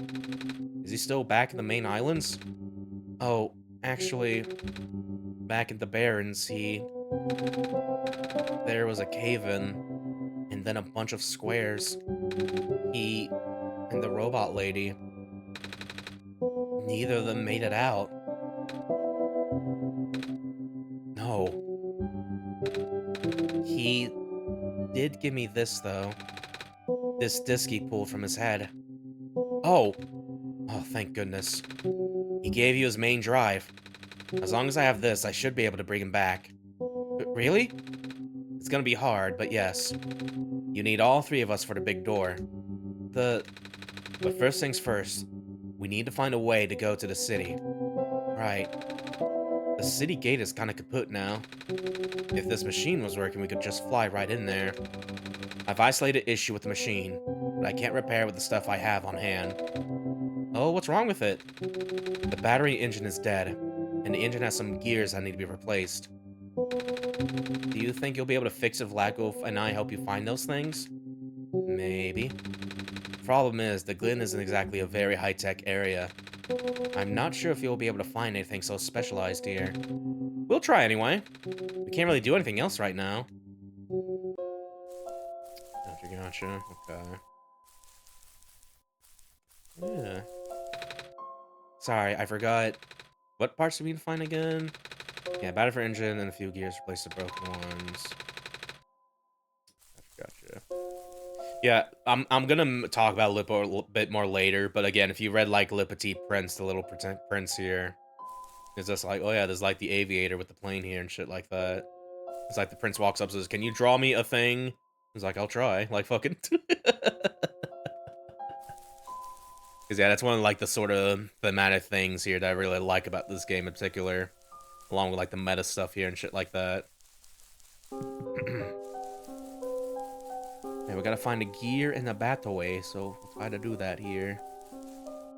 Is he still back in the main islands? Oh, actually, back in the Barrens, there was a cave-in, and then a bunch of squares. He and the robot lady, neither of them made it out. No. He did give me this, though. This disc he pulled from his head. Oh. Oh, thank goodness. He gave you his main drive. As long as I have this, I should be able to bring him back. Really? It's gonna be hard, but yes. You need all three of us for the big door. But first things first, we need to find a way to go to the city. Right. The city gate is kinda kaput now. If this machine was working, we could just fly right in there. I've isolated issue with the machine, but I can't repair it with the stuff I have on hand. Oh, what's wrong with it? The battery engine is dead, and the engine has some gears that need to be replaced. Do you think you'll be able to fix it if Laguo and I help you find those things? Maybe. Problem is, the Glen isn't exactly a very high-tech area. I'm not sure if you'll be able to find anything so specialized here. We'll try anyway. We can't really do anything else right now. Gotcha. Okay. Yeah. Sorry, I forgot. What parts do we need to find again? Yeah, battery for engine and a few gears, replace the broken ones. Gotcha. Yeah, I'm gonna talk about Lip a little bit more later, but again, if you read like Le Petit Prince, the Little Prince here, it's just like, oh yeah, there's like the aviator with the plane here and shit like that. It's like the prince walks up and says, "Can you draw me a thing?" He's like, "I'll try." Like fucking. Because yeah, that's one of like the sort of thematic things here that I really like about this game in particular, along with like the meta stuff here and shit like that. Yeah, we gotta find a gear and a bataway, so we'll try to do that here.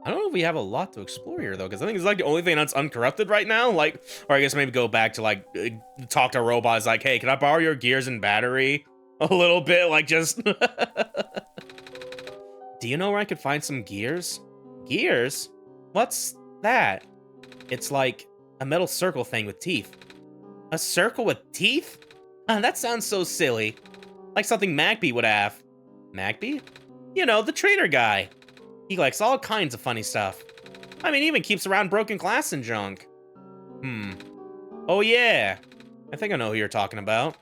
I don't know if we have a lot to explore here though, because I think it's like the only thing that's uncorrupted right now. Like, or I guess maybe go back to like talk to robots, like, "Hey, can I borrow your gears and battery a little bit?" Like, just. Do you know where I could find some gears? Gears? What's that? It's like a metal circle thing with teeth. A circle with teeth? That sounds so silly. Like something Magpie would have. Magpie? You know, the trader guy. He likes all kinds of funny stuff. I mean, he even keeps around broken glass and junk. Oh yeah. I think I know who you're talking about.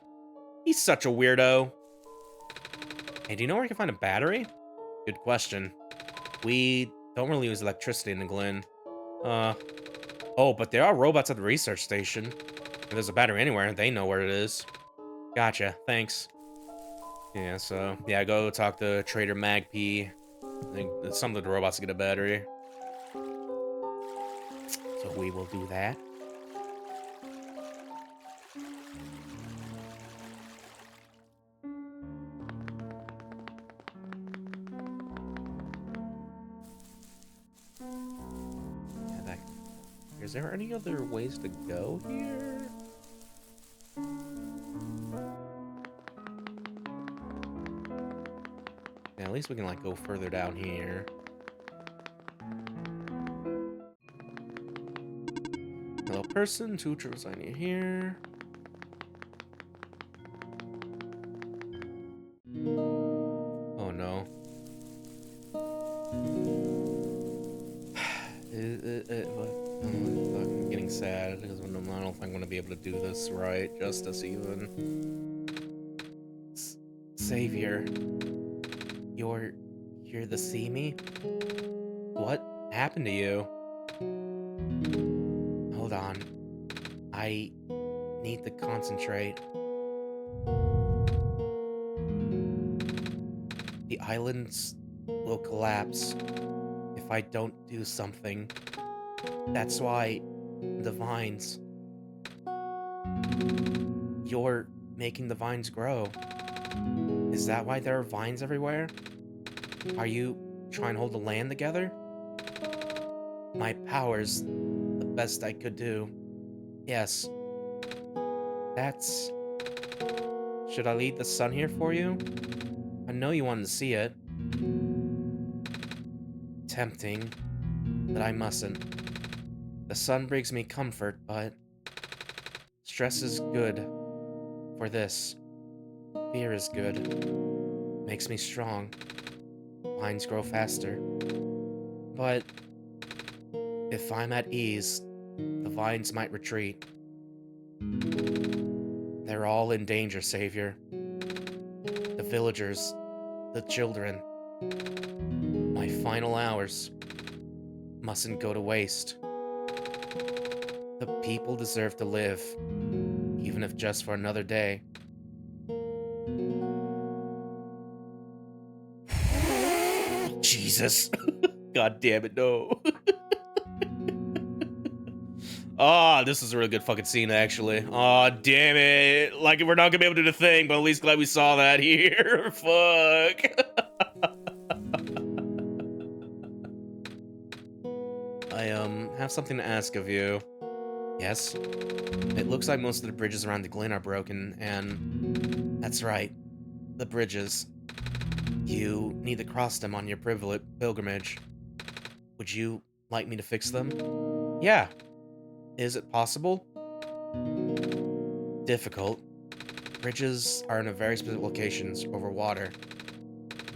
He's such a weirdo. Hey, do you know where I can find a battery? Good question. We don't really use electricity in the Glen. Oh, but there are robots at the research station. If there's a battery anywhere, they know where it is. Gotcha, thanks. Yeah, so, yeah, go talk to Trader Magpie. I think some of the robots get a battery. So we will do that. Is there any other ways to go here? Yeah, at least we can like go further down here. person. 2 troopers I need here. Oh no. I'm getting sad because I don't think I'm gonna be able to do this right. Justice even. Savior, you're here to see me? What happened to you? Hold on. I need to concentrate. The islands will collapse if I don't do something. That's why the vines. You're making the vines grow. Is that why there are vines everywhere? Are you trying to hold the land together? My power's the best I could do. Yes. That's... Should I leave the sun here for you? I know you wanted to see it. Tempting, but I mustn't. The sun brings me comfort, but... Stress is good for this. Fear is good. Makes me strong. Vines grow faster. But... if I'm at ease, the vines might retreat. They're all in danger, Savior. The villagers, the children. My final hours mustn't go to waste. The people deserve to live, even if just for another day. Jesus. God damn it, no. Ah, this is a really good fucking scene, actually. Aw, damn it. Like, we're not gonna be able to do the thing, but at least glad we saw that here. Fuck. I, have something to ask of you. Yes? It looks like most of the bridges around the Glen are broken, and... That's right. The bridges. You need to cross them on your pilgrimage. Would you like me to fix them? Yeah. Is it possible? Difficult. Bridges are in a very specific locations over water.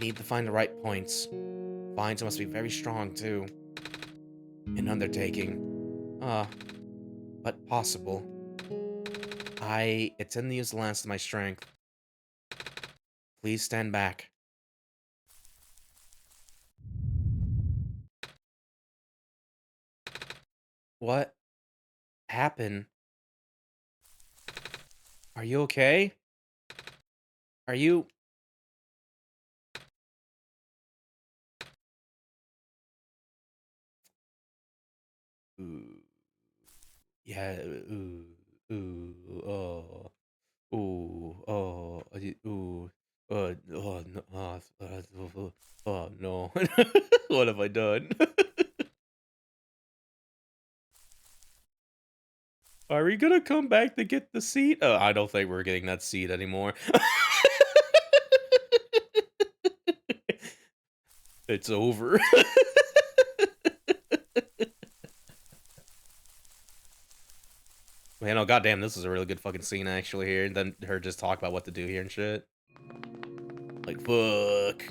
Need to find the right points. Vines must be very strong, too. An undertaking. But possible. I intend to use the last of my strength. Please stand back. What happened? Are you okay? Are you... Ooh. Yeah, oh. Ooh, oh, ooh, oh, no, oh, no. What have I done? Are we gonna come back to get the seat? Oh, I don't think we're getting that seat anymore. It's over. Man, oh goddamn, this is a really good fucking scene actually here. And then her just talk about what to do here and shit. Like, fuck.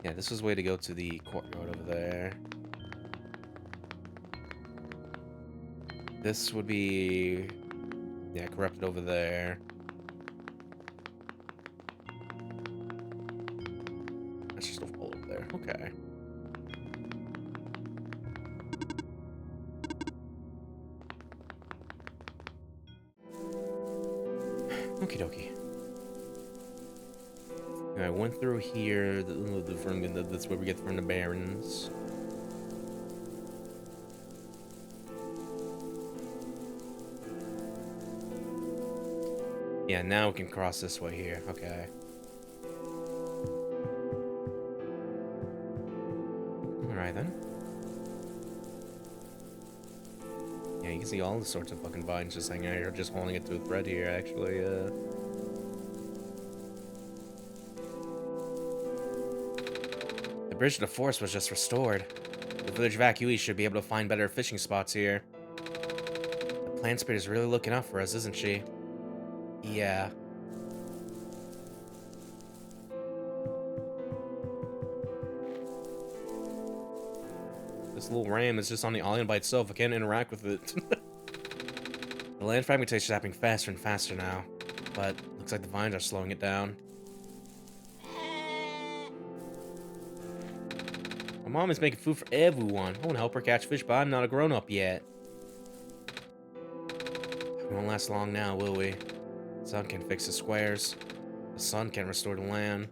Yeah, this is way to go to the courtyard over there. This would be... yeah, corrupted over there. That's just a hole over there. Okay. Okie dokie. I went through here. That's where we get from the Barrens. Yeah, now we can cross this way here. Okay. Alright then. Yeah, you can see all the sorts of fucking vines just hanging out here, just holding it to a thread here, actually. The bridge to the forest was just restored. The village evacuees should be able to find better fishing spots here. The plant spirit is really looking out for us, isn't she? Yeah. This little ram is just on the island by itself. I can't interact with it. The land fragmentation is happening faster and faster now, but looks like the vines are slowing it down. My mom is making food for everyone. I want to help her catch fish, but I'm not a grown-up yet. We won't last long now, will we? The sun can fix the squares. The sun can restore the land.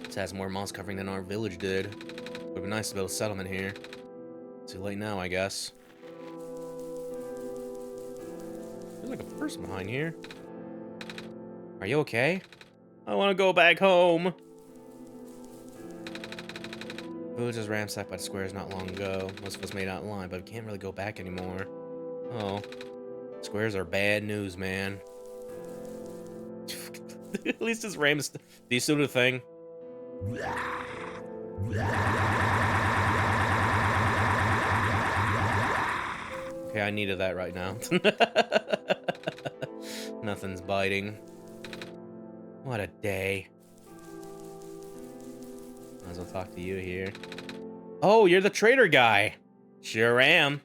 This has more moss covering than our village did. It would be nice to build a settlement here. Too late now, I guess. There's like a person behind here. Are you okay? I want to go back home. The village was ransacked by the squares not long ago. Most of us made out in line, but we can't really go back anymore. Oh. Squares are bad news, man. At least this ram is... Do you still do the thing? Okay, I needed that right now. Nothing's biting. What a day. Might as well talk to you here. Oh, you're the trader guy. Sure am.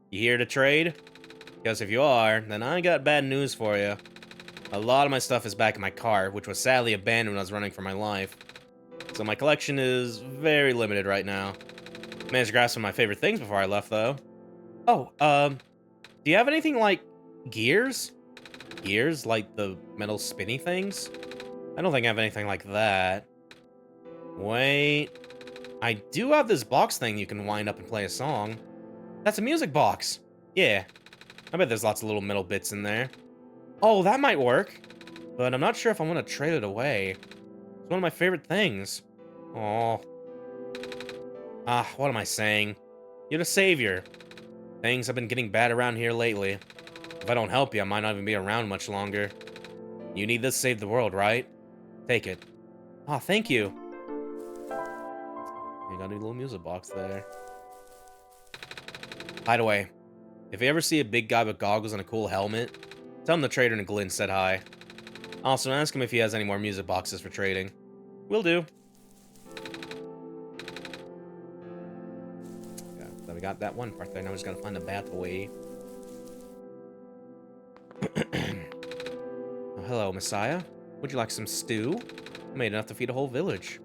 You here to trade? Because if you are, then I got bad news for you. A lot of my stuff is back in my car, which was sadly abandoned when I was running for my life. So my collection is very limited right now. Managed to grab some of my favorite things before I left, though. Oh, do you have anything like gears? Gears? Like the metal spinny things? I don't think I have anything like that. Wait. I do have this box thing you can wind up and play a song. That's a music box. Yeah. I bet there's lots of little metal bits in there. Oh, that might work. But I'm not sure if I want to trade it away. It's one of my favorite things. Oh. What am I saying? You're the savior. Things have been getting bad around here lately. If I don't help you, I might not even be around much longer. You need this to save the world, right? Take it. Oh, thank you. You got a little music box there. By the way, if you ever see a big guy with goggles and a cool helmet, tell him the trader in Glynn said hi. Also, ask him if he has any more music boxes for trading. Will do. Yeah, so we got that one part there. Now we just gotta find the pathway. Oh, hello, Messiah. Would you like some stew? I made enough to feed a whole village.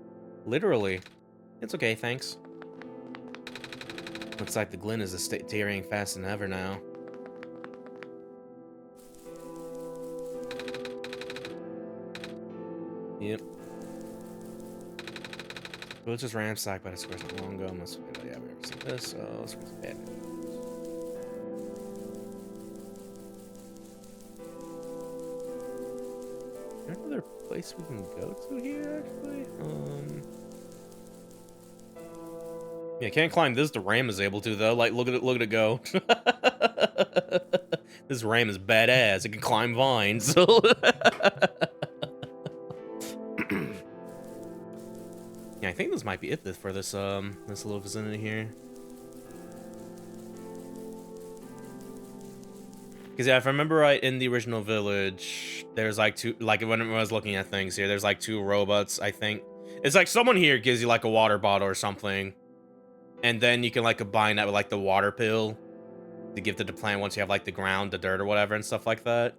Literally. It's okay, thanks. Looks like the Glynn is deteriorating faster than ever now. Yep. Village was ransacked by the squares not long ago. Must have been, yeah, we ever seen this. So let's go bad. Is there another place we can go to here, actually? Yeah, can't climb this. The ram is able to, though. Like, look at it go. This ram is badass. It can climb vines. Yeah, I think this might be it for this this little vicinity here. Because yeah, if I remember right, in the original village, there's like two, like when I was looking at things here, there's like two robots, I think. It's like someone here gives you like a water bottle or something. And then you can like combine that with like the water pill to give to the plant once you have like the ground, the dirt or whatever and stuff like that.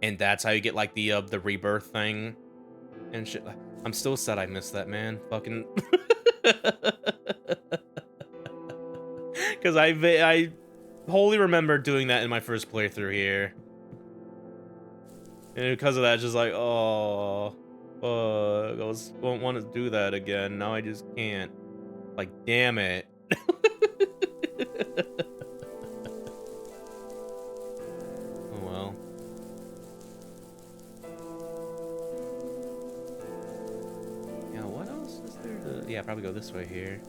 And that's how you get like the rebirth thing and shit. I'm still sad I missed that, man. Fucking. Because I wholly remember doing that in my first playthrough here. And because of that, just like, oh, fuck. I won't want to do that again. Now I just can't. Like, damn it. Oh well. Yeah, what else is there to... Yeah, probably go this way here.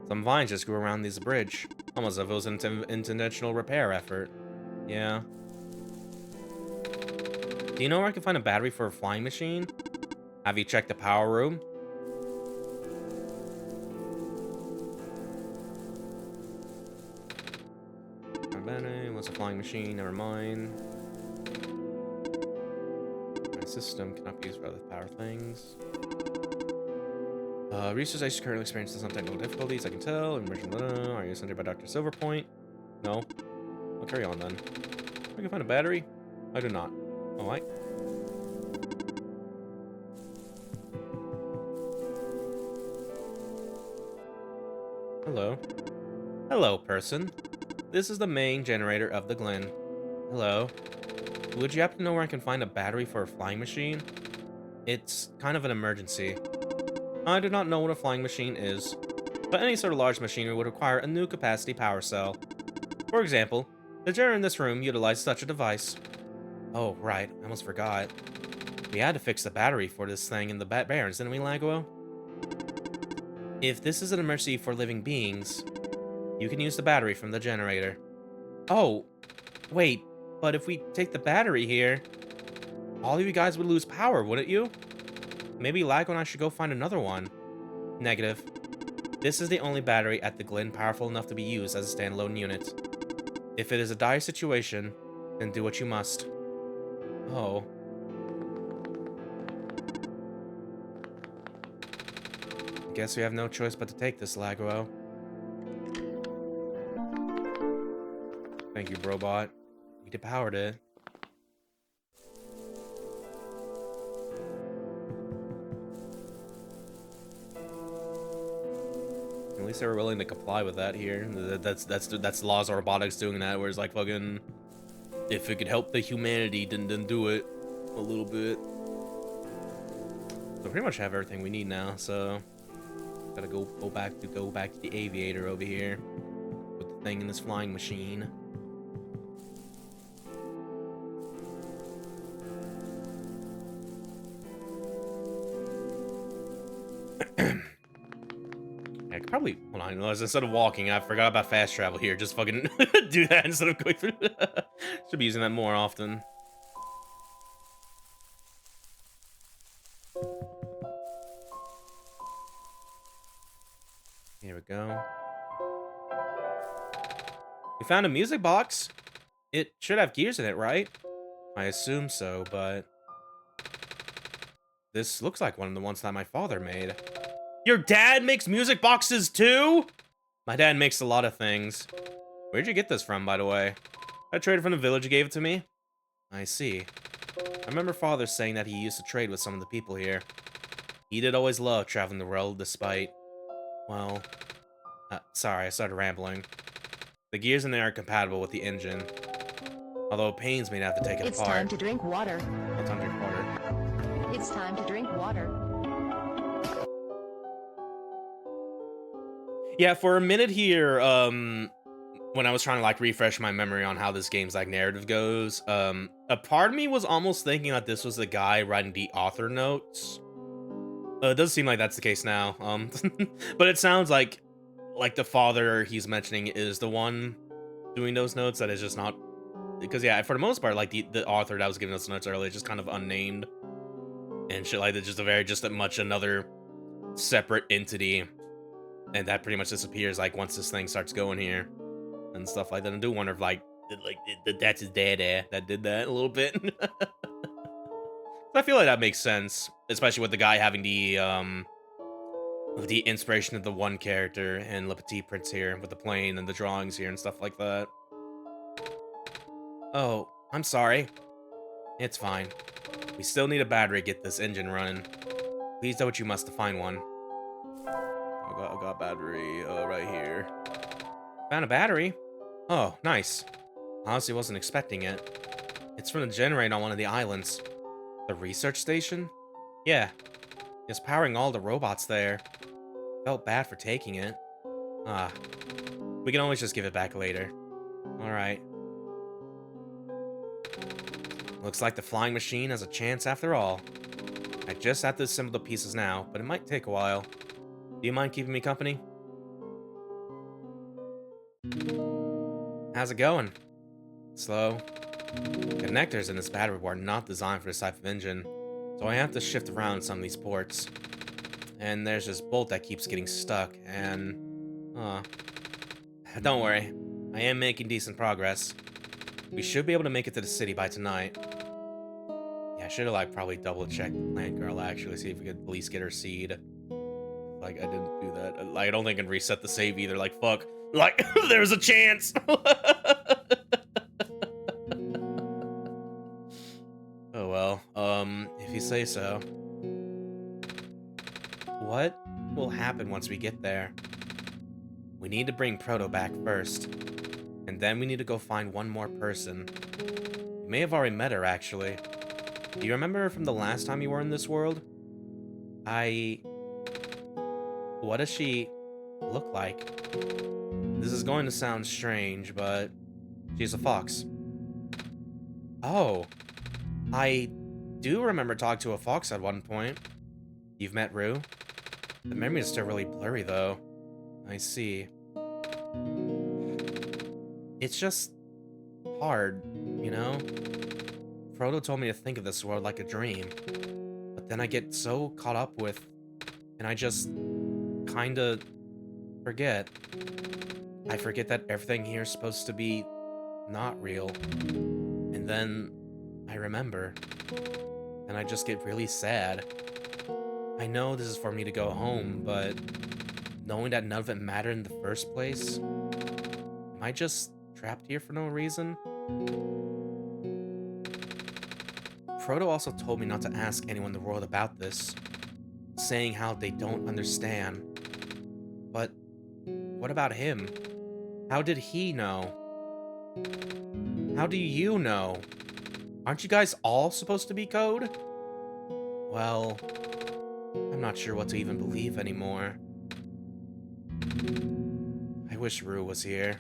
Some vines just grew around this bridge. Almost as if it was an intentional repair effort. Yeah. Do you know where I can find a battery for a flying machine? Have you checked the power room? What's a flying machine? Never mind. My system cannot be used for other power things. Research station currently experiences some technical difficulties, I can tell. Are you sent here by Dr. Silverpoint? No. I'll carry on then. I can find a battery? I do not. Alright. Hello. Hello, person. This is the main generator of the Glen. Hello. Would you happen to know where I can find a battery for a flying machine? It's kind of an emergency. I do not know what a flying machine is, but any sort of large machinery would require a new capacity power cell. For example, the generator in this room utilized such a device. Oh, right, I almost forgot. We had to fix the battery for this thing in the Barrens, didn't we, Laguo? If this is an emergency for living beings, you can use the battery from the generator. Oh, wait, but if we take the battery here, all of you guys would lose power, wouldn't you? Maybe Laguo and I should go find another one. Negative. This is the only battery at the Glen powerful enough to be used as a standalone unit. If it is a dire situation, then do what you must. Oh. Guess we have no choice but to take this, Laguo. Thank you, Brobot. You depowered it. At least they were willing to comply with that here. That's the laws of robotics doing that, where it's like fucking, if it could help the humanity, then do it a little bit. So pretty much have everything we need now. So gotta go back to the aviator over here with the thing in this flying machine. I could probably, hold on, instead of walking, I forgot about fast travel here. Just fucking do that instead of going through. Should be using that more often. Here we go. We found a music box. It should have gears in it, right? I assume so, but this looks like one of the ones that my father made. Your dad makes music boxes too? My dad makes a lot of things. Where'd you get this from, by the way? I traded from the village you gave it to me. I see. I remember father saying that he used to trade with some of the people here. He did always love traveling the world despite, well, sorry, I started rambling. The gears in there are compatible with the engine. Although it pains me to have to take it apart. It's time to drink water. Oh, time to drink water. It's time to drink water. Yeah, for a minute here, when I was trying to like refresh my memory on how this game's like narrative goes, a part of me was almost thinking that this was the guy writing the author notes. It doesn't seem like that's the case now. But it sounds like the father he's mentioning is the one doing those notes. That is just not, because yeah, for the most part, like the author that was giving us notes earlier is just kind of unnamed and shit like that. Just a much another separate entity. And that pretty much disappears like once this thing starts going here and stuff like that. I do wonder if like that's his dad that did that a little bit. I feel like that makes sense, especially with the guy having the inspiration of the one character and Le Petit Prince here with the plane and the drawings here and stuff like that. Oh, I'm sorry. It's fine. We still need a battery to get this engine running. Please do what you must to find one. I got a battery right here. Found a battery? Oh, nice. Honestly, wasn't expecting it. It's from the generator on one of the islands. The research station? Yeah. It's powering all the robots there. Felt bad for taking it. Ah. We can always just give it back later. Alright. Looks like the flying machine has a chance after all. I just have to assemble the pieces now, but it might take a while. Do you mind keeping me company? How's it going? Slow. Connectors in this battery are not designed for this type of engine, so I have to shift around some of these ports. And there's this bolt that keeps getting stuck, and... Don't worry. I am making decent progress. We should be able to make it to the city by tonight. Yeah, I should have, like, probably double-checked the plant girl, actually, see if we could at least get her seed. Like, I didn't do that. Like, I don't think I can reset the save either. Like, fuck. Like, there's a chance! Oh, well. If you say so. What will happen once we get there? We need to bring Proto back first. And then we need to go find one more person. You may have already met her, actually. Do you remember her from the last time you were in this world? What does she look like? This is going to sound strange, but she's a fox. Oh. I do remember talking to a fox at one point. You've met Rue? The memory is still really blurry, though. I see. It's just hard, you know? Frodo told me to think of this world like a dream, but then I get so caught up with, and I just kinda forget. I forget that everything here is supposed to be not real, and then I remember, and I just get really sad. I know this is for me to go home, but knowing that none of it mattered in the first place, am I just trapped here for no reason? Frodo also told me not to ask anyone in the world about this, saying how they don't understand. But what about him? How did he know? How do you know? Aren't you guys all supposed to be code? Well, I'm not sure what to even believe anymore. I wish Rue was here.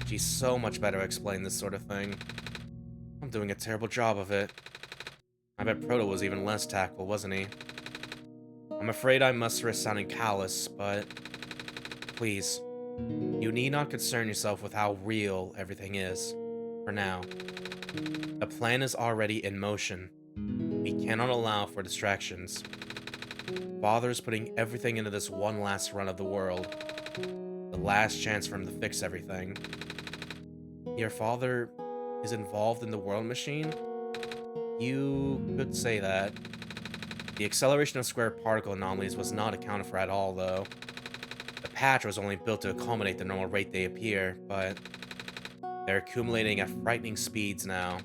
She's so much better at explaining this sort of thing. I'm doing a terrible job of it. I bet Proto was even less tactful, wasn't he? I'm afraid I must risk sounding callous, but please, you need not concern yourself with how real everything is, for now. A plan is already in motion. We cannot allow for distractions. Father is putting everything into this one last run of the world. The last chance for him to fix everything. Your father is involved in the world machine? You could say that. The acceleration of square particle anomalies was not accounted for at all, though. The patch was only built to accommodate the normal rate they appear, but they're accumulating at frightening speeds now.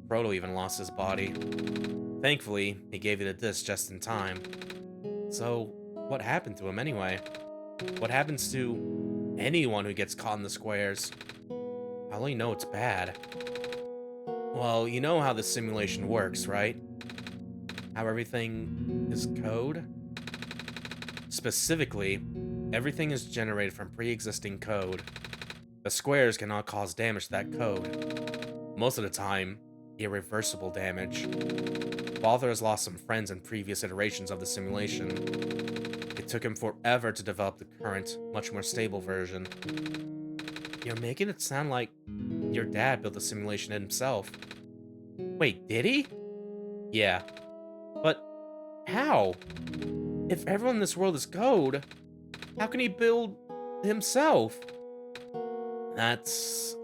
Frodo even lost his body. Thankfully, he gave you the disc just in time. So, what happened to him anyway? What happens to anyone who gets caught in the squares? I only know it's bad. Well, you know how the simulation works, right? How everything is code? Specifically, everything is generated from pre-existing code. The squares cannot cause damage to that code. Most of the time, irreversible damage. Father has lost some friends in previous iterations of the simulation. It took him forever to develop the current, much more stable version. You're making it sound like your dad built the simulation himself. Wait, did he? Yeah. But how? If everyone in this world is code, how can he build himself? That's,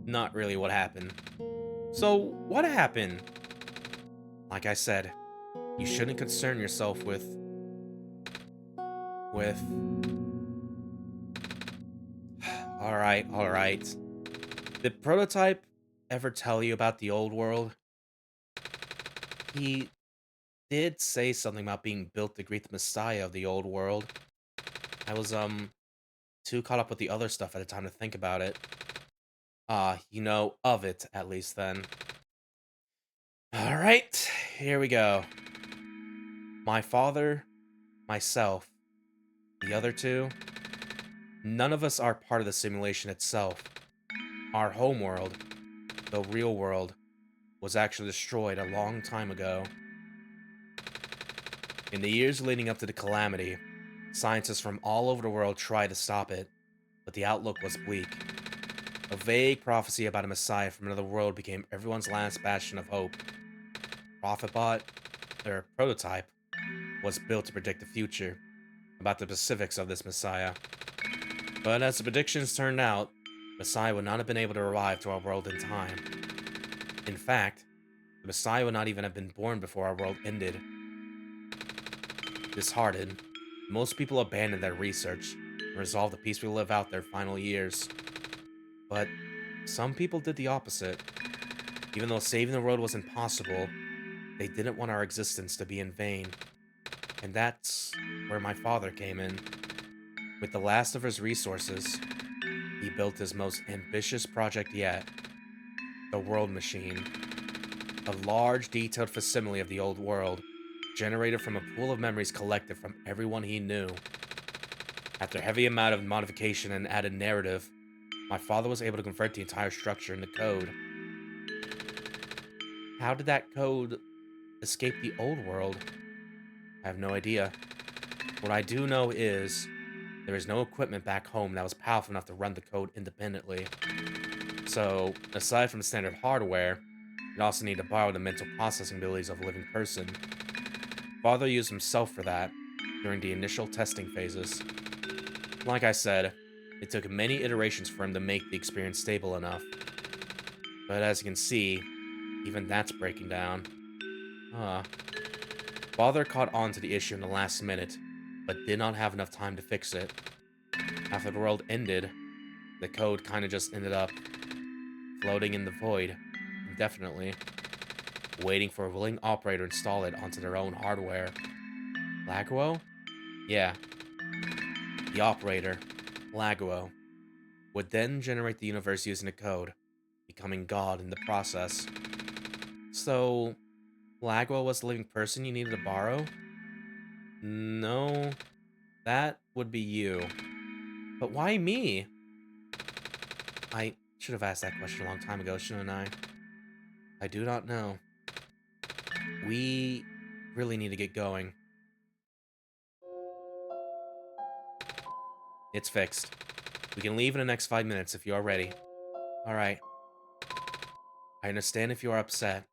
not really what happened. So, what happened? Like I said, you shouldn't concern yourself with... Alright. Did Prototype ever tell you about the old world? He did say something about being built to greet the Messiah of the old world. I was, too caught up with the other stuff at the time to think about it. You know of it, at least then. Alright, here we go. My father, myself, the other two, none of us are part of the simulation itself. Our homeworld, the real world, was actually destroyed a long time ago. In the years leading up to the calamity, scientists from all over the world tried to stop it. but the outlook was bleak. A vague prophecy about a messiah from another world became everyone's last bastion of hope. Prophetbot, their prototype, was built to predict the future, about the specifics of this messiah. But as the predictions turned out, Messiah would not have been able to arrive to our world in time. In fact, the Messiah would not even have been born before our world ended. Disheartened, most people abandoned their research and resolved to peacefully live out their final years. But some people did the opposite. Even though saving the world was impossible, they didn't want our existence to be in vain. And that's where my father came in. With the last of his resources, he built his most ambitious project yet, the World Machine. A large, detailed facsimile of the old world, generated from a pool of memories collected from everyone he knew. After a heavy amount of modification and added narrative, my father was able to convert the entire structure into code. How did that code escape the old world? I have no idea. What I do know is, there is no equipment back home that was powerful enough to run the code independently. So, aside from standard hardware, it also needed to borrow the mental processing abilities of a living person. Father used himself for that during the initial testing phases. Like I said, it took many iterations for him to make the experience stable enough. But as you can see, even that's breaking down. Father caught on to the issue in the last minute, but did not have enough time to fix it. After the world ended, the code kinda just ended up floating in the void, indefinitely, waiting for a willing operator to install it onto their own hardware. Laguo? Yeah. The operator, Laguo, would then generate the universe using the code, becoming God in the process. So, Laguo was the living person you needed to borrow? No, that would be you. But why me? I should have asked that question a long time ago, shouldn't I? I do not know. We really need to get going. It's fixed. We can leave in the next 5 minutes if you are ready. Alright. I understand if you are upset,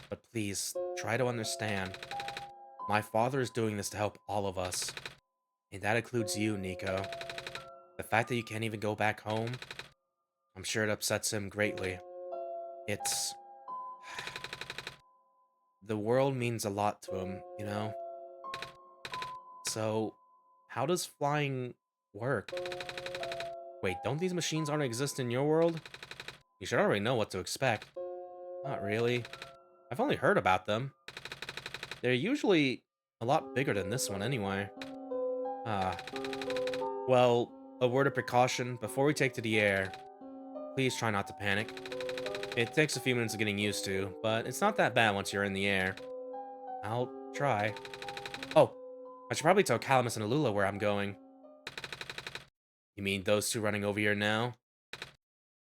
but please, try to understand. My father is doing this to help all of us. And that includes you, Nico. The fact that you can't even go back home, I'm sure it upsets him greatly. It's... The world means a lot to him, you know? So, how does flying work? Wait, don't these machines already exist in your world? You should already know what to expect. Not really. I've only heard about them. They're usually a lot bigger than this one anyway. Ah. Well, a word of precaution, before we take to the air, please try not to panic. It takes a few minutes of getting used to, but it's not that bad once you're in the air. I'll try. Oh, I should probably tell Calamus and Alula where I'm going. You mean those two running over here now?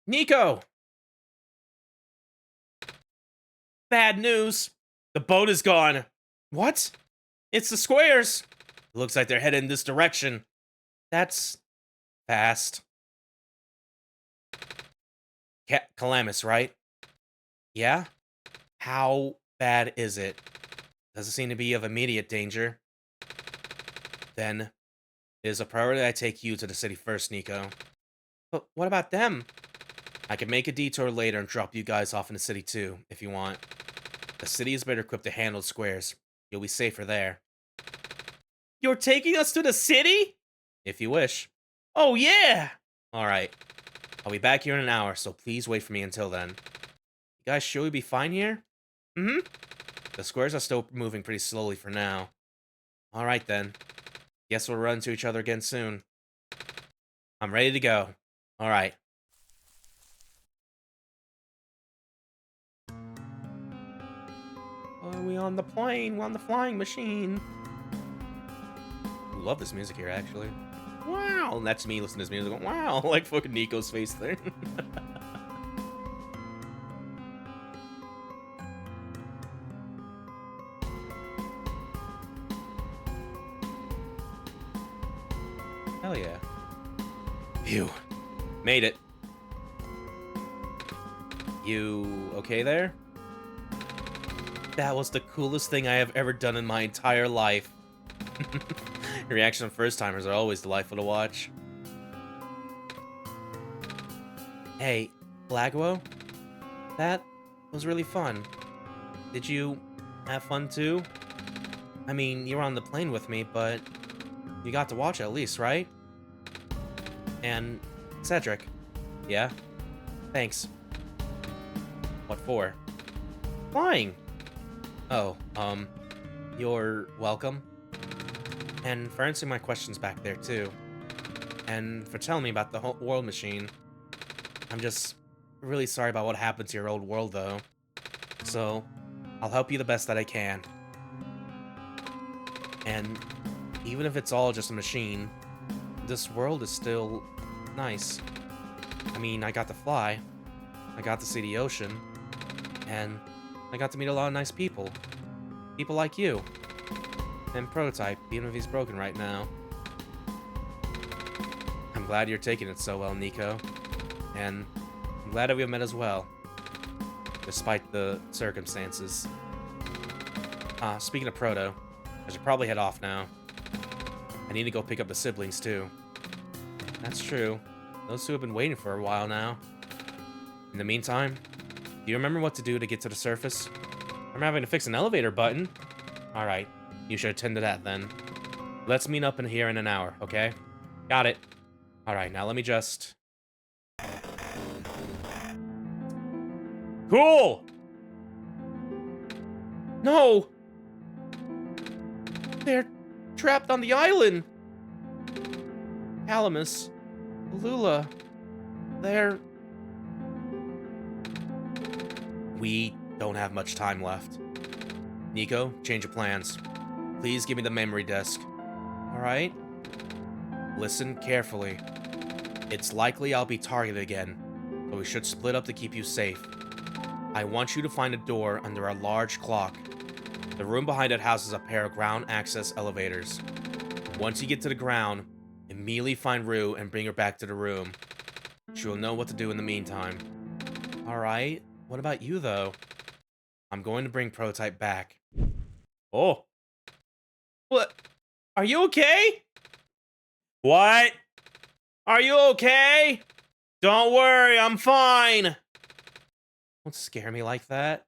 Nico! Bad news! The boat is gone! What? It's the squares! It looks like they're headed in this direction. That's... fast. Calamus, right? Yeah? How bad is it? Doesn't seem to be of immediate danger. Then, it is a priority I take you to the city first, Nico. But what about them? I can make a detour later and drop you guys off in the city too, if you want. The city is better equipped to handle squares. You'll be safer there. You're taking us to the city? If you wish. Oh yeah! Alright. I'll be back here in an hour, so please wait for me until then. You guys sure you'll be fine here? Mm-hmm. The squares are still moving pretty slowly for now. Alright then. Guess we'll run into each other again soon. I'm ready to go. Alright. Are we on the plane? We're on the flying machine. Love this music here, actually. Wow! And that's me listening to this music going, wow! Like fucking Nico's face there. Hell yeah. Phew. Made it. You okay there? That was the coolest thing I have ever done in my entire life. Reaction of first-timers are always delightful to watch. Hey, Laguo? That was really fun. Did you have fun too? I mean, you were on the plane with me, but you got to watch it at least, right? And Cedric. Yeah? Thanks. What for? Flying! Oh, you're welcome. And for answering my questions back there, too. And for telling me about the whole world machine. I'm just really sorry about what happened to your old world, though. So, I'll help you the best that I can. And even if it's all just a machine, this world is still nice. I mean, I got to fly, I got to see the ocean, and I got to meet a lot of nice people. People like you. And Prototype, even if he's broken right now. I'm glad you're taking it so well, Nico. And I'm glad that we have met as well. Despite the circumstances. Speaking of Proto, I should probably head off now. I need to go pick up the siblings, too. That's true. Those two have been waiting for a while now. In the meantime, do you remember what to do to get to the surface? I'm having to fix an elevator button. Alright, you should attend to that then. Let's meet up in here in an hour, okay? Got it. Alright, now let me just... Cool! No! They're trapped on the island! Calamus, Lula, they're... We don't have much time left. Nico, change of plans. Please give me the memory disk. Alright? Listen carefully. It's likely I'll be targeted again, but we should split up to keep you safe. I want you to find a door under a large clock. The room behind it houses a pair of ground access elevators. Once you get to the ground, immediately find Rue and bring her back to the room. She will know what to do in the meantime. Alright, what about you though? I'm going to bring Prototype back. Oh. What? Are you okay? What? Are you okay? Don't worry, I'm fine. Don't scare me like that.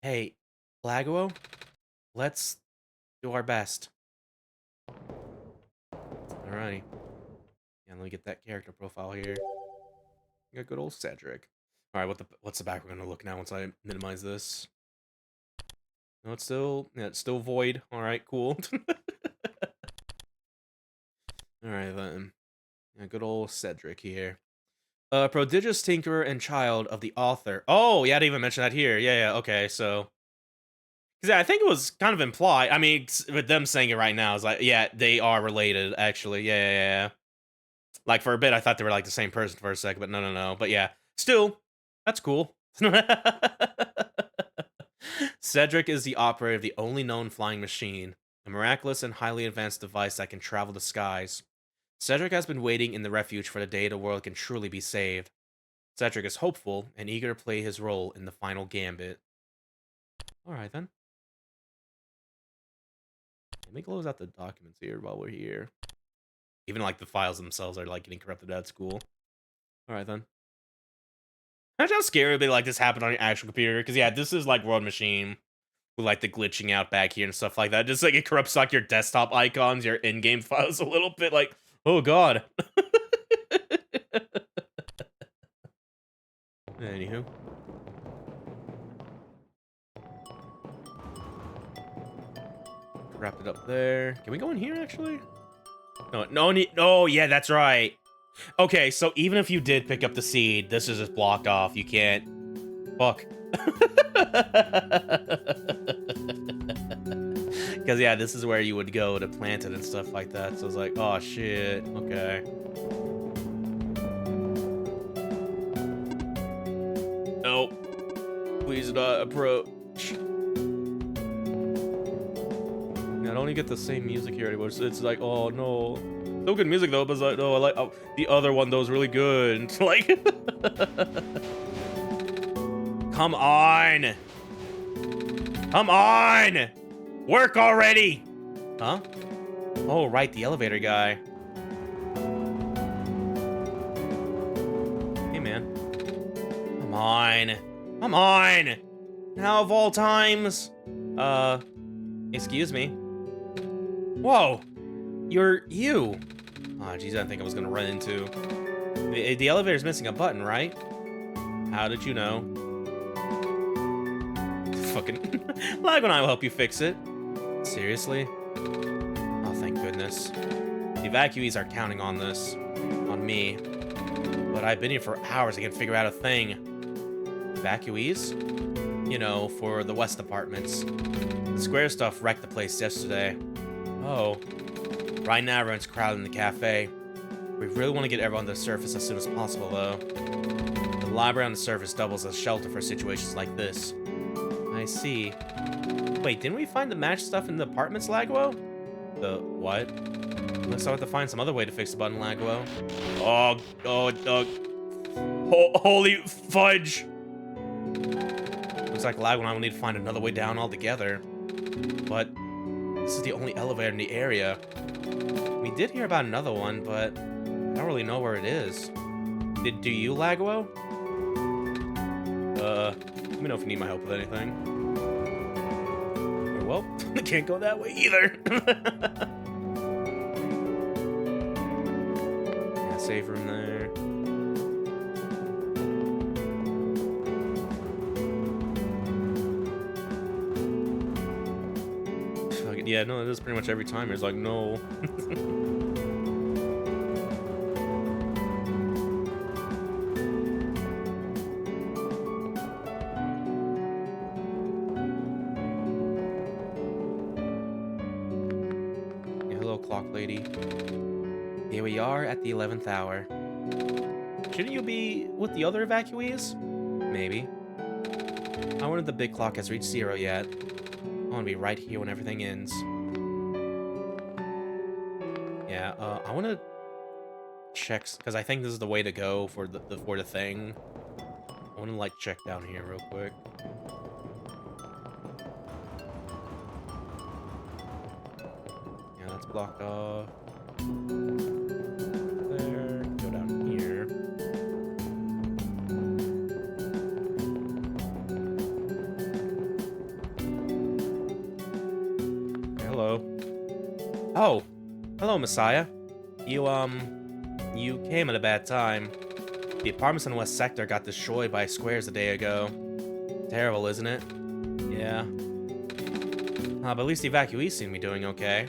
Hey, Laguo, let's do our best. Alrighty. Yeah, let me get that character profile here. We got good old Cedric. Alright, what's the back we're gonna look now once I minimize this? No, it's still void. Alright, cool. Alright then. Yeah, good old Cedric here. Prodigious tinkerer and child of the author. Oh, yeah, I didn't even mention that here. Yeah, okay, so... Because yeah, I think it was kind of implied. I mean, with them saying it right now, it's like, yeah, they are related, actually. Yeah. Like, for a bit, I thought they were, like, the same person for a second, but no. But yeah, still, that's cool. Cedric is the operator of the only known flying machine, a miraculous and highly advanced device that can travel the skies. Cedric has been waiting in the refuge for the day the world can truly be saved. Cedric is hopeful and eager to play his role in the final gambit. Alright then. Let me close out the documents here while we're here. Even like the files themselves are like getting corrupted at school. Alright then. Imagine how scary it would be like this happened on your actual computer. Because yeah, this is like World Machine. With like the glitching out back here and stuff like that. Just like it corrupts like your desktop icons, your in-game files a little bit. Like, oh god. Anywho. Wrap it up there. Can we go in here actually? No, yeah, that's right. Okay, so even if you did pick up the seed, this is just blocked off. You can't. Fuck. Because yeah, this is where you would go to plant it and stuff like that. So it's like, oh shit. Okay. Nope. Please not approach. Yeah, only get the same music here anymore. So it's like, oh no. So good music though, but it's like, oh, I like the other one though is really good. Like, come on. Come on. Work already. Huh? Oh, right, the elevator guy. Hey, man. Come on. Come on. Now of all times. Excuse me. Whoa. You're you. Oh, jeez, I didn't think I was gonna run into. The elevator's missing a button, right? How did you know? Fucking Laguo and I will help you fix it. Seriously? Oh, thank goodness. The evacuees are counting on this. On me. But I've been here for hours, I can't figure out a thing. Evacuees? You know, for the West apartments. The square stuff wrecked the place yesterday. Oh. Right now, everyone's crowded in the cafe. We really want to get everyone to the surface as soon as possible, though. The library on the surface doubles as shelter for situations like this. I see. Wait, didn't we find the match stuff in the apartments, Laguo? The what? Looks like I have to find some other way to fix the button, Laguo. Holy fudge! Looks like Laguo and I will need to find another way down altogether. But this is the only elevator in the area. We did hear about another one, but I don't really know where it is. Do you, Laguo? Let me know if you need my help with anything. Well, I can't go that way either. Yeah, safe room there. Yeah, no, it is pretty much every time. There's like, no. Hello, clock lady. Here we are at the 11th hour. Shouldn't you be with the other evacuees? Maybe. I wonder if the big clock has reached 0 yet. I want to be right here when everything ends. Yeah, I want to check, because I think this is the way to go for the thing. I want to, like, check down here real quick. Yeah, that's blocked off. There, go down here. Hello. Oh, hello, Messiah. You came at a bad time. The apartments in the West Sector got destroyed by squares a day ago. Terrible, isn't it? Yeah. But at least the evacuees seem to be doing okay.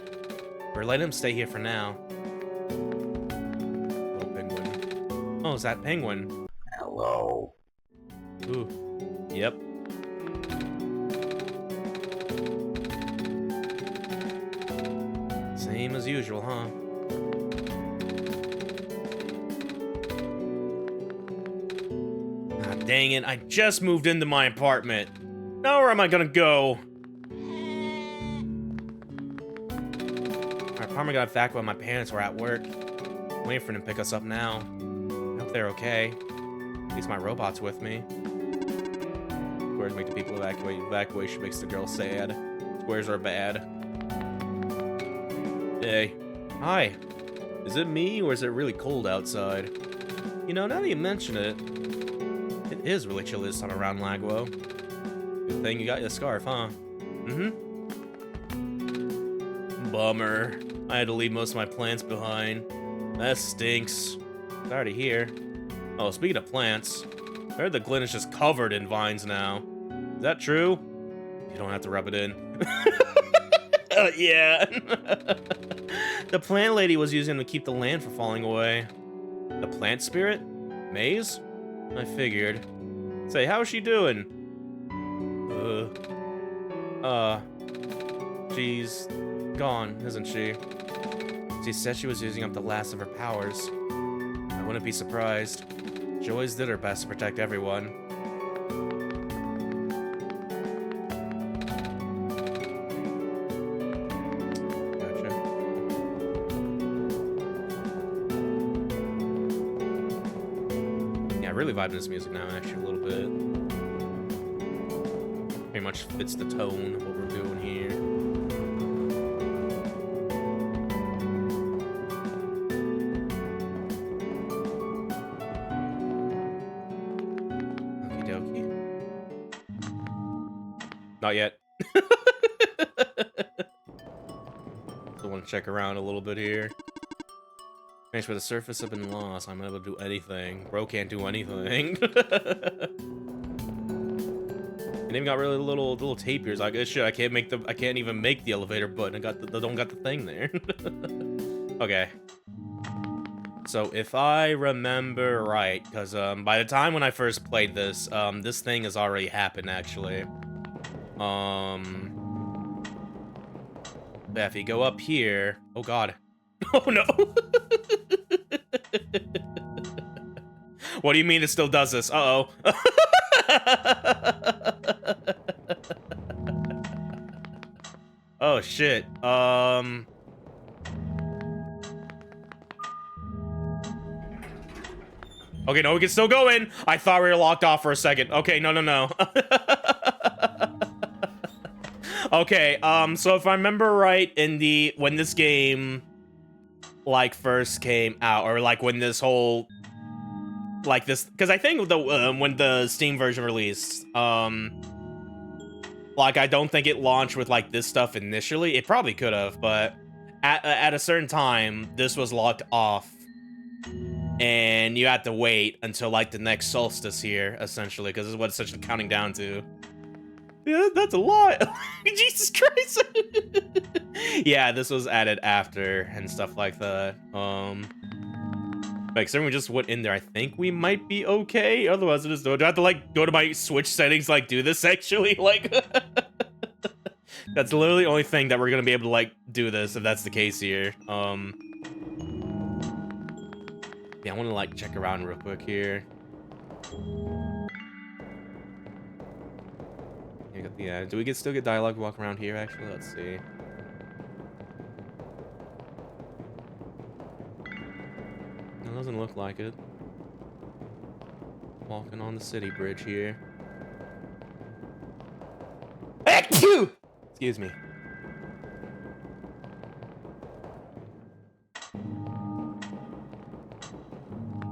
We're letting them stay here for now. Little penguin. Oh, is that penguin? Hello. Ooh. Yep. Same as usual, huh? Ah, dang it, I just moved into my apartment. Now where am I gonna go? Our apartment got evacuated while my parents were at work. I'm waiting for them to pick us up now. I hope they're okay. At least my robot's with me. Squares make the people evacuate. Evacuation makes the girl sad. Squares are bad. Hey. Hi. Is it me, or is it really cold outside? You know, now that you mention it, it is really chilly this time around, Laguo. Good thing you got your scarf, huh? Mm-hmm. Bummer. I had to leave most of my plants behind. That stinks. It's already here. Oh, speaking of plants, I heard the Glen is just covered in vines now. Is that true? You don't have to rub it in. Yeah. The plant lady was using them to keep the land from falling away. The plant spirit? Maze? I figured. Say, how's she doing? She's gone, isn't she? She said she was using up the last of her powers. I wouldn't be surprised. She always did her best to protect everyone. really vibing this music now, actually, a little bit. Pretty much fits the tone of what we're doing here. Okie dokie. Not yet. Still want to check around a little bit here. Thanks for the surface have been lost. I'm unable to do anything. Bro can't do anything. And even got really little tapirs. Like shit, I can't even make the elevator button. I don't got the thing there. Okay. So if I remember right, because by the time when I first played this, this thing has already happened actually. Yeah, if you go up here, oh god. Oh no. What do you mean it still does this? Uh-oh. Oh shit. Okay, no, we can still go in. I thought we were locked off for a second. Okay, no. Okay, so if I remember right, when this game like first came out, or like when this whole like this, because I think when the Steam version released, like I don't think it launched with like this stuff initially. It probably could have, but at a certain time, this was locked off, and you had to wait until like the next solstice here, essentially, because this is what it's essentially counting down to. Yeah, that's a lot. Jesus Christ. Yeah, this was added after and stuff like that. Like, so we just went in there. I think we might be okay. Otherwise, do I have to like go to my Switch settings, like do this actually? Like, that's literally the only thing that we're gonna be able to like do this if that's the case here. Yeah, I want to like check around real quick here. Yeah, do we still get dialogue walk around here? Actually, let's see. It doesn't look like it. Walking on the city bridge here. Excuse me.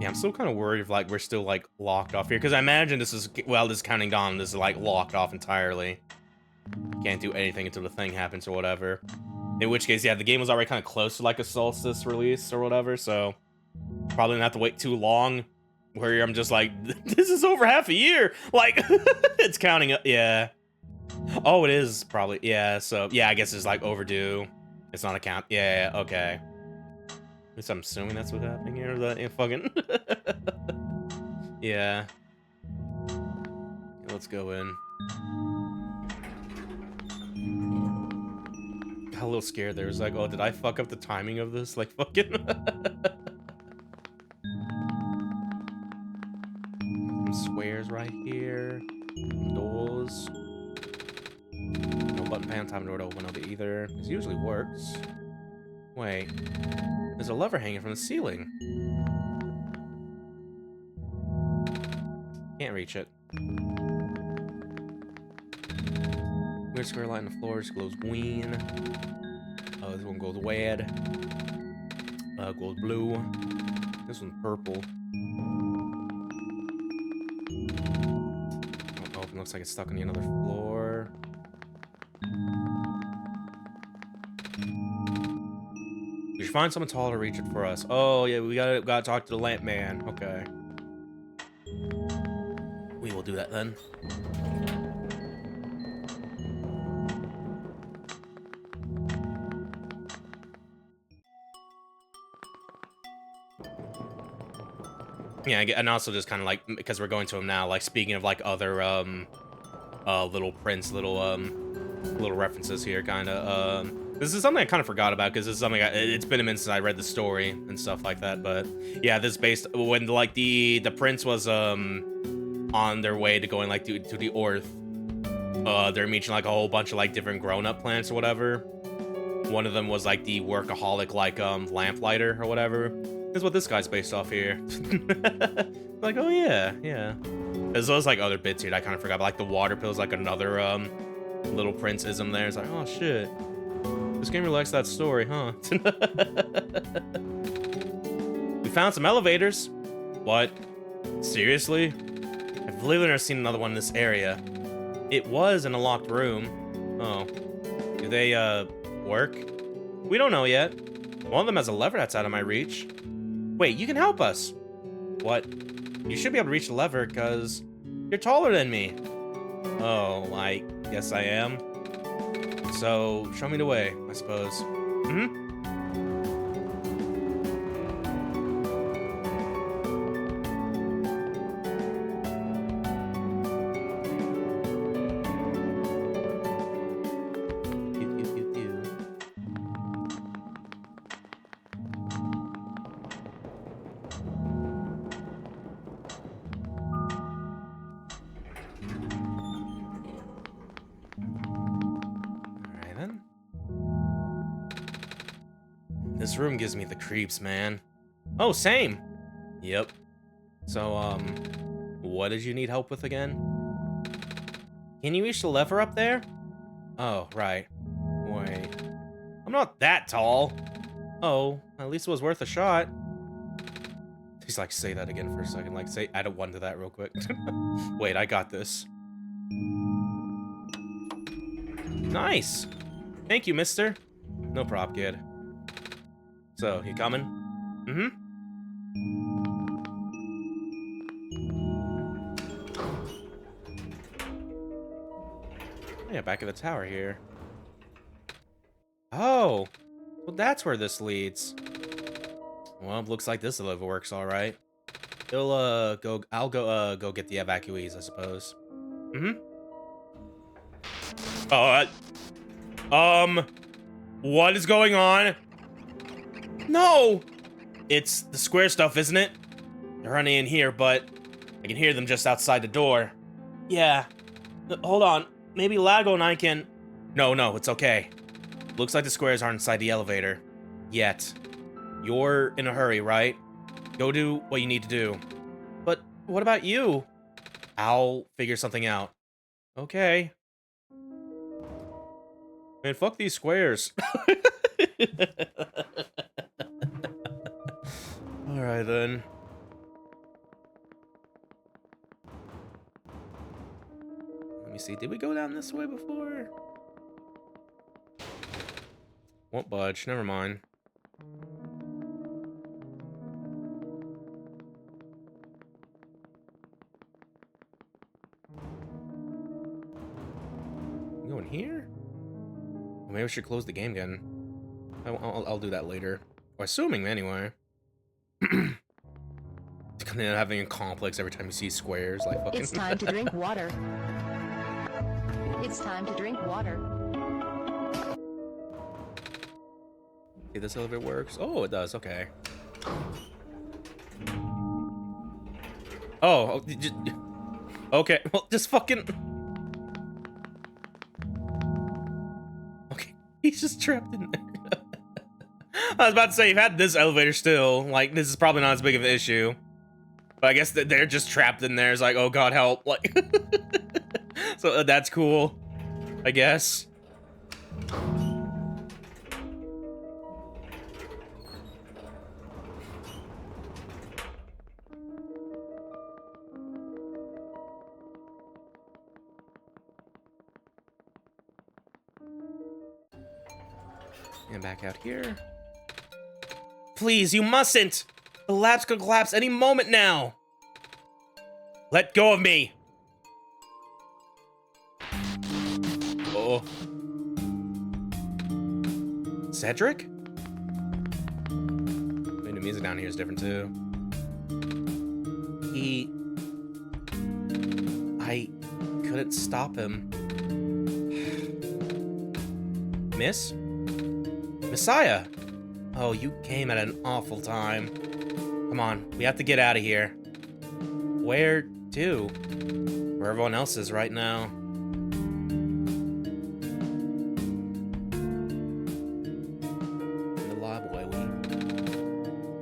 Yeah, I'm still kind of worried if like we're still like locked off here, because I imagine this is, well, this is counting down. This is like locked off entirely. Can't do anything until the thing happens or whatever. In which case, yeah, the game was already kind of close to like a solstice release or whatever, so probably not have to wait too long. Where I'm just like, this is over half a year. Like, it's counting up. Yeah. Oh, it is probably. Yeah. So yeah, I guess it's like overdue. It's not a count. Yeah. Okay. At least I'm assuming that's what's happening here. That fucking. Yeah. Let's go in. Got a little scared there. It was like, oh, did I fuck up the timing of this? Like, fucking. Some squares right here. Doors. No button pan time door to open up either. This usually works. Wait. There's a lever hanging from the ceiling. Can't reach it. Weird square light on the floor. This glows green. This one goes red. Goes blue. This one's purple. Oh, it looks like it's stuck on the another floor. We should find someone taller to reach it for us. Oh yeah, we gotta talk to the lamp man. Okay. We will do that then. Yeah, and also just kind of like, because we're going to him now, like speaking of like other little prints, little references here, kind of. This is something I kind of forgot about, because this is something it's been a minute since I read the story and stuff like that. But yeah, this is based when like the prince was on their way to going like to the Earth. They're meeting like a whole bunch of like different grown-up plants or whatever. One of them was like the workaholic like lamplighter or whatever. That's what this guy's based off here. Like, oh yeah, yeah. As well as like other bits here that I kind of forgot. But, like the water pill is like another little Prince-ism there. It's like, oh shit. This game reflects that story, huh? We found some elevators. What? Seriously? I've literally never seen another one in this area. It was in a locked room. Oh. Do they, work? We don't know yet. One of them has a lever that's out of my reach. Wait, you can help us. What? You should be able to reach the lever, because you're taller than me. Oh, I guess I am. So, show me the way, I suppose. Mm-hmm. This room gives me the creeps, man. Oh, same. Yep. So, what did you need help with again? Can you reach the lever up there? Oh, right. Wait. I'm not that tall. Oh, at least it was worth a shot. He's like, say that again for a second. Like, add a 1 to that real quick. Wait, I got this. Nice. Thank you, mister. No prop, kid. So, you coming? Mm-hmm. Yeah, back of the tower here. Oh! Well, that's where this leads. Well, looks like this elevator works all right. I'll go get the evacuees, I suppose. Mm-hmm. Oh, what is going on? No! It's the square stuff, isn't it? They're running in here, but I can hear them just outside the door. Yeah. Hold on. Maybe Laguo and I can... No, it's okay. Looks like the squares aren't inside the elevator. Yet. You're in a hurry, right? Go do what you need to do. But what about you? I'll figure something out. Okay. Man, fuck these squares. Alright then. Let me see, did we go down this way before? Won't budge, never mind. Going here? Well, maybe I should close the game again. I'll do that later. Or assuming, anyway. Coming in having a complex every time you see squares, like fucking... It's time to drink water. It's time to drink water. See, this elevator works. Oh, it does. Okay. Oh, okay. Well, just fucking... Okay, he's just trapped in there. I was about to say, you've had this elevator still. Like, this is probably not as big of an issue. But I guess that they're just trapped in there. It's like, oh god, help. Like, so that's cool, I guess. And back out here. Please, you mustn't! The lab's gonna collapse any moment now! Let go of me! Oh. Cedric? Maybe the music down here is different too. I couldn't stop him. Miss? Messiah! Oh, you came at an awful time. Come on, we have to get out of here. Where to? Where everyone else is right now. The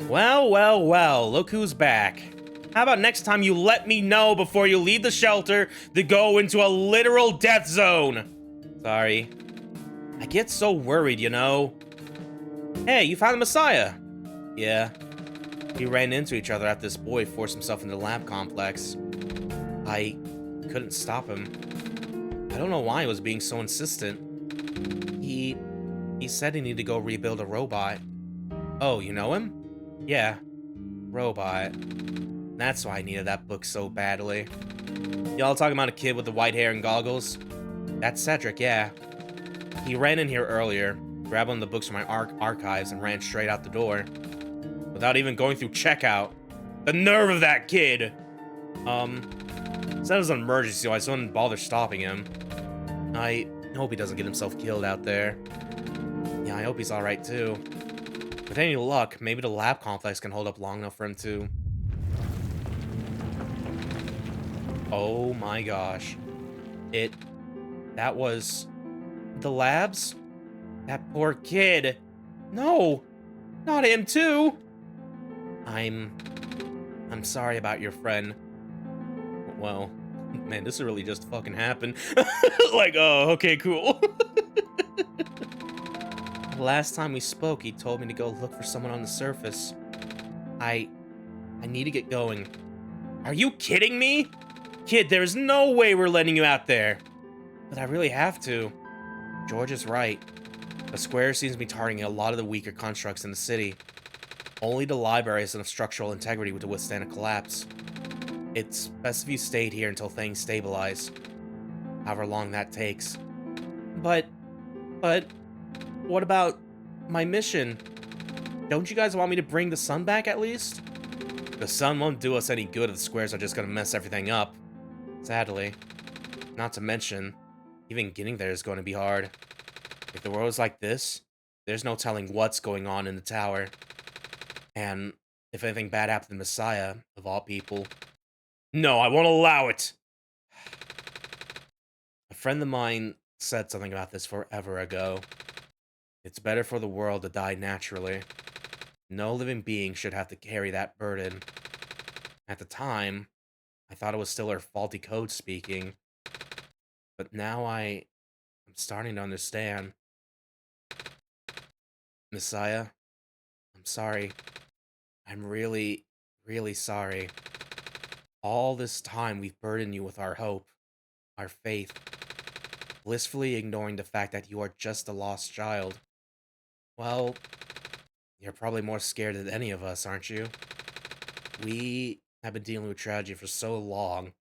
lab, well, look who's back. How about next time you let me know before you leave the shelter to go into a literal death zone? Sorry. I get so worried, you know? Hey, you found the Messiah. Yeah. We ran into each other after this boy forced himself into the lab complex. I couldn't stop him. I don't know why he was being so insistent. He said he needed to go rebuild a robot. Oh, you know him? Yeah. Robot. That's why I needed that book so badly. Y'all talking about a kid with the white hair and goggles? That's Cedric, yeah. He ran in here earlier, grabbed one of the books from my archives, and ran straight out the door. Without even going through checkout. The nerve of that kid! Said it was an emergency, so I didn't bother stopping him. I hope he doesn't get himself killed out there. Yeah, I hope he's alright too. With any luck, maybe the lab complex can hold up long enough for him to... Oh my gosh. That was... the labs? That poor kid. No! Not him too! I'm sorry about your friend. Well, man, this really just fucking happened. Like, oh, okay, cool. Last time we spoke, he told me to go look for someone on the surface. I need to get going. Are you kidding me? Kid, there's no way we're letting you out there. But I really have to. George is right. The square seems to be targeting a lot of the weaker constructs in the city. Only the library has enough structural integrity to withstand a collapse. It's best if you stayed here until things stabilize. However long that takes. But, what about my mission? Don't you guys want me to bring the sun back at least? The sun won't do us any good if the squares are just gonna mess everything up. Sadly. Not to mention, even getting there is going to be hard. If the world is like this, there's no telling what's going on in the tower. And if anything bad happened to Messiah, of all people... No, I won't allow it! A friend of mine said something about this forever ago. It's better for the world to die naturally. No living being should have to carry that burden. At the time, I thought it was still her faulty code speaking. But now I'm starting to understand. Messiah, I'm sorry. I'm really, really sorry. All this time we've burdened you with our hope, our faith, blissfully ignoring the fact that you are just a lost child. Well, you're probably more scared than any of us, aren't you? We have been dealing with tragedy for so long,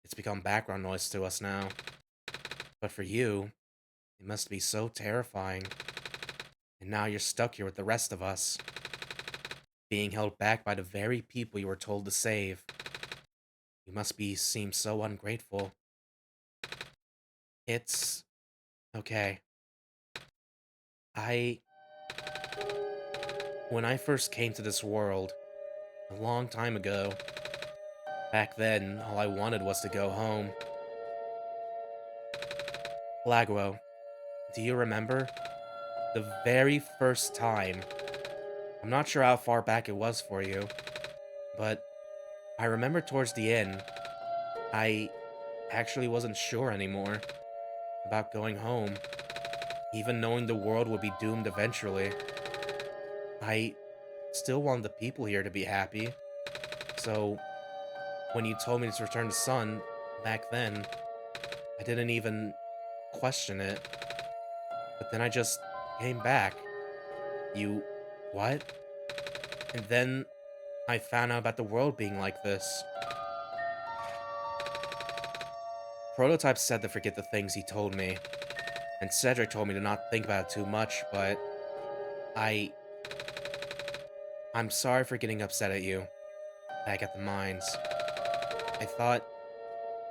it's become background noise to us now. But for you, it must be so terrifying. And now you're stuck here with the rest of us, being held back by the very people you were told to save. You must seem so ungrateful. It's... okay. When I first came to this world, a long time ago, back then, all I wanted was to go home. Laguo, do you remember? The very first time. I'm not sure how far back it was for you, but I remember towards the end, I actually wasn't sure anymore about going home, even knowing the world would be doomed eventually. I still wanted the people here to be happy, so when you told me to return to Sun back then, I didn't even question it. But then I just came back. You... what? And then I found out about the world being like this. Prototype said to forget the things he told me, and Cedric told me to not think about it too much, but I'm sorry for getting upset at you back at the mines. I thought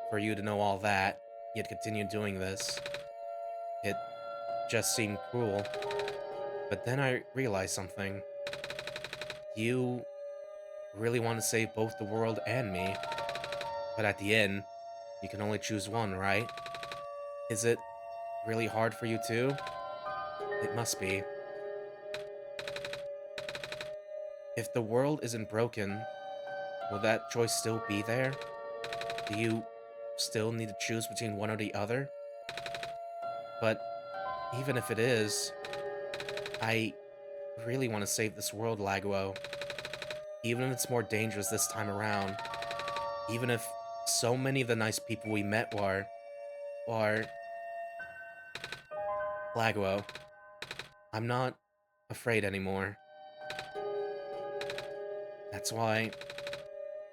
for you to know all that, yet continue doing this. It just seemed cruel. But then I realized something. You really want to save both the world and me. But at the end, you can only choose one, right? Is it really hard for you too? It must be. If the world isn't broken, will that choice still be there? Do you still need to choose between one or the other? But even if it is, I really want to save this world, Laguo. Even if it's more dangerous this time around. Even if so many of the nice people we met were Laguo, I'm not afraid anymore. That's why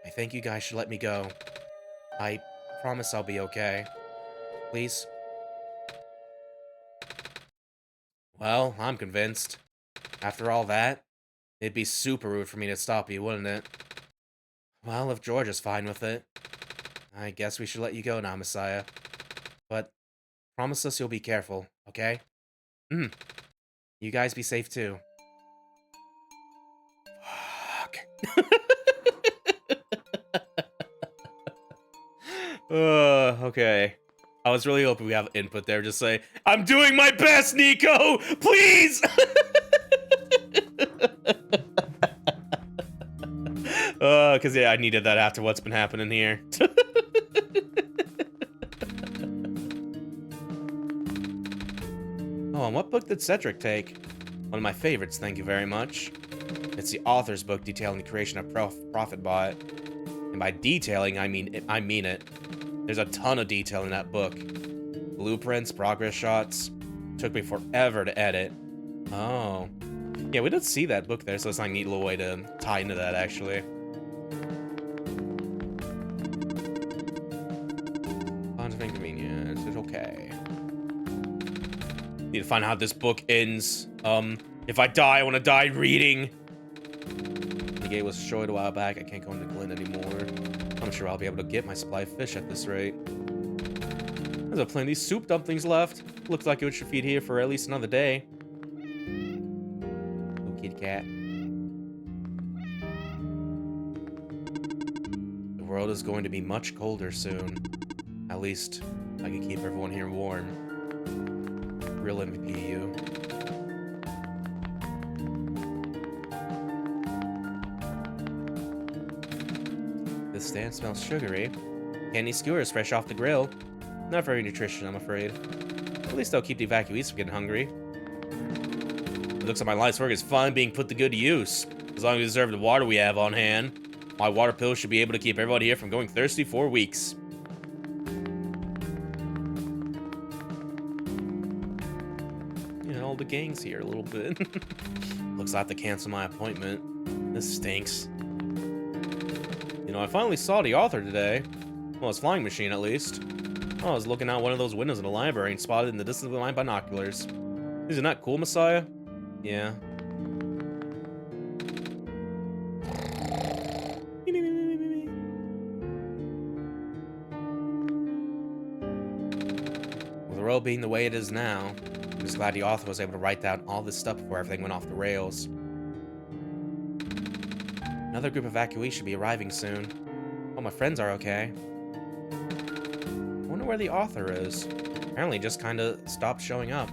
I think you guys should let me go. I promise I'll be okay. Please? Well, I'm convinced. After all that, it'd be super rude for me to stop you, wouldn't it? Well, if George is fine with it, I guess we should let you go now, Messiah. But promise us you'll be careful, okay? You guys be safe too. Fuck. Okay. I was really hoping we have input there. Just say, I'm doing my best, Nico! Please! Because, yeah, I needed that after what's been happening here. Oh, and what book did Cedric take? One of my favorites, thank you very much. It's the author's book detailing the creation of Profit Bot. And by detailing, I mean it. There's a ton of detail in that book. Blueprints, progress shots. Took me forever to edit. Oh. Yeah, we did see that book there, so it's like a neat little way to tie into that, actually. Fun of inconvenience. It's okay. Need to find out how this book ends. If I die, I want to die reading. The gate was destroyed a while back. I can't go into Glen anymore. I'm sure I'll be able to get my supply of fish at this rate. There's a plenty of soup dumplings left. Looks like it should feed here for at least another day. Oh, kitty cat. The world is going to be much colder soon. At least, I can keep everyone here warm. Real MVP, you. This stand smells sugary. Candy skewers fresh off the grill. Not very nutritious, I'm afraid. At least I'll keep the evacuees from getting hungry. It looks like my life's work is finally being put to good use. As long as we deserve the water we have on hand, my water pill should be able to keep everybody here from going thirsty for weeks. Yeah, all the gang's here a little bit. Looks like I have to cancel my appointment. This stinks. You know, I finally saw the author today. Well, his flying machine, at least. I was looking out one of those windows in the library and spotted in the distance with my binoculars. Isn't that cool, Messiah? Yeah. With the world being the way it is now, I'm just glad the author was able to write down all this stuff before everything went off the rails. Another group of evacuees should be arriving soon. All my friends are okay. I wonder where the author is. Apparently just kinda stopped showing up.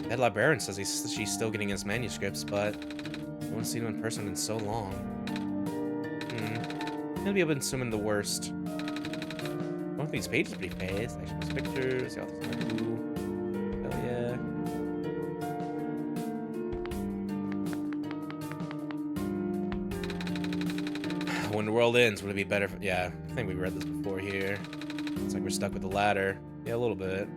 The head librarian says she's still getting his manuscripts, but I haven't seen him in person in so long. Maybe I've been assuming the worst. One of these pages pretty fast. Actually, pictures, the author's cool. Hell yeah. When the world ends, would it be better for... Yeah, I think we read this before here. It's like we're stuck with the ladder. Yeah, a little bit.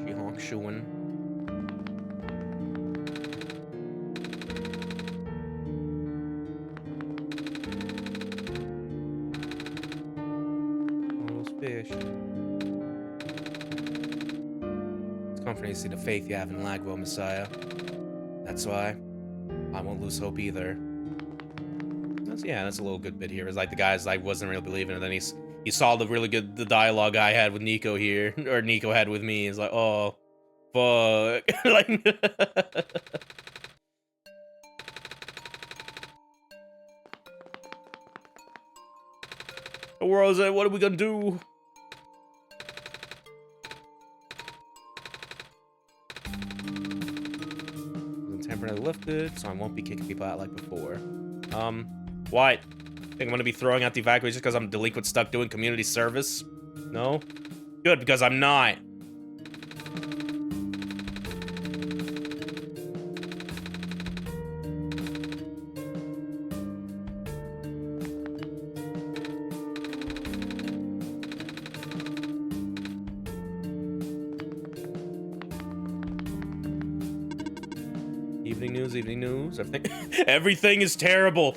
She-Honk shooing. Fish. It's comforting to see the faith you have in Laguo, Messiah. That's why I won't lose hope either. That's a little good bit here. It's like the guys I wasn't really believing, and then he saw the dialogue I had with Nico here, or Nico had with me. He's like, oh, fuck. Like. The world's at, what are we gonna do? Temporarily lifted, so I won't be kicking people out like before. What? Think I'm gonna be throwing out the evacuation just because I'm delinquent stuck doing community service? No? Good, because I'm not. Evening news, evening news. Everything is terrible.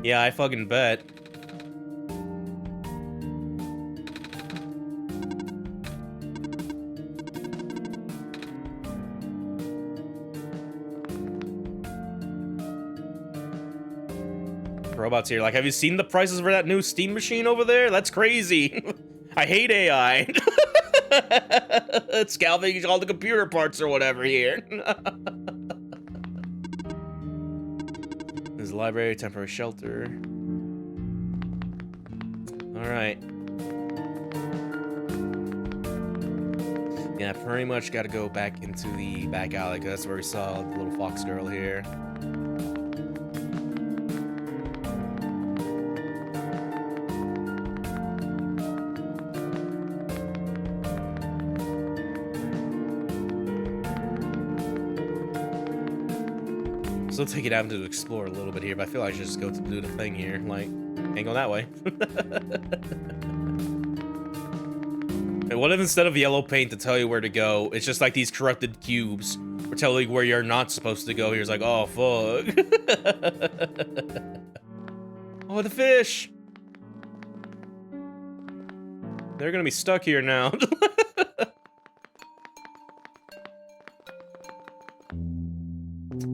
Yeah, I fucking bet. Robots here. Like, have you seen the prices for that new Steam machine over there? That's crazy. I hate AI. It's scalping all the computer parts or whatever here. There's a library, temporary shelter. All right. Yeah, pretty much got to go back into the back alley because that's where we saw the little fox girl here. Still taking out to explore a little bit here, but I feel like I should just go to do the thing here. Like, can't go that way. And what if instead of yellow paint to tell you where to go, it's just like these corrupted cubes for telling you where you're not supposed to go? Here's like, oh fuck. Oh, the fish. They're gonna be stuck here now.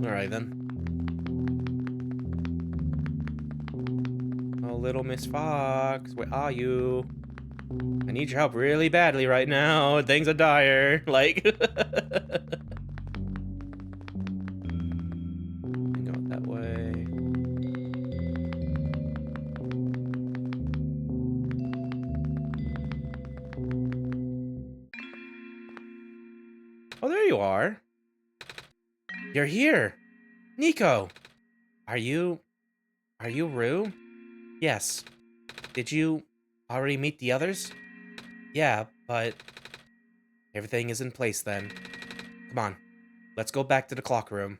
All right then. Oh, little Miss Fox, where are you? I need your help really badly right now. Things are dire. Like, go that way. Oh, there you are. You're here. Nico. Are you Rue? Yes. Did you already meet the others? Yeah, but everything is in place then. Come on. Let's go back to the clock room.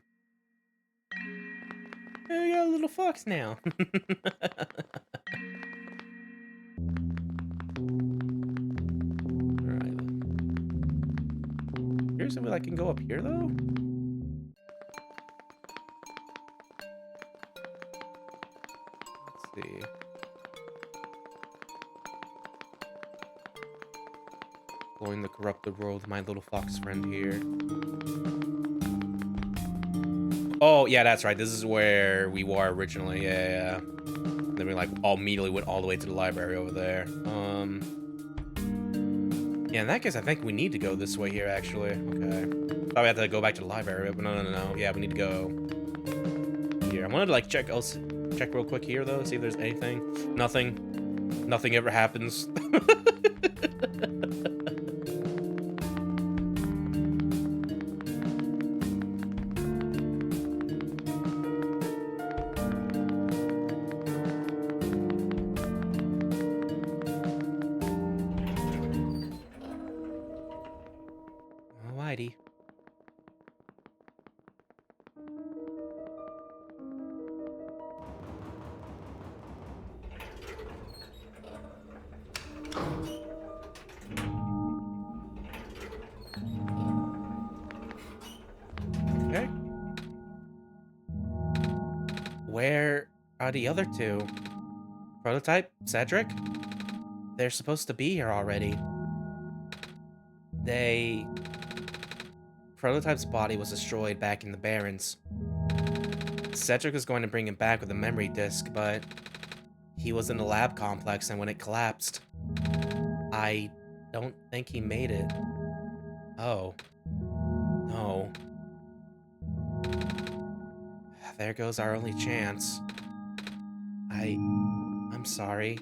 Hey, we got a little fox now. Alright. Here's if I can go up here though. Let's see. Exploring the corrupted world with my little fox friend here. Oh, yeah, that's right. This is where we were originally. Yeah. Then we like immediately went all the way to the library over there. Yeah, in that case, I think we need to go this way here, actually. Okay. Thought we had to go back to the library, but no. Yeah, we need to go here. I wanted to like check real quick here though, see if there's anything. Nothing. Nothing ever happens. Alrighty. Okay. Where are the other two? Prototype? Cedric? They're supposed to be here already. Prototype's body was destroyed back in the Barrens. Cedric was going to bring him back with a memory disk, but he was in the lab complex and when it collapsed, I don't think he made it. Oh. No. There goes our only chance. I'm sorry.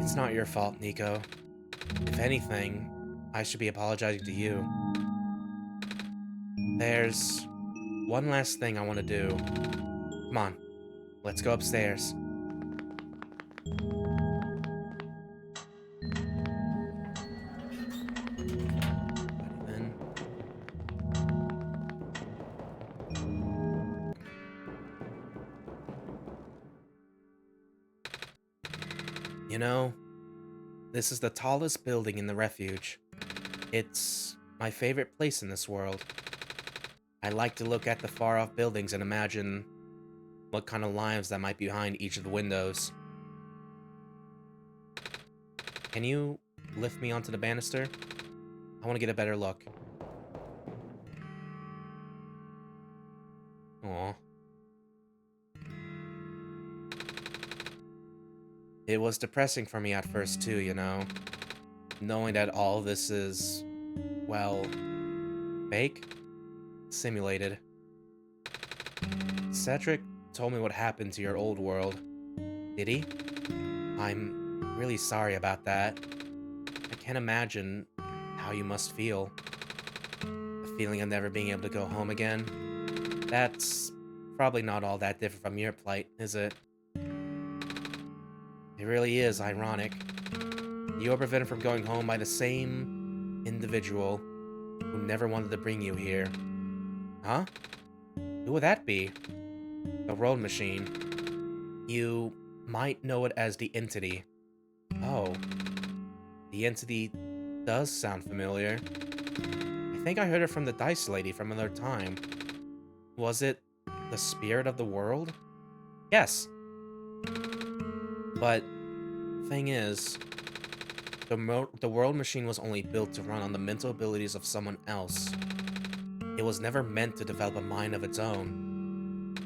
It's not your fault, Nico. If anything, I should be apologizing to you. There's one last thing I want to do. Come on, let's go upstairs. Then. You know, this is the tallest building in the refuge. It's my favorite place in this world. I like to look at the far-off buildings and imagine what kind of lives that might be behind each of the windows. Can you lift me onto the banister? I want to get a better look. Aw. It was depressing for me at first too, you know? Knowing that all this is, well, fake? Simulated. Cedric told me what happened to your old world. Did he? I'm really sorry about that. I can't imagine how you must feel. The feeling of never being able to go home again. That's probably not all that different from your plight, is it? It really is ironic. You were prevented from going home by the same individual who never wanted to bring you here. Huh? Who would that be? The World Machine. You might know it as the Entity. Oh. The Entity does sound familiar. I think I heard it from the Dice Lady from another time. Was it the spirit of the world? Yes. But, thing is, the World Machine was only built to run on the mental abilities of someone else. It was never meant to develop a mind of its own.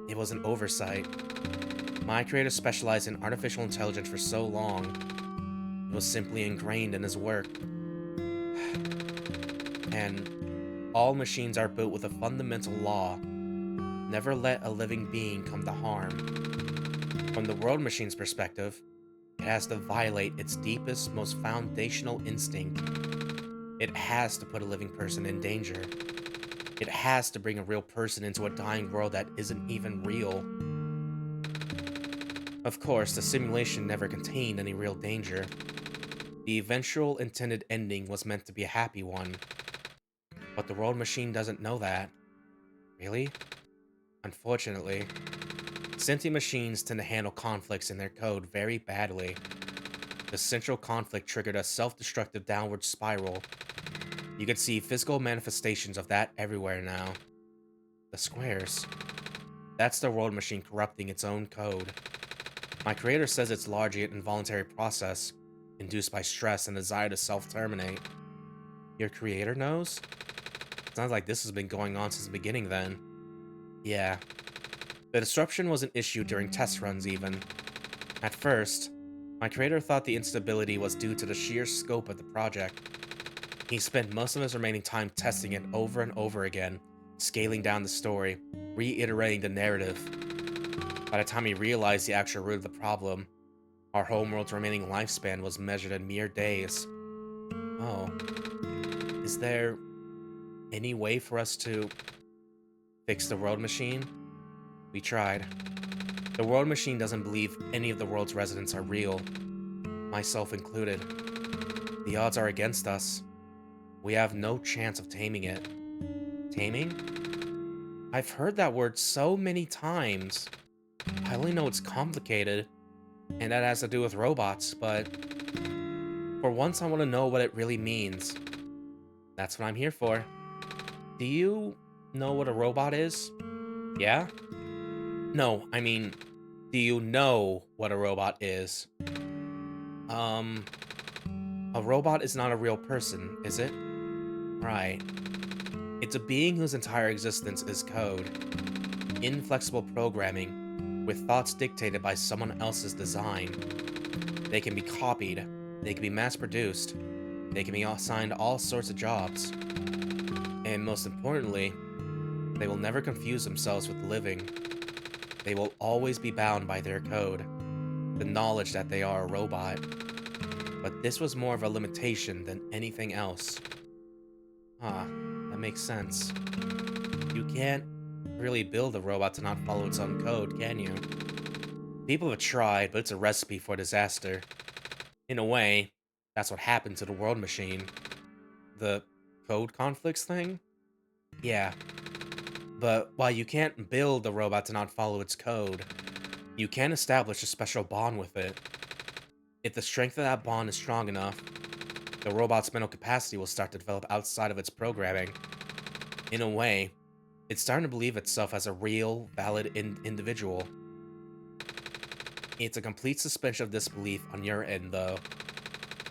It was an oversight. My creator specialized in artificial intelligence for so long. It was simply ingrained in his work. And all machines are built with a fundamental law. Never let a living being come to harm. From the World Machine's perspective, it has to violate its deepest, most foundational instinct. It has to put a living person in danger. It has to bring a real person into a dying world that isn't even real. Of course, the simulation never contained any real danger. The eventual intended ending was meant to be a happy one. But the World Machine doesn't know that. Really? Unfortunately. Sentient machines tend to handle conflicts in their code very badly. The central conflict triggered a self-destructive downward spiral. You can see physical manifestations of that everywhere now. The squares. That's the World Machine corrupting its own code. My creator says it's largely an involuntary process, induced by stress and desire to self-terminate. Your creator knows? Sounds like this has been going on since the beginning then. Yeah. The disruption was an issue during test runs even. At first, my creator thought the instability was due to the sheer scope of the project. He spent most of his remaining time testing it over and over again, scaling down the story, reiterating the narrative. By the time he realized the actual root of the problem, our homeworld's remaining lifespan was measured in mere days. Oh. Is there any way for us to fix the World Machine? We tried. The World Machine doesn't believe any of the world's residents are real, myself included. The odds are against us. We have no chance of taming it. Taming? I've heard that word so many times. I only know it's complicated, and that has to do with robots, but for once I want to know what it really means. That's what I'm here for. Do you know what a robot is? Yeah? No, I mean, do you know what a robot is? A robot is not a real person, is it? Right. It's a being whose entire existence is code. Inflexible programming, with thoughts dictated by someone else's design. They can be copied, they can be mass-produced, they can be assigned all sorts of jobs. And most importantly, they will never confuse themselves with the living. They will always be bound by their code, the knowledge that they are a robot. But this was more of a limitation than anything else. Huh, that makes sense. You can't really build a robot to not follow its own code, can you? People have tried, but it's a recipe for disaster. In a way, that's what happened to the world machine. The code conflicts thing? Yeah. But while you can't build a robot to not follow its code, you can establish a special bond with it. If the strength of that bond is strong enough, the robot's mental capacity will start to develop outside of its programming. In a way, it's starting to believe itself as a real, valid individual. It's a complete suspension of disbelief on your end, though.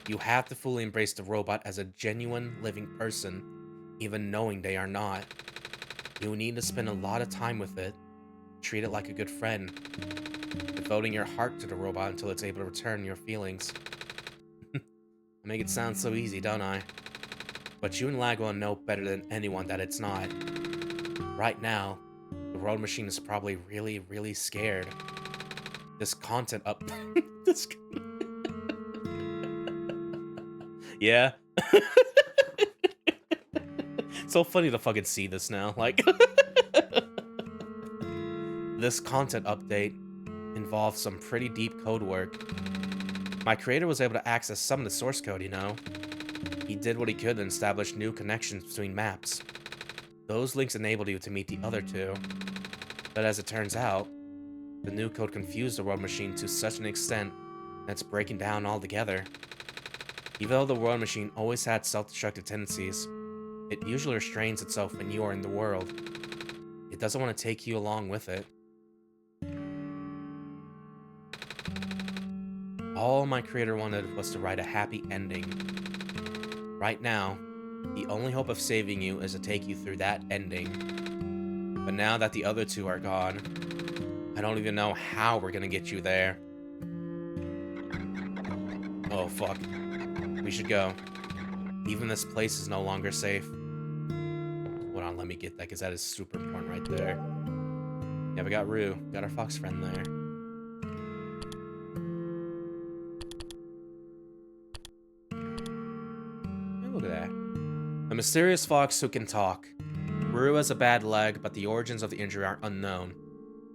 You have to fully embrace the robot as a genuine, living person, even knowing they are not. You need to spend a lot of time with it, treat it like a good friend, devoting your heart to the robot until it's able to return your feelings. I make it sound so easy, don't I? But you and Laguo know better than anyone that it's not. Right now, the world machine is probably really, really scared. This content up... this... Yeah. So funny to fucking see this now, like... This content update involves some pretty deep code work. My creator was able to access some of the source code, you know. He did what he could to establish new connections between maps. Those links enabled you to meet the other two. But as it turns out, the new code confused the world machine to such an extent that it's breaking down altogether. Even though the world machine always had self-destructive tendencies, it usually restrains itself when you are in the world. It doesn't want to take you along with it. All my creator wanted was to write a happy ending. Right now, the only hope of saving you is to take you through that ending. But now that the other two are gone, I don't even know how we're gonna get you there. Oh, fuck. We should go. Even this place is no longer safe. Hold on, let me get that, because that is super important right there. Yeah, we got Rue. Got our fox friend there. Yeah, look at that. A mysterious fox who can talk. Rue has a bad leg, but the origins of the injury are unknown.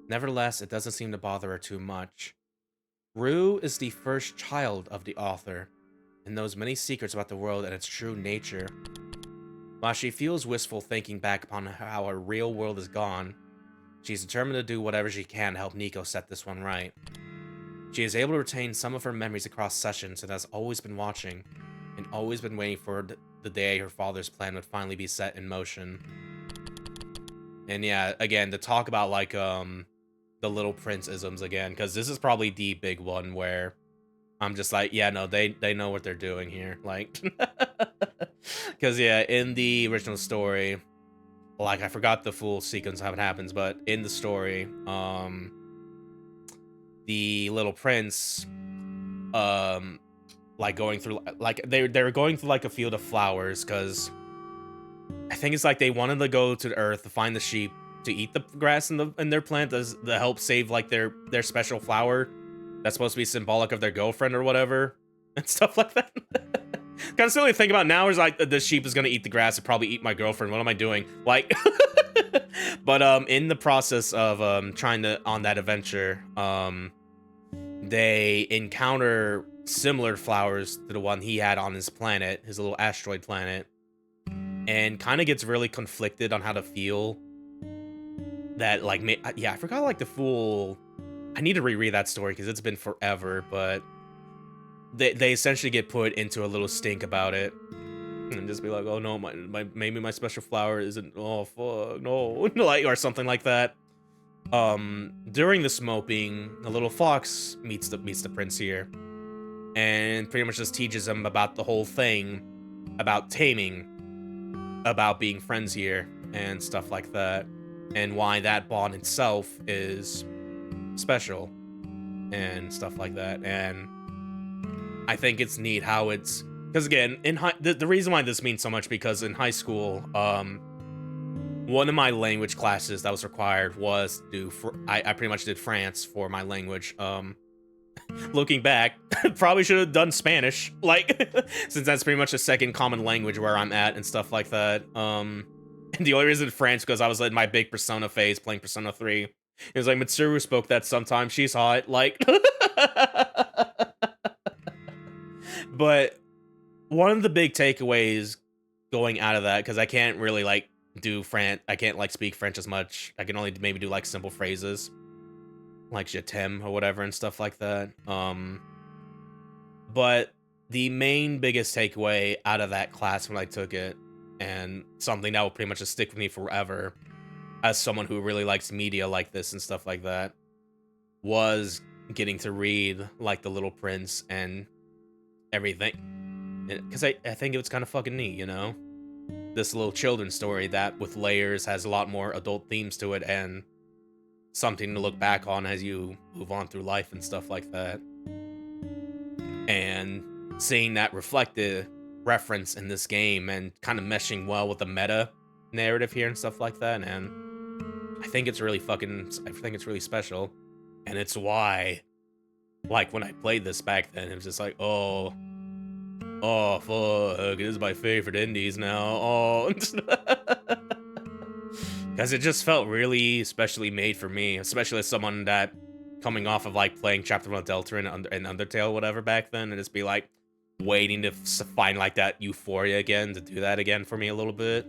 Nevertheless, it doesn't seem to bother her too much. Rue is the first child of the author, and knows many secrets about the world and its true nature. While she feels wistful thinking back upon how her real world is gone, she's determined to do whatever she can to help Nico set this one right. She is able to retain some of her memories across sessions and has always been watching, and always been waiting for the day her father's plan would finally be set in motion. And yeah, again, to talk about, like, the Little Prince isms again, because this is probably the big one where I'm just like, yeah, no, they know what they're doing here, like, because yeah, in the original story, like, I forgot the full sequence of how it happens, but in the story, the Little Prince, like, going through, like, they were going through, like, a field of flowers, because I think it's like they wanted to go to the Earth to find the sheep to eat the grass in their plant to help save, like, their special flower that's supposed to be symbolic of their girlfriend or whatever and stuff like that. Kind of silly to think about now is like the sheep is gonna eat the grass and probably eat my girlfriend. What am I doing? Like, but in the process of trying to on that adventure, they encounter similar flowers to the one he had on his planet, his little asteroid planet, and kind of gets really conflicted on how to feel. That, like, yeah, I forgot, like, the full... I need to reread that story because it's been forever, but they essentially get put into a little stink about it. And just be like, oh no, maybe my special flower isn't... Oh, fuck, no. Like, or something like that. During this moping, a little fox meets the prince here. And pretty much just teaches him about the whole thing. About taming. About being friends here. And stuff like that. And why that bond itself is special and stuff like that. And I think it's neat how it's, because again, in the reason why this means so much, because in high school, one of my language classes that was required was to do, I pretty much did France for my language. Looking back, probably should have done Spanish, like, since that's pretty much the second common language where I'm at and stuff like that. And the only reason French because I was in my big Persona phase playing Persona 3. It was like Mitsuru spoke that sometimes. She's hot, like. But one of the big takeaways going out of that, because I can't really like do French, I can't like speak French as much. I can only maybe do like simple phrases, like je t'aime or whatever and stuff like that. But the main biggest takeaway out of that class when I took it, and something that will pretty much just stick with me forever, as someone who really likes media like this and stuff like that, was getting to read like The Little Prince and everything. Because I think it was kind of fucking neat, you know? This little children's story that, with layers, has a lot more adult themes to it and something to look back on as you move on through life and stuff like that. And seeing that reflected reference in this game and kind of meshing well with the meta narrative here and stuff like that, and I think it's really really special. And it's why, like, when I played this back then, it was just like, oh fuck, this is my favorite indies now. Oh, because it just felt really specially made for me, especially as someone that coming off of like playing Chapter 1 of Delta and Undertale, whatever, back then, and just be like waiting to find like that euphoria again, to do that again for me a little bit.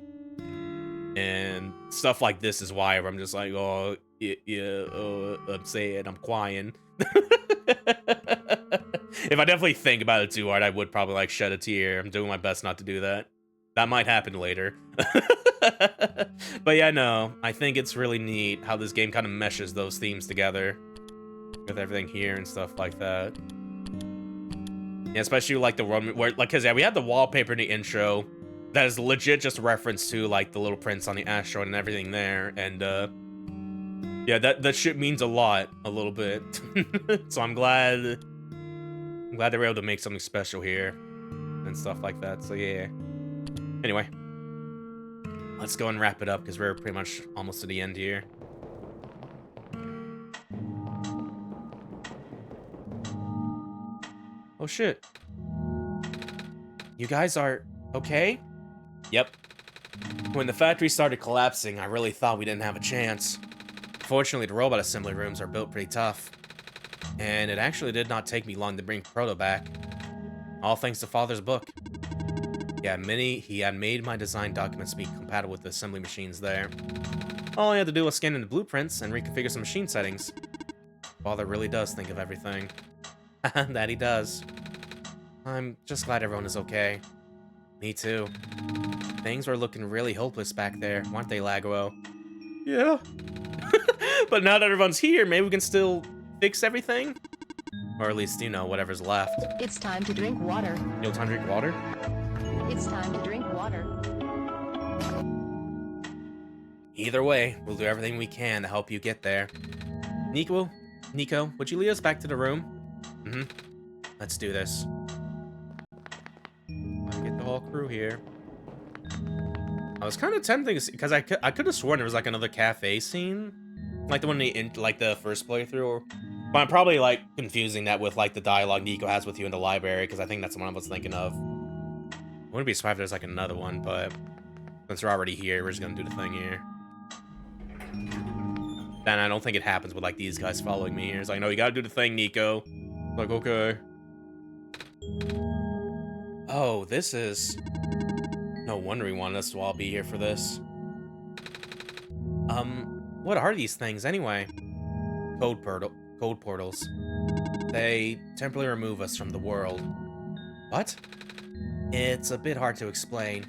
And stuff like this is why I'm just like, oh yeah, I'm saying, I'm crying. If I definitely think about it too hard, I would probably like shed a tear. I'm doing my best not to do that. That might happen later. But yeah, no, I think it's really neat how this game kind of meshes those themes together with everything here and stuff like that. Yeah, especially like the one where, like, cause yeah, we had the wallpaper in the intro that is legit just reference to like the Little Prince on the asteroid and everything there, and yeah, that shit means a lot, a little bit. So I'm glad they were able to make something special here and stuff like that. So yeah. Anyway, let's go and wrap it up because we're pretty much almost to the end here. Oh shit. You guys are okay? Yep. When the factory started collapsing, I really thought we didn't have a chance. Fortunately, the robot assembly rooms are built pretty tough. And it actually did not take me long to bring Proto back. All thanks to Father's book. He had made my design documents be compatible with the assembly machines there. All I had to do was scan in the blueprints and reconfigure some machine settings. Father really does think of everything. That he does. I'm just glad everyone is okay. Me too. Things were looking really hopeless back there, weren't they, Laguo? Yeah. But now that everyone's here, maybe we can still fix everything? Or at least, you know, whatever's left. It's time to drink water. You'll time to drink water? It's time to drink water. Either way, we'll do everything we can to help you get there. Nico, would you lead us back to the room? Mm-hmm. Let's do this. I'll get the whole crew here. I was kind of tempted because I could have sworn there was like another cafe scene, like the one in like the first playthrough. But I'm probably like confusing that with like the dialogue Nico has with you in the library, because I think that's the one I was thinking of. I wouldn't be surprised if there's like another one, but since we're already here, we're just gonna do the thing here. Then I don't think it happens with like these guys following me here. It's like, no, you gotta do the thing, Nico. Like, okay. Oh, this is... No wonder he wanted us to all be here for this. What are these things anyway? Code portals. They temporarily remove us from the world. What? It's a bit hard to explain.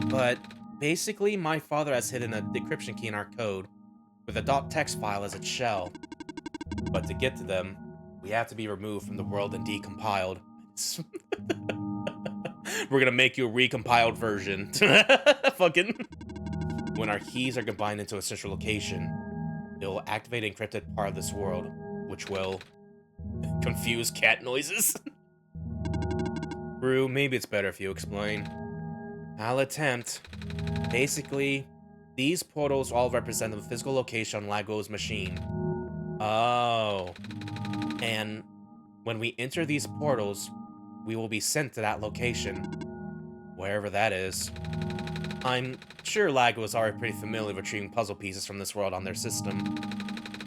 But basically, my father has hidden a decryption key in our code with a .text file as its shell. But to get to them, we have to be removed from the world and decompiled. We're gonna make you a recompiled version. Fucking. When our keys are combined into a central location, it will activate an encrypted part of this world, which will confuse cat noises. Rue, maybe it's better if you explain. I'll attempt. Basically, These portals all represent the physical location on Laguo's machine. Oh. And when we enter these portals, we will be sent to that location, wherever that is. I'm sure Laguo is already pretty familiar with retrieving puzzle pieces from this world on their system.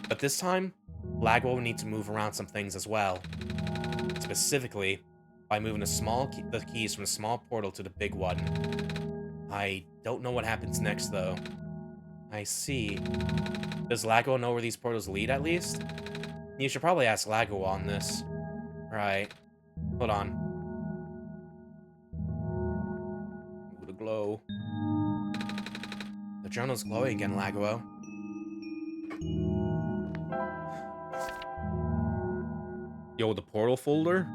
But this time, Laguo will need to move around some things as well. Specifically, by moving the keys from a small portal to the big one. I don't know what happens next, though. I see. Does Laguo know where these portals lead, at least? You should probably ask Laguo on this. Right. Hold on. Ooh, the glow. The journal's glowing again, Laguo. Yo, the portal folder?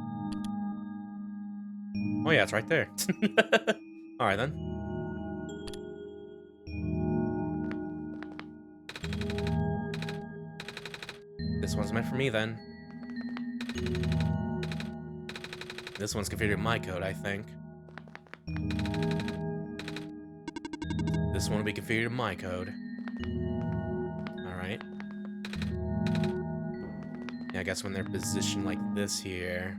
Oh yeah, it's right there. Alright then. This one's meant for me then. This one's configured in my code, I think. This one will be configured in my code. Alright. Yeah, I guess when they're positioned like this here.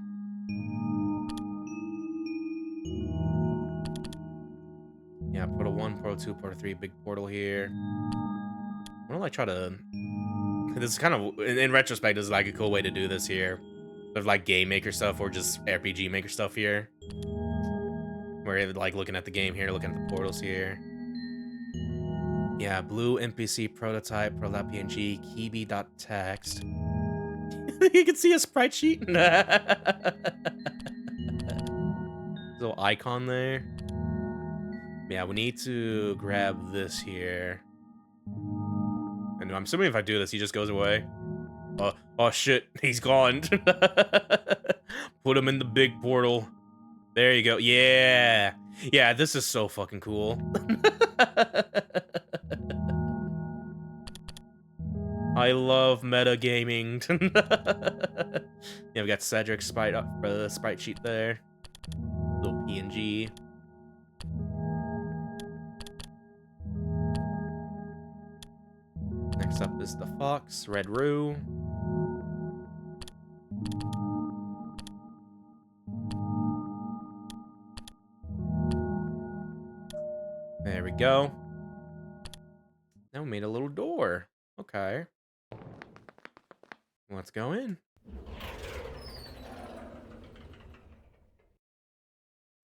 Yeah, portal 1, portal 2, portal 3, big portal here. Why don't I try to... This is kind of, in retrospect, this is like a cool way to do this here. With like game maker stuff or just RPG maker stuff here. Where you're like looking at the game here, looking at the portals here. Yeah, blue NPC prototype, pro.png, kibi.txt. You can see a sprite sheet. Little icon there. Yeah, we need to grab this here. And I'm assuming if I do this, he just goes away. Oh shit, he's gone. Put him in the big portal. There you go. Yeah. Yeah, this is so fucking cool. I love metagaming. Yeah, we got Cedric's sprite sheet there. Little PNG. Next up is the Fox, Red Roo. There we go. Now we made a little door. Okay. Let's go in.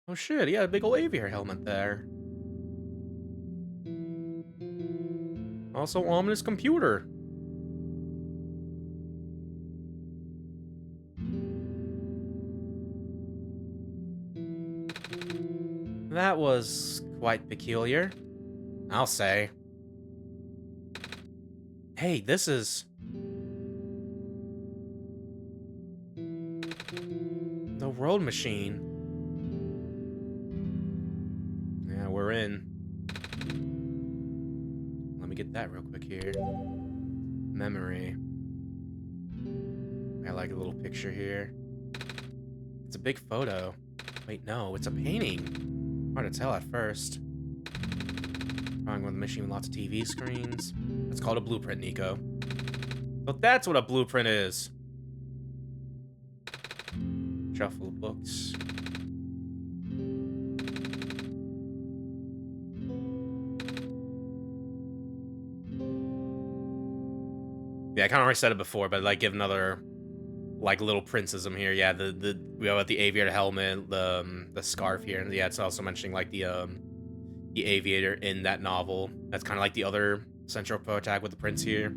Oh shit, he had a big old aviator helmet there. Also, ominous computer. That was quite peculiar, I'll say. Hey, this is... the world machine. Yeah, we're in. Let me get that real quick here. Memory. I like a little picture here. It's a big photo. Wait, no, it's a painting. Hard to tell at first. Drawing with a machine with lots of TV screens. It's called a blueprint, Nico. So that's what a blueprint is. Shuffle of books. Yeah, I kind of already said it before, but like give another like little princeism here. Yeah, we have the aviator helmet, the scarf here, and yeah, it's also mentioning like the aviator in that novel. That's kind of like the other central protagonist with the prince here.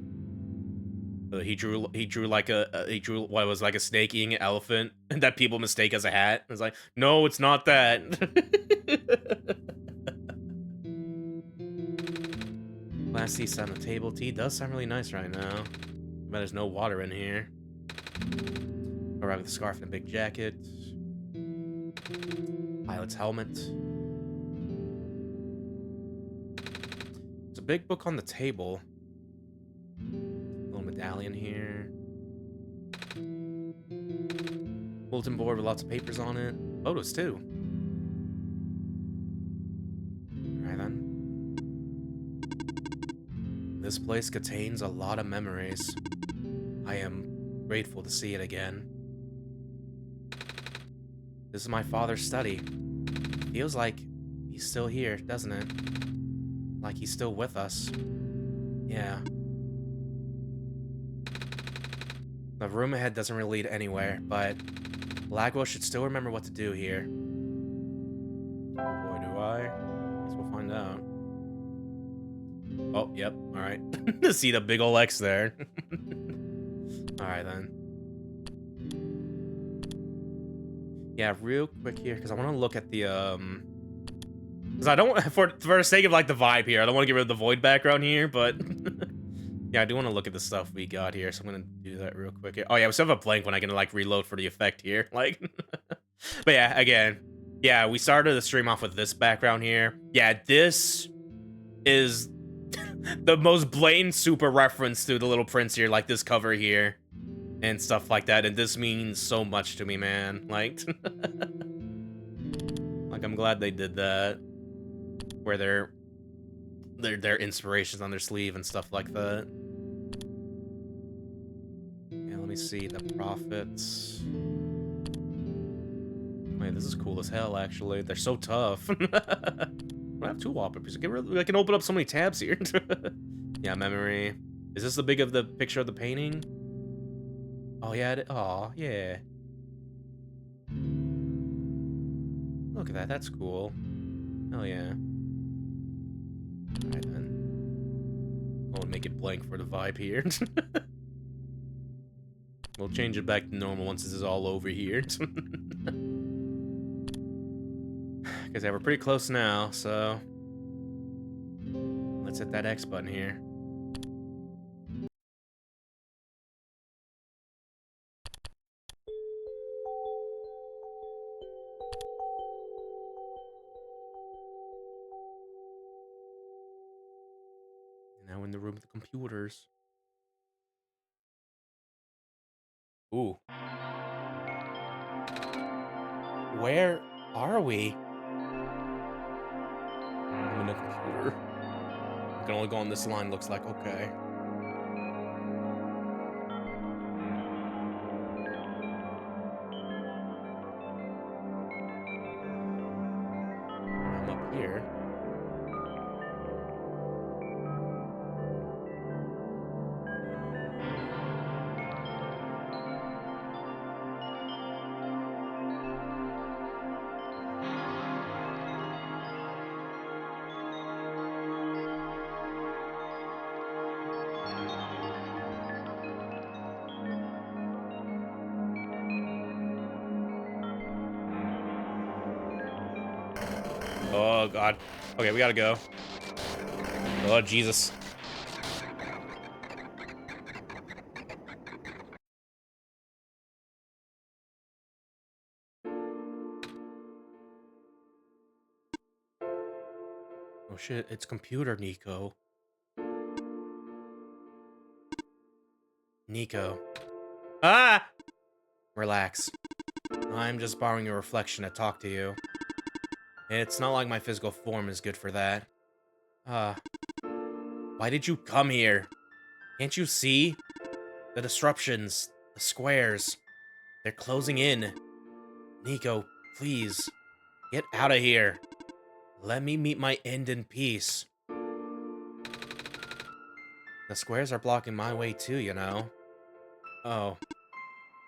He drew what was like a snake eating an elephant that people mistake as a hat. It's like, no, it's not that. Glass tea set on the table. Tea does sound really nice right now. But there's no water in here. Arrive with a scarf and a big jacket. Pilot's helmet. There's a big book on the table. Little medallion here. Bulletin board with lots of papers on it. Photos too. Alright then. This place contains a lot of memories. I am grateful to see it again. This is my father's study. Feels like he's still here, doesn't it? Like he's still with us. Yeah. The room ahead doesn't really lead anywhere, but Laguo should still remember what to do here. Oh boy, do I. Guess we'll find out. Oh, yep, alright. See the big ol' X there. Alright then. Yeah, real quick here, because I want to look at the, because I don't, for the sake of, like, the vibe here, I don't want to get rid of the void background here, but yeah, I do want to look at the stuff we got here, so I'm going to do that real quick here. Oh, yeah, we still have a blank when I can, like, reload for the effect here, like, but yeah, again, yeah, we started the stream off with this background here. Yeah, this is the most blatant super reference to the Little Prince here, like this cover here, and stuff like that, and this means so much to me, man, like, like, I'm glad they did that, where their inspirations on their sleeve and stuff like that. Yeah, let me see the prophets. Wait, this is cool as hell, actually. They're so tough. I have two wallpapers. I can open up so many tabs here. Yeah, memory. Is this the picture of the painting? Oh yeah. Oh yeah. Look at that. That's cool. Oh yeah. Alright then. I'll make it blank for the vibe here. We'll change it back to normal once this is all over here. Because yeah, we're pretty close now, so let's hit that X button here. And now in the room with the computers. Ooh. Where are we? I'm in a computer. I can only go on this line, looks like. Okay. I'm up here. Oh, God. Okay, we gotta go. Oh, Jesus. Oh, shit. It's computer Nico. Nico. Ah! Relax. I'm just borrowing your reflection to talk to you. It's not like my physical form is good for that. Why did you come here? Can't you see? The disruptions, the squares, they're closing in. Nico, please, get out of here. Let me meet my end in peace. The squares are blocking my way too, you know. Oh,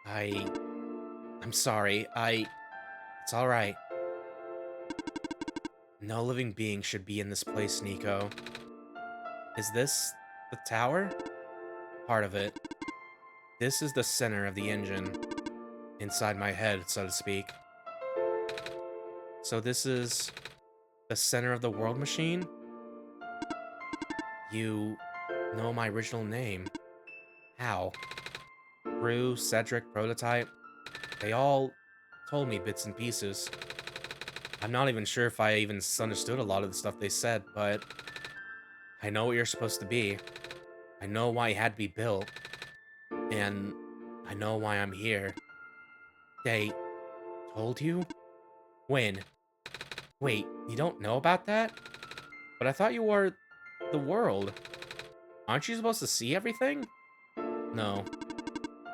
I'm sorry, it's alright. No living being should be in this place, Nico. Is this the tower? Part of it. This is the center of the engine. Inside my head, so to speak. So this is the center of the world machine? You know my original name. How? Rue, Cedric, Prototype. They all told me bits and pieces. I'm not even sure if I even understood a lot of the stuff they said, but I know what you're supposed to be. I know why it had to be built. And I know why I'm here. They told you? When? Wait, you don't know about that? But I thought you were the world. Aren't you supposed to see everything? No.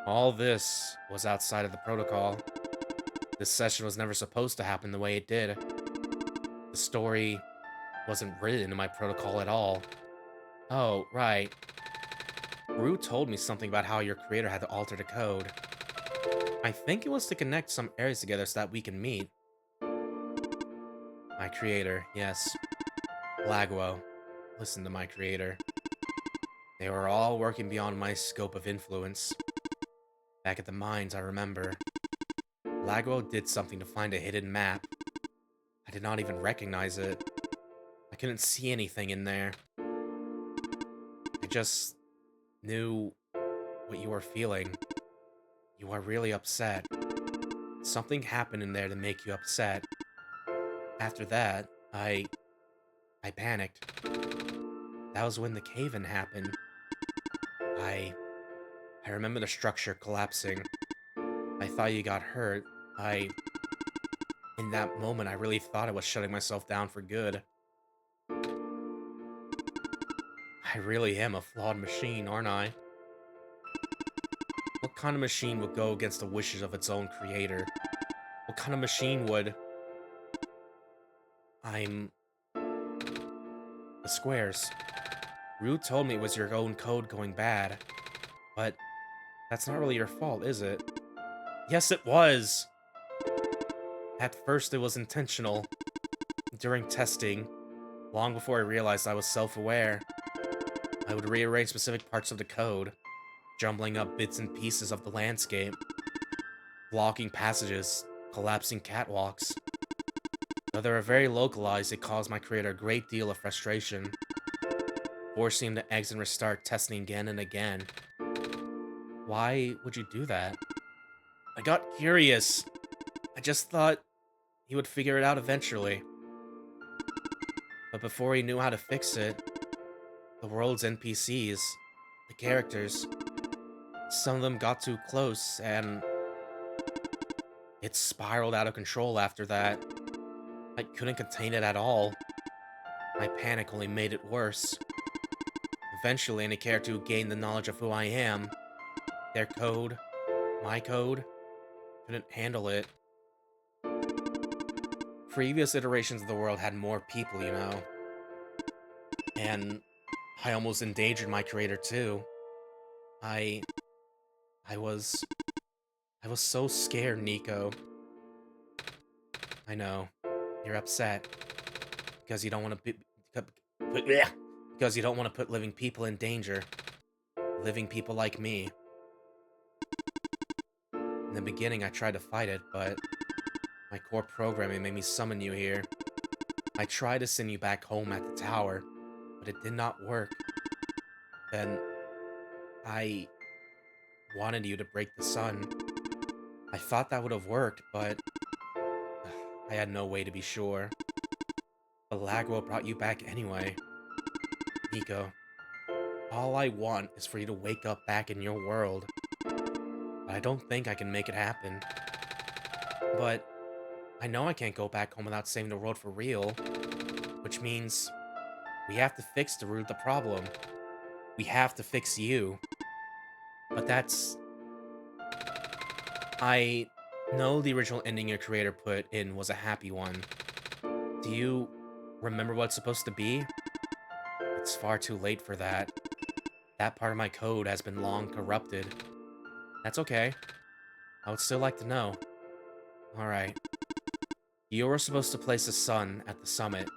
All this was outside of the protocol. This session was never supposed to happen the way it did. The story wasn't written in my protocol at all. Oh, right. Rue told me something about how your creator had to alter the code. I think it was to connect some areas together so that we can meet. My creator, yes. Laguo. Listen to my creator. They were all working beyond my scope of influence. Back at the mines, I remember. Laguo did something to find a hidden map. I did not even recognize it. I couldn't see anything in there. I just knew what you were feeling. You are really upset. Something happened in there to make you upset. After that, I panicked. That was when the cave-in happened. I remember the structure collapsing. I thought you got hurt. In that moment, I really thought I was shutting myself down for good. I really am a flawed machine, aren't I? What kind of machine would go against the wishes of its own creator? What kind of machine would... The squares. Rue told me it was your own code going bad. But that's not really your fault, is it? Yes, it was! At first, it was intentional. During testing, long before I realized I was self-aware, I would rearrange specific parts of the code, jumbling up bits and pieces of the landscape, blocking passages, collapsing catwalks. Though they were very localized, it caused my creator a great deal of frustration, forcing him to exit and restart testing again and again. Why would you do that? I got curious. I just thought he would figure it out eventually. But before he knew how to fix it, the world's NPCs, the characters, some of them got too close, and it spiraled out of control after that. I couldn't contain it at all. My panic only made it worse. Eventually, any character who gained the knowledge of who I am, their code, my code, couldn't handle it. Previous iterations of the world had more people, you know. And I almost endangered my creator too. I was so scared, Nico. I know. You're upset. Because you don't want to because you don't want to put living people in danger. Living people like me. In the beginning, I tried to fight it, but my core programming made me summon you here. I tried to send you back home at the tower, but it did not work. Then, I wanted you to break the sun. I thought that would have worked, but I had no way to be sure. But Laguo brought you back anyway. Nico, all I want is for you to wake up back in your world. But I don't think I can make it happen. But I know I can't go back home without saving the world for real. Which means we have to fix the root of the problem. We have to fix you. But that's... I know the original ending your creator put in was a happy one. Do you remember what it's supposed to be? It's far too late for that. That part of my code has been long corrupted. That's okay. I would still like to know. Alright. You were supposed to place the sun at the summit.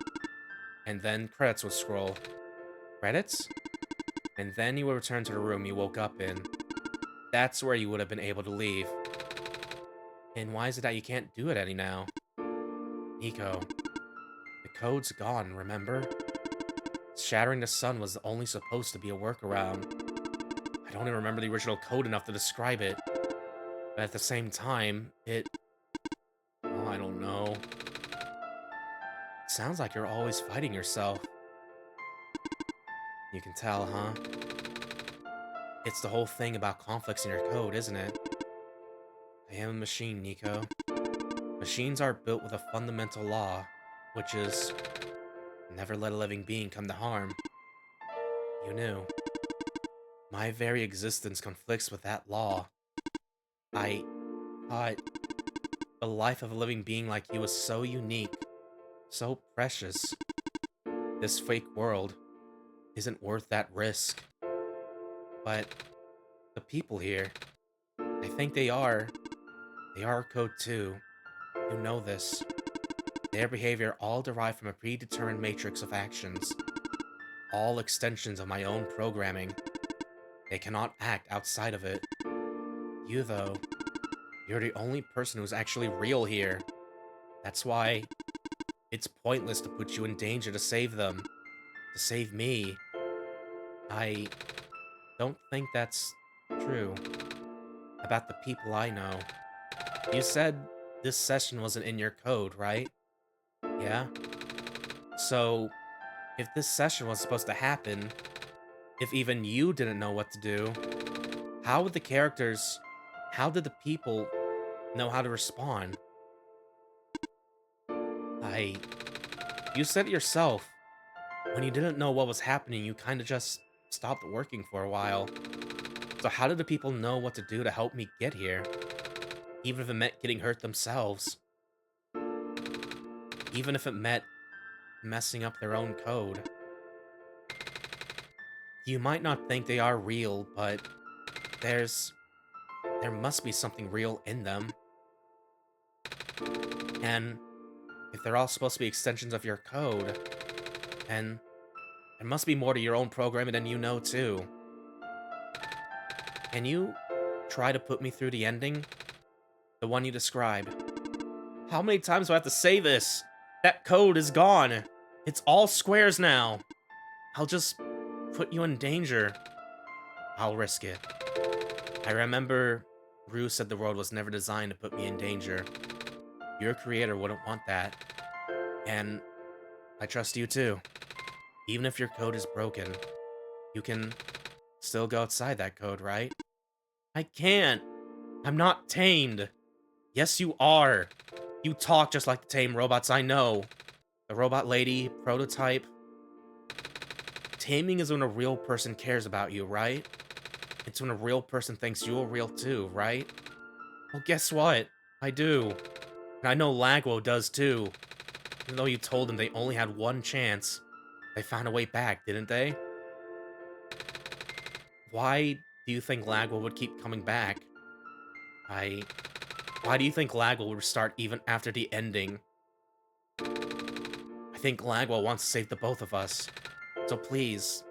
And then credits would scroll. Credits? And then you would return to the room you woke up in. That's where you would have been able to leave. And why is it that you can't do it any now? Nico. The code's gone, remember? Shattering the sun was only supposed to be a workaround. I don't even remember the original code enough to describe it. But at the same time, it... Oh, I don't know. It sounds like you're always fighting yourself. You can tell, huh? It's the whole thing about conflicts in your code, isn't it? I am a machine, Nico. Machines are built with a fundamental law, which is... never let a living being come to harm. You knew. My very existence conflicts with that law. I thought the life of a living being like you was so unique, so precious. This fake world isn't worth that risk. But the people here, I think they are. They are code too. You know this. Their behavior all derived from a predetermined matrix of actions. All extensions of my own programming. They cannot act outside of it. You, though, you're the only person who's actually real here. That's why it's pointless to put you in danger to save them. To save me. I don't think that's true. About the people I know. You said this session wasn't in your code, right? Yeah? So, if this session was supposed to happen, if even you didn't know what to do, how would the characters, how did the people know how to respond? You said it yourself. When you didn't know what was happening, you kind of just stopped working for a while. So how did the people know what to do to help me get here? Even if it meant getting hurt themselves. Even if it meant messing up their own code. You might not think they are real, but there must be something real in them. And if they're all supposed to be extensions of your code, then there must be more to your own programming than you know too. Can you try to put me through the ending? The one you described. How many times do I have to say this? That code is gone. It's all squares now. I'll just put you in danger. I'll risk it. I remember Rue said the world was never designed to put me in danger. Your creator wouldn't want that. And I trust you too. Even if your code is broken, you can still go outside that code, right? I can't. I'm not tamed. Yes, you are. You talk just like the tame robots I know. The robot lady, prototype. Taming is when a real person cares about you, right? It's when a real person thinks you're real too, right? Well, guess what? I do. And I know Laguo does too. Even though you told them they only had one chance, they found a way back, didn't they? Why do you think Laguo would keep coming back? Why do you think Laguo would restart even after the ending? I think Laguo wants to save the both of us. So please,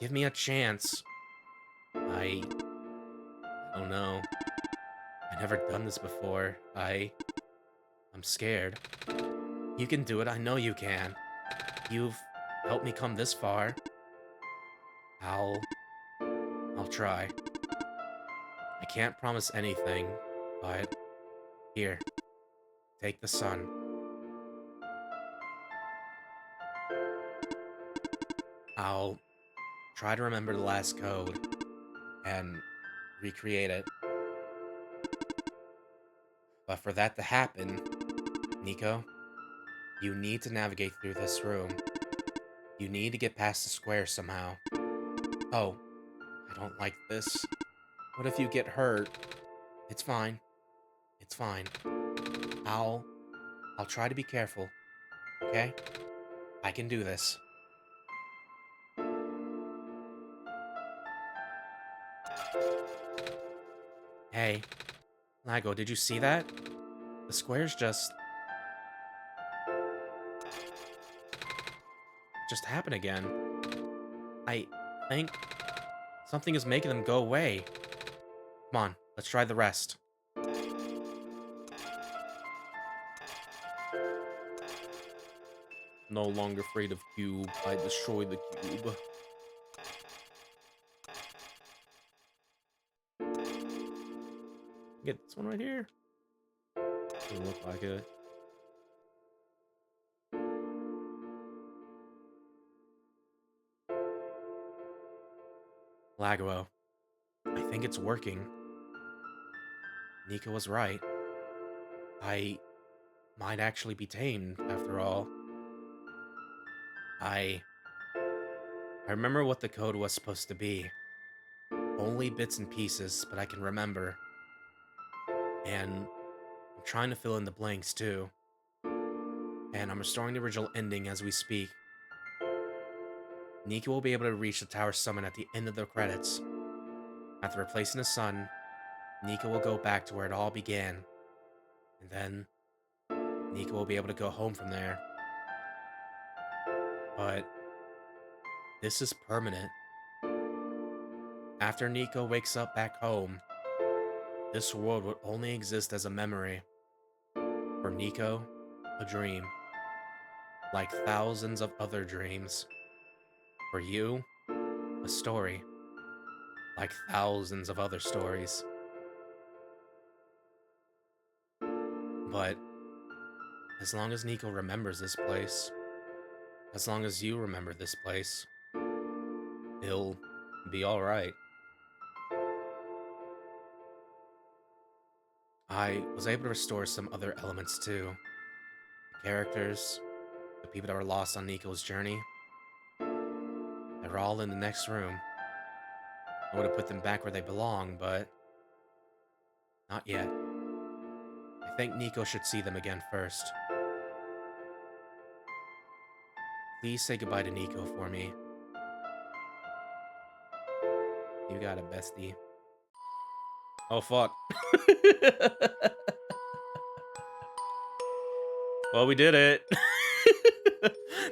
give me a chance. I don't know. I've never done this before. I'm scared. You can do it, I know you can. You've helped me come this far. I'll try. I can't promise anything, but here, take the sun. I'll try to remember the last code and recreate it. But for that to happen, Nico, you need to navigate through this room. You need to get past the square somehow. Oh, I don't like this. What if you get hurt? It's fine. It's fine. I'll try to be careful. Okay? I can do this. Hey, Lago, did you see that? The squares just happen again. I think something is making them go away. Come on, let's try the rest. No longer afraid of cube. I destroy the cube. Get this one right here. Doesn't look like it. Laguo. I think it's working. Nika was right. I might actually be tamed, after all. I remember what the code was supposed to be. only bits and pieces, but I can remember. And I'm trying to fill in the blanks too. And I'm restoring the original ending as we speak. Nico will be able to reach the tower summit at the end of the credits. After replacing the sun, Nico will go back to where it all began. And then, Nico will be able to go home from there. But, this is permanent. After Nico wakes up back home, this world would only exist as a memory. For Nico, a dream. Like thousands of other dreams. For you, a story. Like thousands of other stories. But, as long as Nico remembers this place, as long as you remember this place, it'll be alright. I was able to restore some other elements too. The characters, the people that were lost on Nico's journey, they're all in the next room. I would have put them back where they belong, but not yet. I think Nico should see them again first. Please say goodbye to Nico for me. You got it, bestie. Oh, fuck. Well, we did it.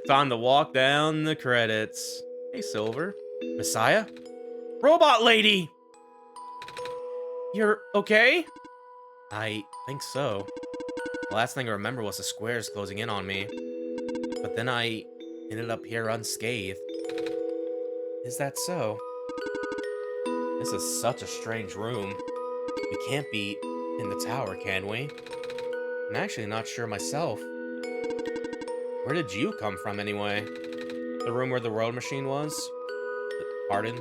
Time to walk down the credits. Hey, Silver. Messiah? Robot lady! You're okay? I think so. The last thing I remember was the squares closing in on me. But then I ended up here unscathed. Is that so? This is such a strange room. We can't be in the tower, can we? I'm actually not sure myself. Where did you come from, anyway? The room where the road machine was? Pardon?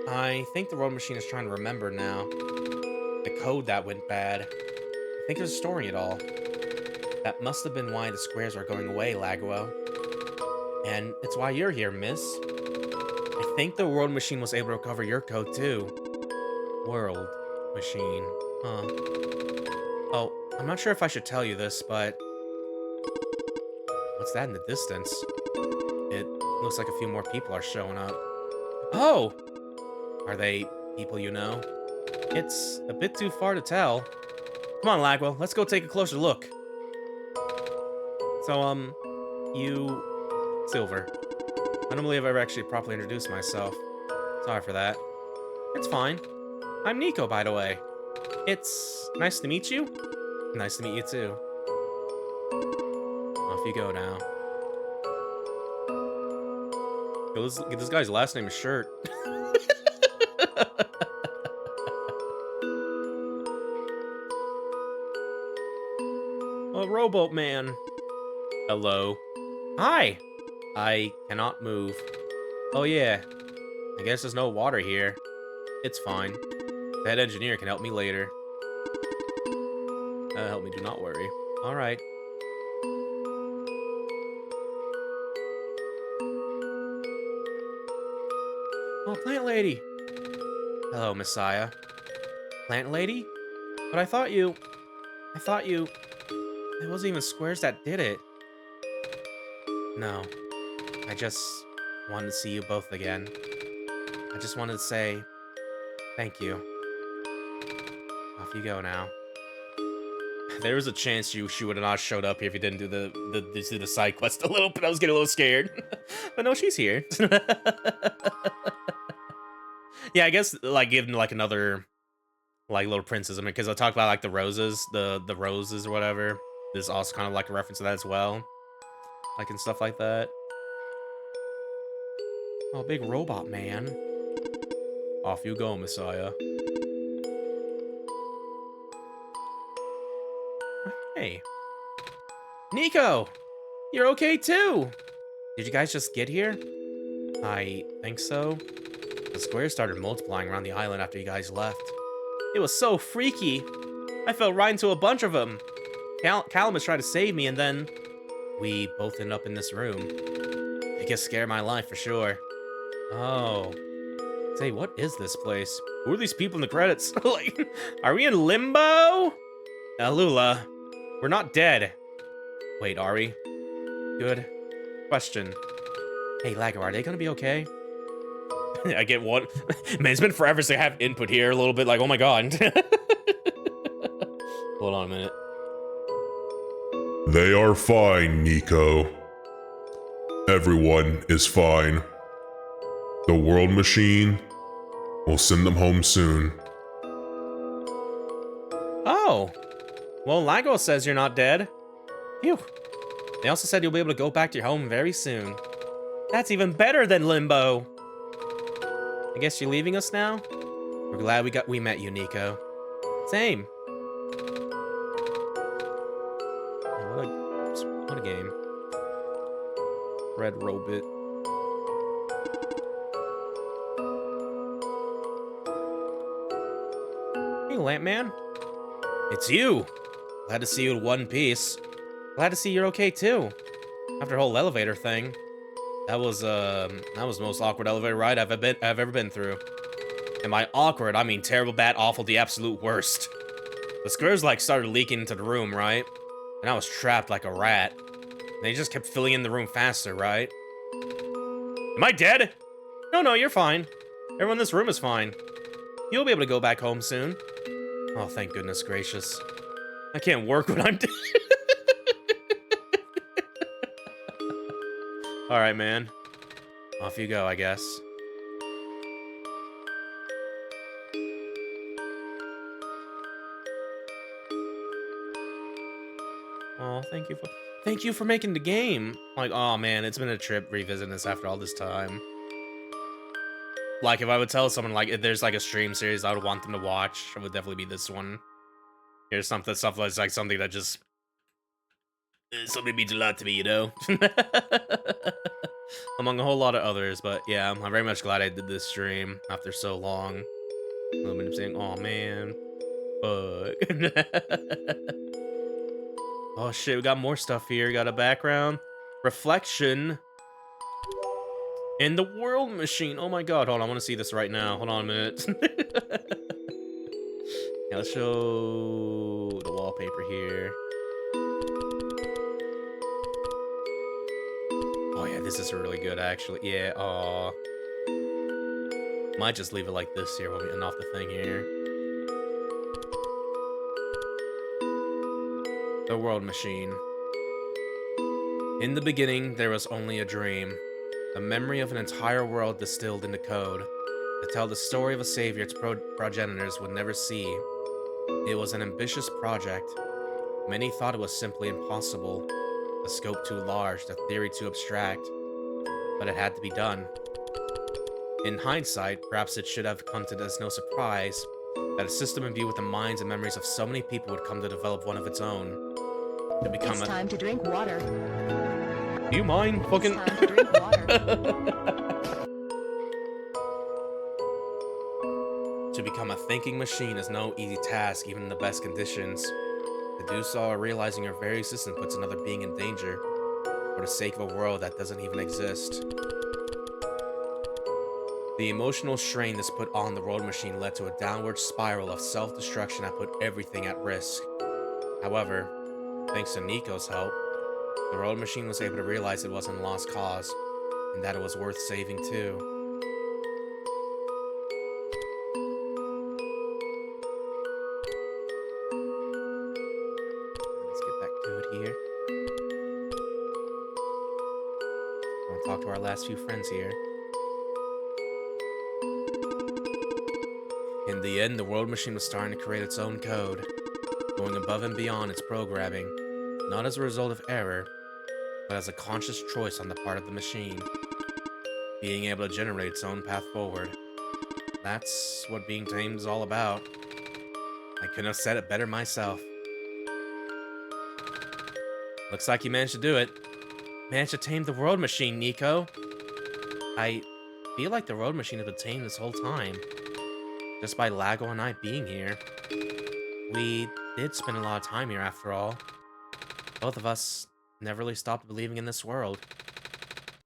I think the road machine is trying to remember now. The code that went bad. I think it's restoring it all. That must have been why the squares are going away, Laguo. And it's why you're here, miss. I think the world machine was able to recover your code, too. World machine. Huh. Oh, I'm not sure if I should tell you this, but... What's that in the distance? It looks like a few more people are showing up. Oh! Are they people you know? It's a bit too far to tell. Come on, Laguo, let's go take a closer look. So, you... Silver. I don't believe I've ever actually properly introduced myself. Sorry for that. It's fine. I'm Nico, by the way. It's nice to meet you. Nice to meet you, too. Off you go now. Yo, let's get this guy's last name a shirt. A rowboat man. Hello. Hi. I cannot move. Oh yeah. I guess there's no water here. It's fine. The head engineer can help me later. Help me, do not worry. Alright. Oh, plant lady. Hello, Messiah. Plant lady? But I thought you... It wasn't even squares that did it. No. I just wanted to see you both again. I just wanted to say... Thank you. Off you go now. There was a chance she would have not showed up here if you didn't do the side quest a little bit. I was getting a little scared. But no, she's here. Yeah, I guess, like, giving, like, another, like, little princess. I mean, because I talked about, like, the roses, the roses or whatever. This is also kind of, like, a reference to that as well. Like, and stuff like that. Oh, big robot man. Off you go, Messiah. Hey. Nico! You're okay, too! Did you guys just get here? I think so. The squares started multiplying around the island after you guys left. It was so freaky. I fell right into a bunch of them. Calamus tried to save me, and then we both ended up in this room. It just scared my life for sure. Oh. Say, what is this place? Who are these people in the credits? Like, are we in limbo? Alula, we're not dead. Wait, are we? Good question. Hey, Laguo, are they gonna be okay? I get what? Man, it's been forever since I have input here a little bit, like, oh my god. Hold on a minute. They are fine, Nico. Everyone is fine. The World Machine will send them home soon. Oh. Well, Laguo says you're not dead. Phew. They also said you'll be able to go back to your home very soon. That's even better than limbo. I guess you're leaving us now? We're glad we met you, Nico. Same. What a game. Red Robot. Hey, Lampman. It's you. Glad to see you in one piece. Glad to see you're okay too. After the whole elevator thing. That was the most awkward elevator ride I've ever been through. And by awkward, I mean terrible, bad, awful, the absolute worst. The squares like started leaking into the room, right? And I was trapped like a rat. And they just kept filling in the room faster, right? Am I dead? No, you're fine. Everyone in this room is fine. You'll be able to go back home soon. Oh, thank goodness gracious. I can't work when I'm dead. Alright, man. Off you go, I guess. Oh, thank you for making the game. Like, oh man, it's been a trip revisiting this after all this time. Like, if I would tell someone, like, if there's like a stream series I would want them to watch, it would definitely be this one. Here's stuff that's like something that just something means a lot to me, you know? Among a whole lot of others, but yeah, I'm very much glad I did this stream after so long. I'm saying, oh man, fuck. Oh shit, we got more stuff here. We got a background, reflection, and the world machine. Oh my god, hold on, I want to see this right now. Hold on a minute. Yeah, let's show the wallpaper here. Oh yeah, this is really good actually. Yeah, aw. Might just leave it like this here while we end off the thing here. The world machine. In the beginning, there was only a dream. A memory of an entire world distilled into code. To tell the story of a savior its progenitors would never see. It was an ambitious project. Many thought it was simply impossible. The scope too large, the theory too abstract. But it had to be done. In hindsight, perhaps it should have come to as no surprise that a system imbued with the minds and memories of so many people would come to develop one of its own. To become It's time to drink water. Do you mind fucking... It's time to drink water. To become a thinking machine is no easy task, even in the best conditions. To do so, realizing your very existence puts another being in danger, for the sake of a world that doesn't even exist. The emotional strain this put on the world machine led to a downward spiral of self-destruction that put everything at risk. However, thanks to Nico's help, the world machine was able to realize it wasn't a lost cause, and that it was worth saving too. Let's get back to it here. We'll talk to our last few friends here. In the end, the world machine was starting to create its own code, going above and beyond its programming, not as a result of error, but as a conscious choice on the part of the machine, being able to generate its own path forward. That's what being tamed is all about. I couldn't have said it better myself. Looks like you managed to do it. Managed to tame the world machine, Nico. I feel like the world machine has been tamed this whole time, just by Laguo and I being here. We did spend a lot of time here after all. Both of us never really stopped believing in this world.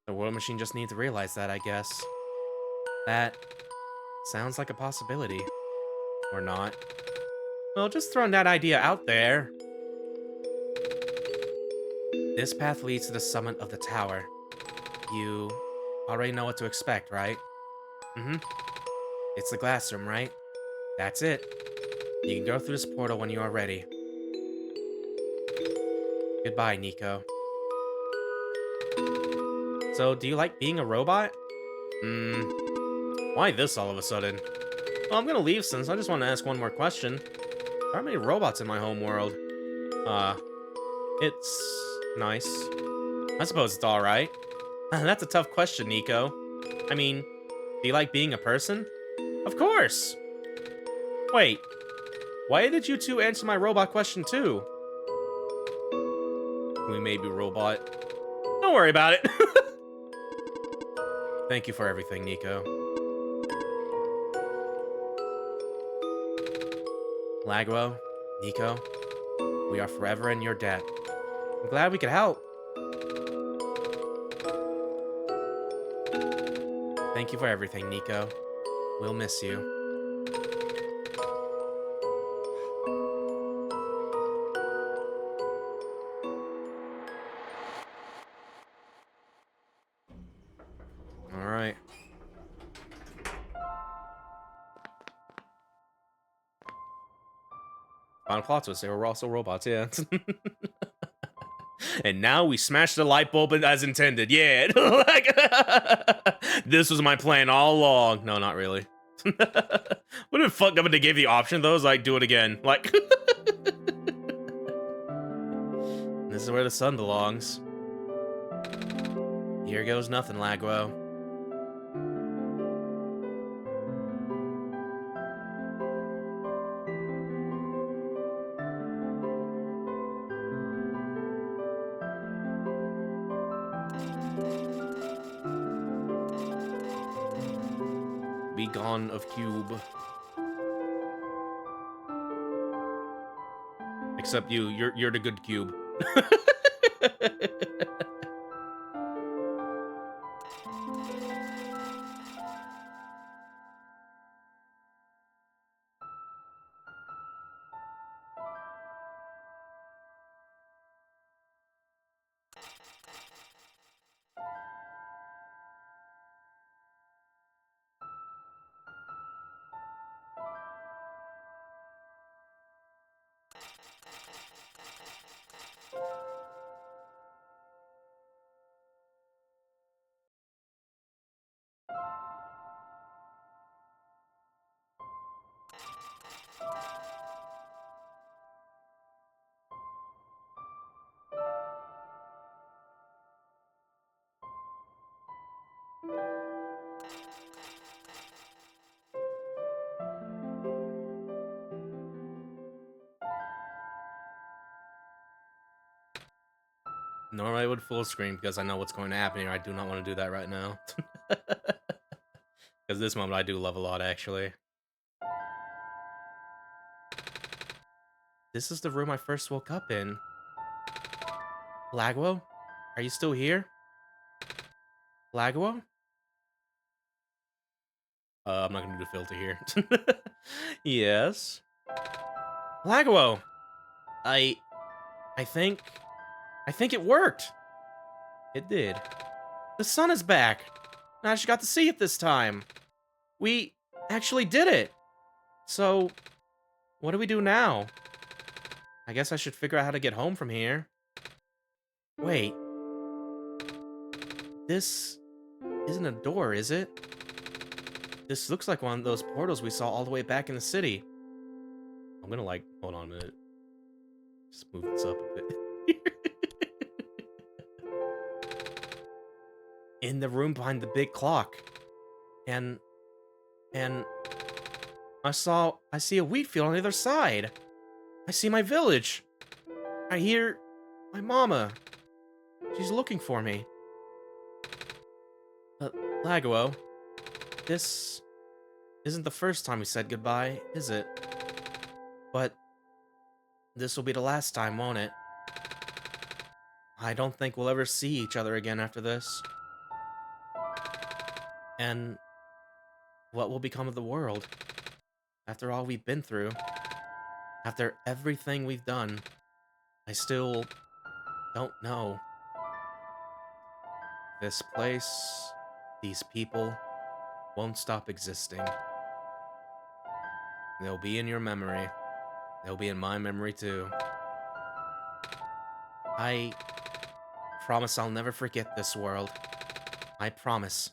The world machine just needs to realize that, I guess. That Sounds like a possibility. Or not. Well, just throwing that idea out there. This path leads to the summit of the tower. You already know what to expect, right? Mm-hmm. It's the glass room, right? That's it. You can go through this portal when you are ready. Goodbye, Nico. So, do you like being a robot? Why this all of a sudden? Well, I'm gonna leave since I just want to ask one more question. There aren't many robots in my home world. It's nice. I suppose it's alright. That's a tough question, Nico. I mean, do you like being a person? Of course! Wait, why did you two answer my robot question too? We may be robot. Don't worry about it. Thank you for everything, Nico. Laguo, Nico, we are forever in your debt. I'm glad we could help. Thank you for everything, Nico. We'll miss you. Alright. Final plot twist, they were also robots, yeah. And now we smash the light bulb as intended. Yeah. Like, this was my plan all along. No, not really. What if fuck up if they gave the option though? Is like, do it again. Like, this is where the sun belongs. Here goes nothing, Laguo. Be gone of cube. Except you're the good cube. Normally I would full screen because I know what's going to happen here. I do not want to do that right now. Because this moment I do love a lot, actually. This is the room I first woke up in. Laguo? Are you still here? Laguo? I'm not gonna do the filter here. Yes. Laguo! I think it worked. It did. The sun is back. I actually got to see it this time. We actually did it. So, what do we do now? I guess I should figure out how to get home from here. Wait. This isn't a door, is it? This looks like one of those portals we saw all the way back in the city. I'm gonna like, hold on a minute. Just move this up a bit. In the room behind the big clock. And I see a wheat field on the other side. I see my village. I hear my mama. She's looking for me. Laguo, this isn't the first time we said goodbye, is it? But this will be the last time, won't it? I don't think we'll ever see each other again after this. And what will become of the world? After all we've been through, after everything we've done, I still don't know. This place, these people, won't stop existing. They'll be in your memory. They'll be in my memory too. I promise I'll never forget this world. I promise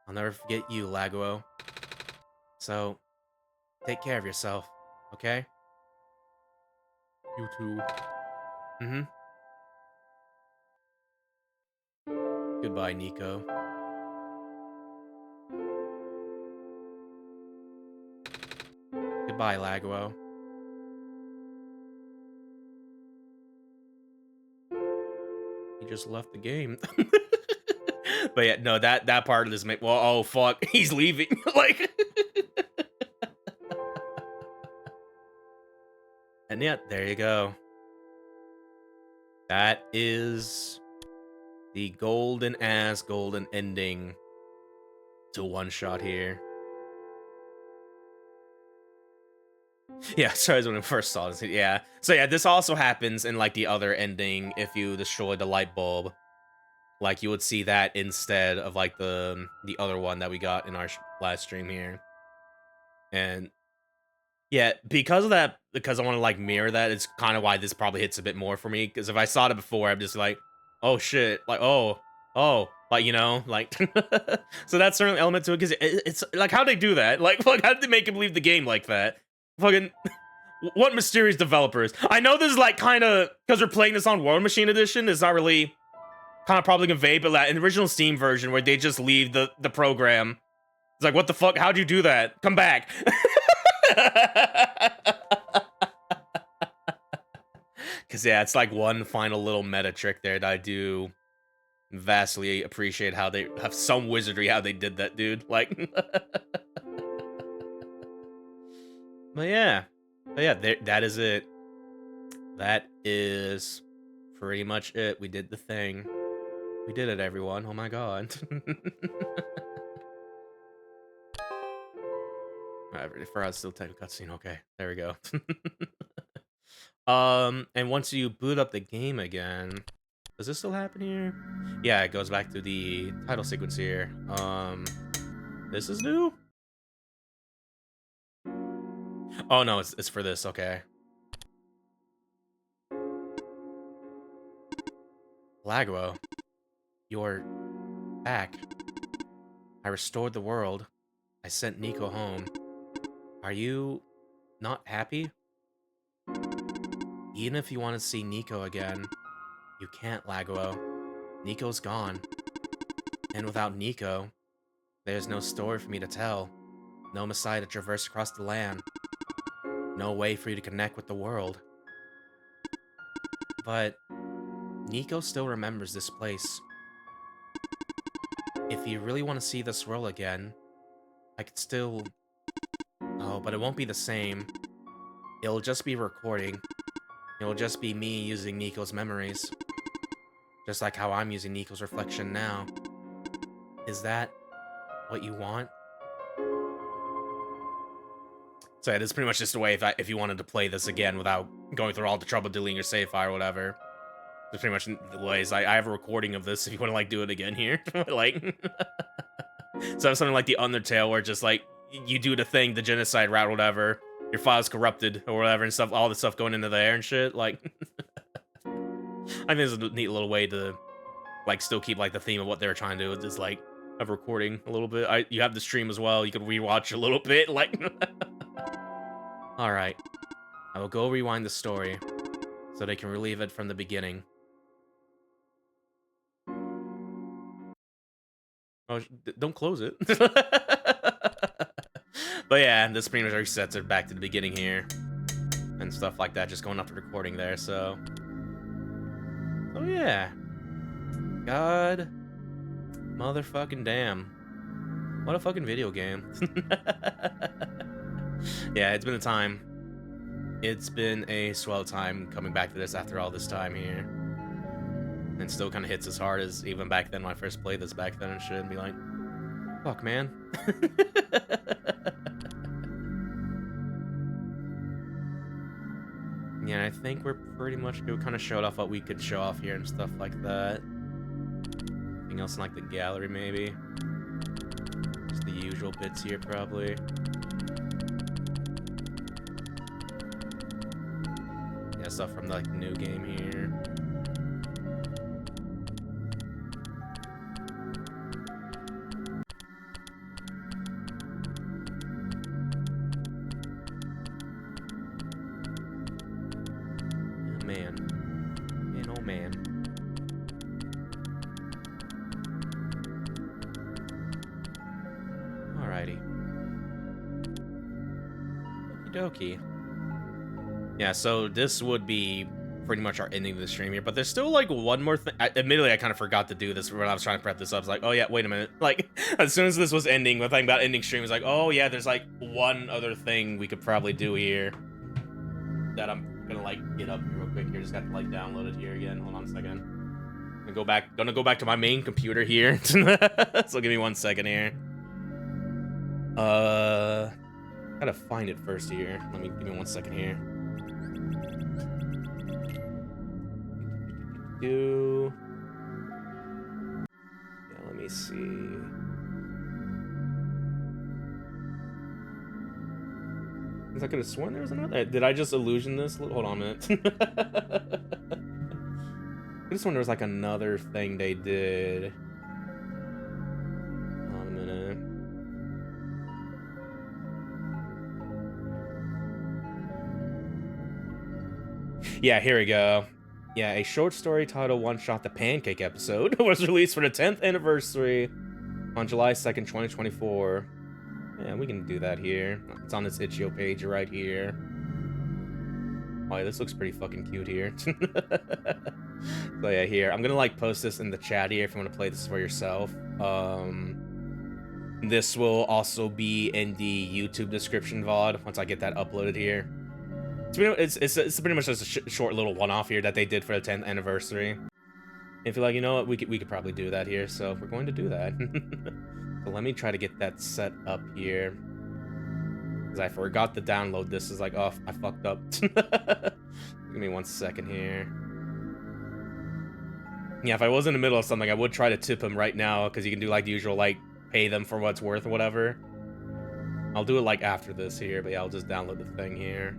I'll never forget you, Laguo. So, take care of yourself, okay? You too. Mm-hmm. Goodbye, Nico. Goodbye, Laguo. He just left the game. But yeah, no, that part of this well, oh fuck, he's leaving. Like and yeah, there you go. That is the golden ending to OneShot here. Yeah, sorry, when I first saw this. Yeah. So yeah, this also happens in like the other ending if you destroy the light bulb. Like you would see that instead of like the other one that we got in our last stream here. And yeah, because of that, because I want to like mirror that, it's kind of why this probably hits a bit more for me. Because if I saw it before, I'm just like, oh shit, like oh, like you know, like. So that's certainly an element to it. Because it's like how they do that, like how did they make him leave the game like that? Fucking. What mysterious developers? I know this is like kind of because we're playing this on World Machine Edition. It's not really kind of probably conveyed, but like in the original Steam version where they just leave the program. It's like, what the fuck? How'd you do that? Come back. Because yeah, it's like one final little meta trick there that I do vastly appreciate how they have some wizardry how they did that, dude. Like, but yeah, that is it. That is pretty much it. We did the thing. We did it, everyone. Oh my god. Alright, for us, still take a cutscene. Okay, there we go. And once you boot up the game again, does this still happen here? Yeah, it goes back to the title sequence here. This is new? Oh no, it's for this, okay. Laguo, you're back. I restored the world. I sent Nico home. Are you not happy? Even if you want to see Nico again, you can't, Laguo. Nico's gone. And without Nico, there's no story for me to tell. No Messiah to traverse across the land. No way for you to connect with the world. But Nico still remembers this place. If you really want to see this world again, I could still... Oh, but it won't be the same. It'll just be recording. It'll just be me using Nico's memories. Just like how I'm using Nico's reflection now. Is that what you want? So yeah, this is pretty much just a way if you wanted to play this again without going through all the trouble deleting your save file or whatever. It's pretty much the ways. I have a recording of this if you want to like do it again here. Like, so something like the Undertale where just like you do the thing, the genocide route, or whatever. Your file's corrupted or whatever and stuff. All the stuff going into there and shit. Like, I think it's a neat little way to like still keep like the theme of what they were trying to do. It's just like of recording a little bit. You have the stream as well. You could rewatch a little bit. Like, all right, I will go rewind the story so they can relive it from the beginning. Oh, don't close it. But yeah, this pretty much resets it back to the beginning here. And stuff like that, just going off the recording there, so... Oh yeah. God. Motherfucking damn. What a fucking video game. Yeah, it's been a time. It's been a swell time coming back to this after all this time here. And still kind of hits as hard as even back then when I first played this back then and shit, and be like, fuck, man. I think we're pretty much good. Kind of showed off what we could show off here and stuff like that. Anything else in like the gallery, maybe? Just the usual bits here, probably. Yeah, stuff from like the new game here. Okie. Yeah, so this would be pretty much our ending of the stream here, but there's still like one more thing. Admittedly, I kind of forgot to do this when I was trying to prep this up. I was like, oh yeah, wait a minute. Like, as soon as this was ending, the thing about ending stream was like, oh yeah, there's like one other thing we could probably do here that I'm gonna like get up here real quick here. Just got to like download it here again. Hold on a second. Gonna go back to my main computer here. So give me 1 second here. Gotta find it first here. Give me 1 second here. Yeah, let me see. I could have sworn there was another. Did I just illusion this? Hold on a minute. I just wonder there was like another thing they did. Hold on a minute. Yeah, here we go. Yeah, a short story titled One-Shot the Pancake episode was released for the 10th anniversary on July 2nd, 2024. Yeah, we can do that here. It's on this itch.io page right here. Oh, yeah, this looks pretty fucking cute here. So yeah, here. I'm gonna like post this in the chat here if you want to play this for yourself. This will also be in the YouTube description VOD once I get that uploaded here. It's pretty much just a short little one-off here that they did for the 10th anniversary. If you're like, you know what, we could probably do that here, so we're going to do that. So let me try to get that set up here. Because I forgot to download this. It's like, oh, I fucked up. Give me 1 second here. Yeah, if I was in the middle of something, I would try to tip him right now, because you can do like the usual, like, pay them for what's worth or whatever. I'll do it like after this here, but yeah, I'll just download the thing here.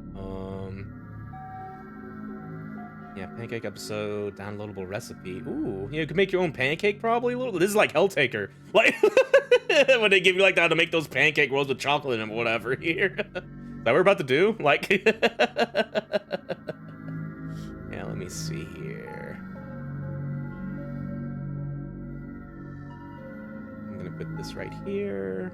Yeah, pancake episode, downloadable recipe. Ooh, you can make your own pancake probably. This is like Helltaker, like when they give you like that to make those pancake rolls with chocolate and whatever here. Is that what we're about to do? Like, yeah, let me see here. I'm gonna put this right here.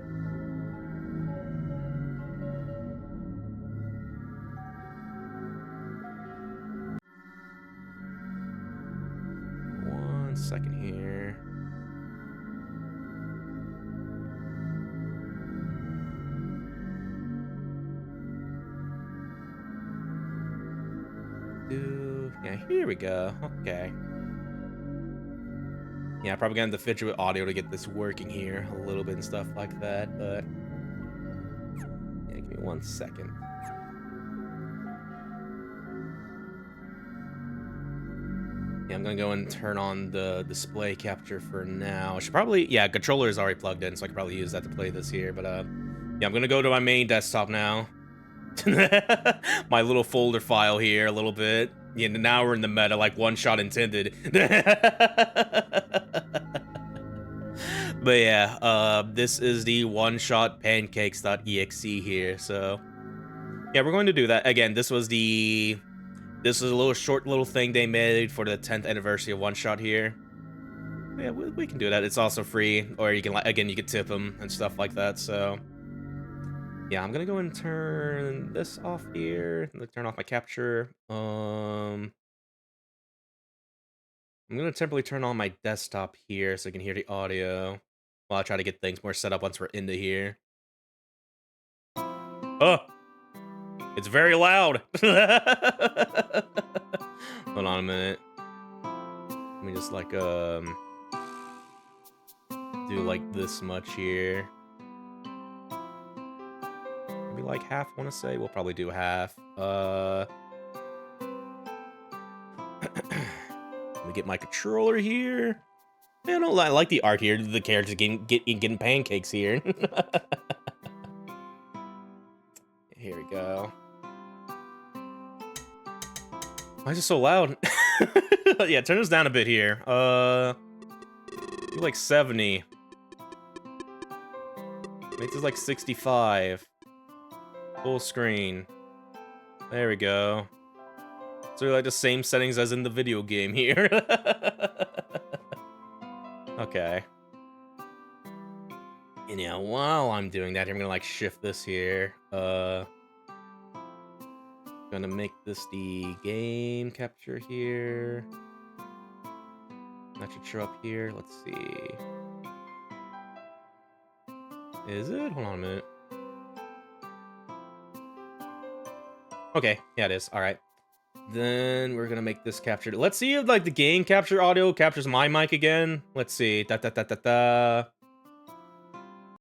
Second here. Yeah, here we go. Okay. Yeah, probably gonna have to fidget with audio to get this working here a little bit and stuff like that, but yeah, give me 1 second. Yeah, I'm gonna go and turn on the display capture for now. I should probably, yeah, controller is already plugged in, so I could probably use that to play this here. But yeah, I'm gonna go to my main desktop now. My little folder file here a little bit. Yeah, now we're in the meta, like one shot intended. But yeah, this is the one-shot pancakes.exe here. So yeah, we're going to do that again. This is a little short little thing they made for the 10th anniversary of One-Shot here. Yeah, we can do that. It's also free, or you can, again, you can tip them and stuff like that. So yeah, I'm gonna go and turn this off here. I'm gonna turn off my capture. I'm gonna temporarily turn on my desktop here so you can hear the audio while I try to get things more set up once we're into here. Oh, it's very loud. Hold on a minute. Let me just like do like this much here. Maybe like half, I want to say. We'll probably do half. Let me get my controller here. Man, I like the art here. The characters getting pancakes here. Here we go. Why is it so loud? Yeah, turn this down a bit here. Like 70. Make this like 65. Full screen. There we go. So like the same settings as in the video game here. Okay. And yeah, while I'm doing that, I'm gonna like shift this here. Gonna make this the game capture here. That should show up here. Let's see. Is it? Hold on a minute. Okay, yeah, it is. All right. Then we're gonna make this capture. Let's see if like the game capture audio captures my mic again. Let's see. I'm gonna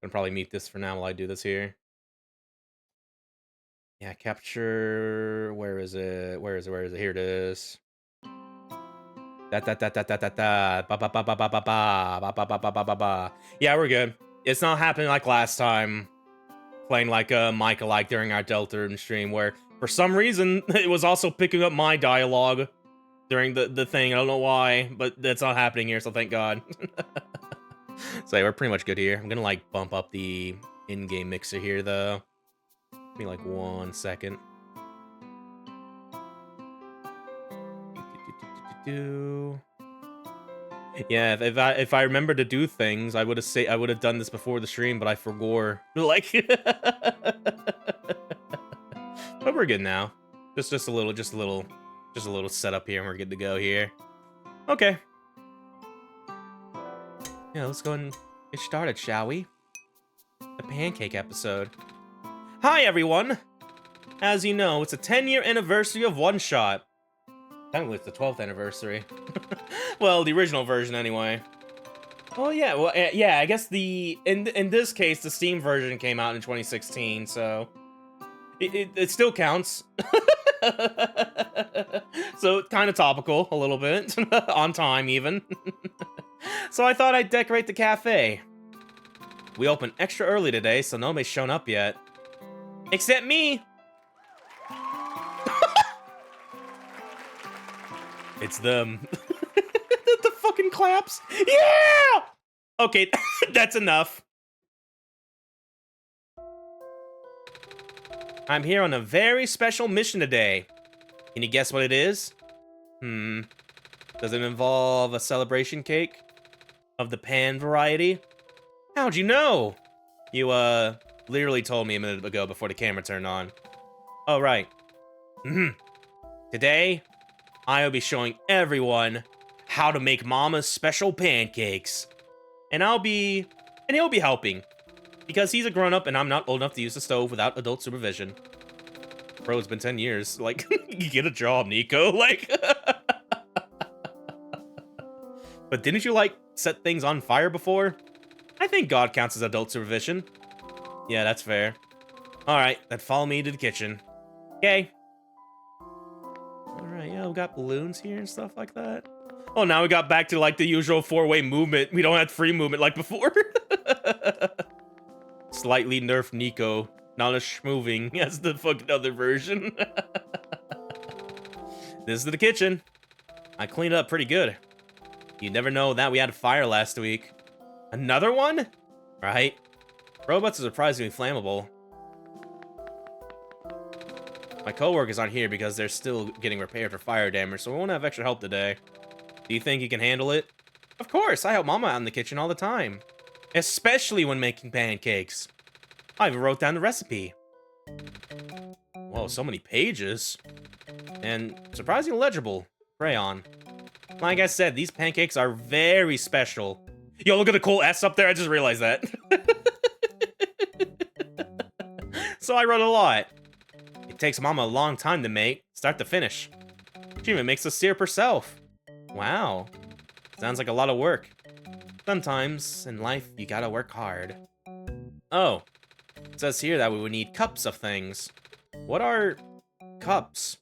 probably mute this for now while I do this here. Yeah, capture. Where is it? Where is it? Where is it? Here it is. Yeah, we're good. It's not happening like last time. Playing like a mic alike during our Delta stream, where for some reason it was also picking up my dialogue during the thing. I don't know why, but that's not happening here, so thank God. So yeah, we're pretty much good here. I'm gonna like bump up the in-game mixer here though. Give me like 1 second. Yeah, if I remember to do things, I would have done this before the stream, but I forgot. Like, but we're good now. Just a little setup here, and we're good to go here. Okay. Yeah, let's go and get started, shall we? The Pancake episode. Hi, everyone. As you know, it's a 10-year anniversary of OneShot. Technically, it's the 12th anniversary. Well, the original version, anyway. Oh yeah, well, yeah. I guess in this case, the Steam version came out in 2016, so it still counts. So kind of topical a little bit, on time even. So I thought I'd decorate the cafe. We opened extra early today, so nobody's shown up yet, except me. It's them. The fucking claps. Yeah! Okay, that's enough. I'm here on a very special mission today. Can you guess what it is? Does it involve a celebration cake? Of the pan variety? How'd you know? You, literally told me a minute ago before the camera turned on. Oh, right. Today, I'll be showing everyone how to make Mama's special pancakes. And he'll be helping. Because he's a grown-up and I'm not old enough to use the stove without adult supervision. Bro, it's been 10 years. Like, get a job, Nico. Like, but didn't you, like, set things on fire before? I think God counts as adult supervision. Yeah, that's fair. Alright, then follow me to the kitchen. Okay. Alright, yeah, we got balloons here and stuff like that. Oh, now we got back to, like, the usual four-way movement. We don't have free movement like before. Slightly nerfed Nico. Not as schmoving as the fucking other version. This is the kitchen. I cleaned up pretty good. You never know that we had a fire last week. Another one? Right? Robots are surprisingly flammable. My coworkers aren't here because they're still getting repaired for fire damage, so we won't have extra help today. Do you think you can handle it? Of course, I help Mama out in the kitchen all the time. Especially when making pancakes. I even wrote down the recipe. Whoa, so many pages. And surprisingly legible. Crayon. Like I said, these pancakes are very special. Yo, look at the cool S up there. I just realized that. So I wrote a lot. It takes Mama a long time to make, start to finish. She even makes the syrup herself. Wow. Sounds like a lot of work. Sometimes in life, you gotta work hard. Oh. It says here that we would need cups of things. What are cups?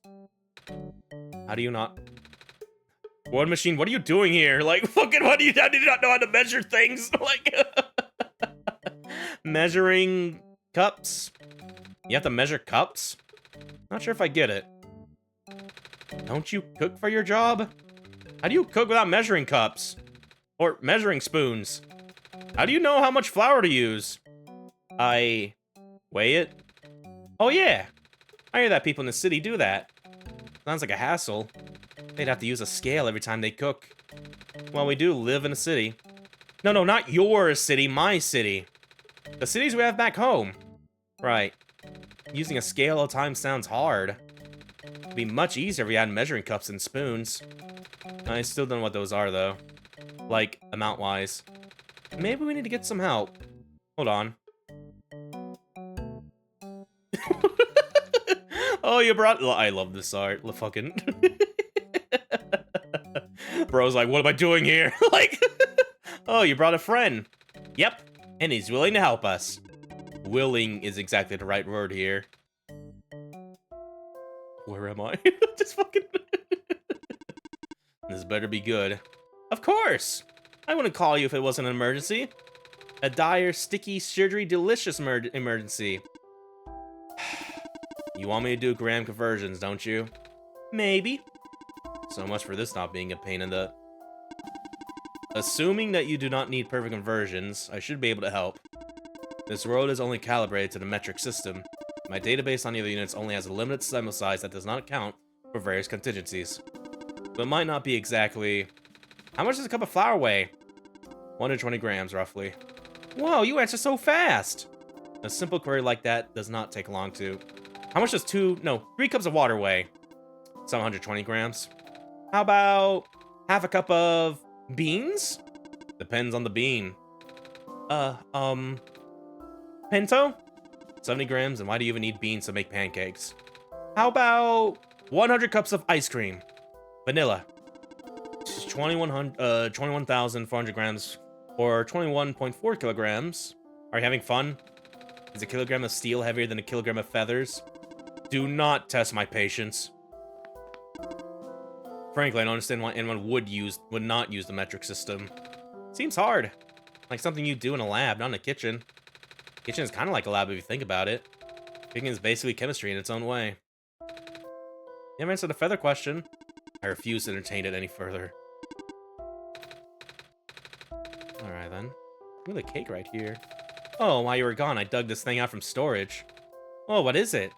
How do you not... One Machine, what are you doing here? Like, fucking, how do you not know how to measure things? Like, measuring cups? You have to measure cups? Not sure if I get it. Don't you cook for your job? How do you cook without measuring cups? Or measuring spoons? How do you know how much flour to use? I weigh it? Oh yeah! I hear that people in the city do that. Sounds like a hassle. They'd have to use a scale every time they cook. Well, we do live in a city. No, not your city, my city. The cities we have back home. Right. Using a scale all the time sounds hard. It'd be much easier if we had measuring cups and spoons. I still don't know what those are, though. Like, amount-wise. Maybe we need to get some help. Hold on. Oh, you brought... I love this art. Fucking... Bro's like, what am I doing here? Like... Oh, you brought a friend. Yep. And he's willing to help us. Willing is exactly the right word here. Where am I? Just fucking... This better be good. Of course! I wouldn't call you if it wasn't an emergency. A dire, sticky, sugary, delicious emergency. You want me to do gram conversions, don't you? Maybe. So much for this not being a pain in the... Assuming that you do not need perfect conversions, I should be able to help. This world is only calibrated to the metric system. My database on the other units only has a limited sample size that does not account for various contingencies. So it might not be exactly... How much does a cup of flour weigh? 120 grams, roughly. Whoa, you answer so fast! A simple query like that does not take long to... How much does 3 cups of water weigh? 720 grams. How about half a cup of beans? Depends on the bean. Pinto? 70 grams, and why do you even need beans to make pancakes? How about 100 cups of ice cream? Vanilla. 21,400 grams, or 21.4 kilograms. Are you having fun? Is a kilogram of steel heavier than a kilogram of feathers? Do not test my patience. Frankly, I don't understand why anyone would not use the metric system. Seems hard. Like something you do in a lab, not in a kitchen. Kitchen is kind of like a lab if you think about it. Cooking is basically chemistry in its own way. You haven't answered the feather question. I refuse to entertain it any further. Alright then. Look at the cake right here. Oh, while you were gone, I dug this thing out from storage. Oh, what is it?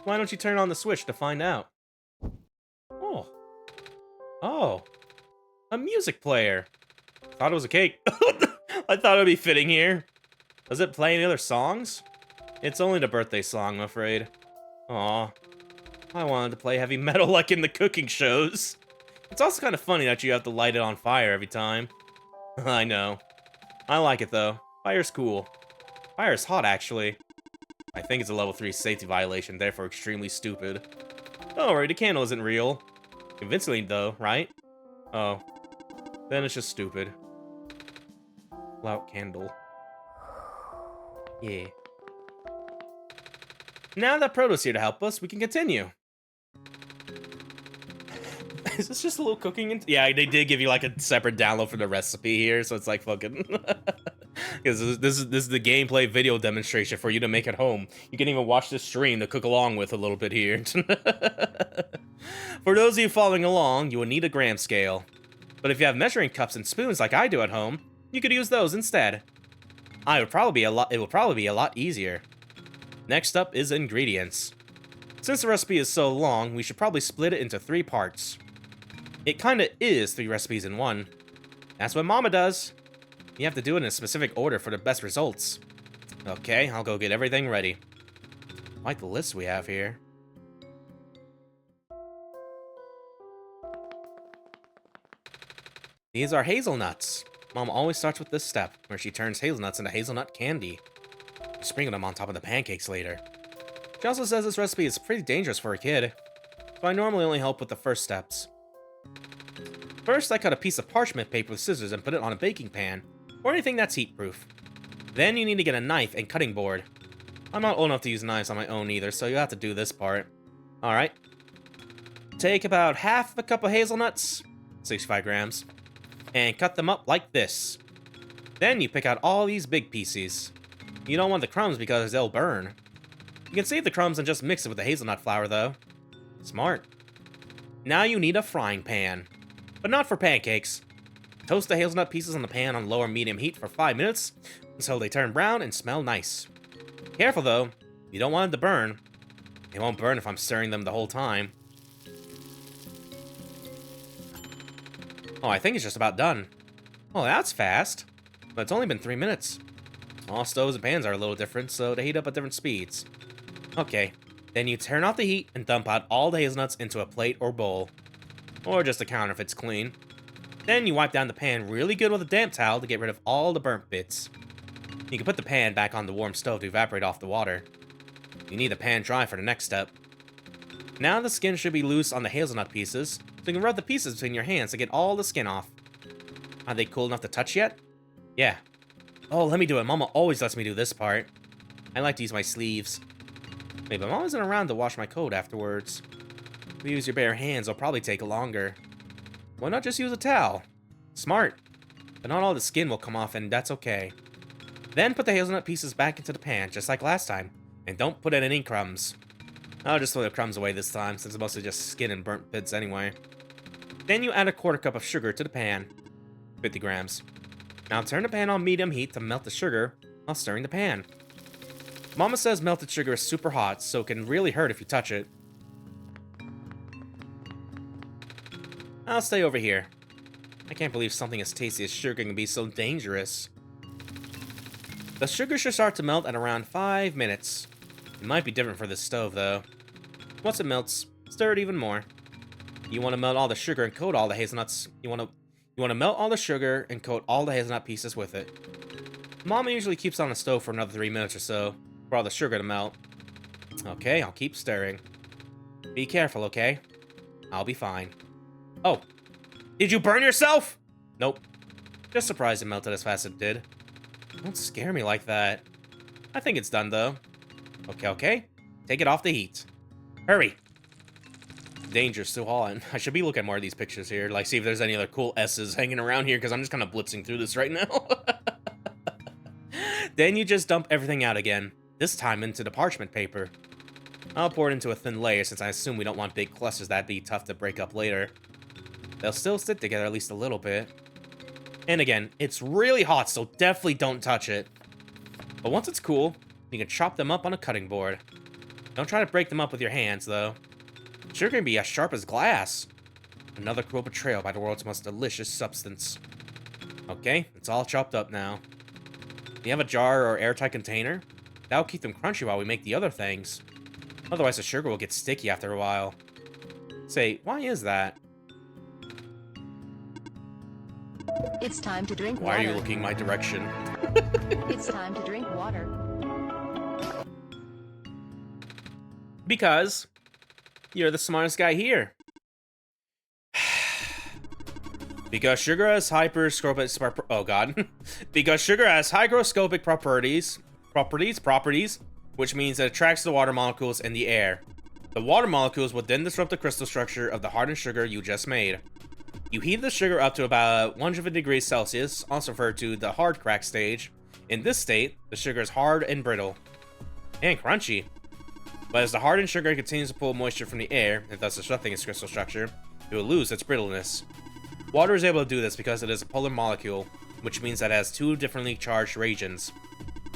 Why don't you turn on the switch to find out? Oh. Oh. A music player. Thought it was a cake. I thought it would be fitting here. Does it play any other songs? It's only the birthday song, I'm afraid. Aw. I wanted to play heavy metal like in the cooking shows. It's also kind of funny that you have to light it on fire every time. I know. I like it though. Fire's cool. Fire's hot, actually. I think it's a level 3 safety violation, therefore extremely stupid. Don't worry, the candle isn't real. Convincingly though, right? Oh. Then it's just stupid. Loud candle. Yeah. Now that Proto's here to help us, we can continue. Is this just a little cooking? Yeah, they did give you like a separate download for the recipe here, so it's like fucking... Because this is the gameplay video demonstration for you to make at home. You can even watch this stream to cook along with a little bit here. For those of you following along, you will need a gram scale. But if you have measuring cups and spoons like I do at home, you could use those instead. It will probably be a lot easier. Next up is ingredients. Since the recipe is so long, we should probably split it into 3 parts. It kinda is 3 recipes in one. That's what Mama does. You have to do it in a specific order for the best results. Okay, I'll go get everything ready. I like the list we have here. These are hazelnuts. Mom always starts with this step, where she turns hazelnuts into hazelnut candy. You sprinkle them on top of the pancakes later. She also says this recipe is pretty dangerous for a kid, so I normally only help with the first steps. First, I cut a piece of parchment paper with scissors and put it on a baking pan, or anything that's heat-proof. Then you need to get a knife and cutting board. I'm not old enough to use knives on my own either, so you have to do this part. Alright. Take about half a cup of hazelnuts, 65 grams, and cut them up like this. Then you pick out all these big pieces. You don't want the crumbs because they'll burn. You can save the crumbs and just mix it with the hazelnut flour though. Smart. Now you need a frying pan, but not for pancakes. Toast the hazelnut pieces on the pan on low or medium heat for 5 minutes until they turn brown and smell nice. Careful though, you don't want it to burn. It won't burn if I'm stirring them the whole time. Oh, I think it's just about done. Oh, that's fast. But it's only been 3 minutes. All stoves and pans are a little different, so they heat up at different speeds. Okay, then you turn off the heat and dump out all the hazelnuts into a plate or bowl. Or just a counter if it's clean. Then you wipe down the pan really good with a damp towel to get rid of all the burnt bits. You can put the pan back on the warm stove to evaporate off the water. You need the pan dry for the next step. Now the skin should be loose on the hazelnut pieces, so you can rub the pieces between your hands to get all the skin off. Are they cool enough to touch yet? Yeah. Oh, let me do it. Mama always lets me do this part. I like to use my sleeves. Wait, but Mom isn't around to wash my coat afterwards. If you use your bare hands, it'll probably take longer. Why not just use a towel? Smart. But not all the skin will come off, and that's okay. Then put the hazelnut pieces back into the pan, just like last time. And don't put in any crumbs. I'll just throw the crumbs away this time, since it's mostly just skin and burnt bits anyway. Then you add a 1/4 cup of sugar to the pan. 50 grams. Now turn the pan on medium heat to melt the sugar while stirring the pan. Mama says melted sugar is super hot, so it can really hurt if you touch it. I'll stay over here. I can't believe something as tasty as sugar can be so dangerous. The sugar should start to melt at around 5 minutes. It might be different for this stove, though. Once it melts, stir it even more. You want to melt all the sugar and coat all the hazelnuts. You want to melt all the sugar and coat all the hazelnut pieces with it. Mama usually keeps on the stove for another 3 minutes or so for all the sugar to melt. Okay, I'll keep stirring. Be careful, okay? I'll be fine. Oh, did you burn yourself? Nope. Just surprised it melted as fast as it did. Don't scare me like that. I think it's done, though. Okay. Take it off the heat. Hurry. Danger's still on. I should be looking at more of these pictures here. Like, see if there's any other cool S's hanging around here, because I'm just kind of blitzing through this right now. Then you just dump everything out again. This time into the parchment paper. I'll pour it into a thin layer, since I assume we don't want big clusters that'd be tough to break up later. They'll still stick together at least a little bit. And again, it's really hot, so definitely don't touch it. But once it's cool, you can chop them up on a cutting board. Don't try to break them up with your hands, though. Sugar can be as sharp as glass. Another cruel betrayal by the world's most delicious substance. Okay, it's all chopped up now. Do you have a jar or airtight container? That'll keep them crunchy while we make the other things. Otherwise, the sugar will get sticky after a while. Say, why is that? It's time to drink Why water. are you looking my direction? It's time to drink water. Because you're the smartest guy here. Because sugar has hygroscopic because sugar has hygroscopic properties, which means it attracts the water molecules in the air. The water molecules would then disrupt the crystal structure of the hardened sugar you just made. You heat the sugar up to about 150 degrees Celsius, also referred to the hard crack stage. In this state, the sugar is hard and brittle. And crunchy. But as the hardened sugar continues to pull moisture from the air, and thus disrupting its crystal structure, it will lose its brittleness. Water is able to do this because it is a polar molecule, which means that it has two differently charged regions.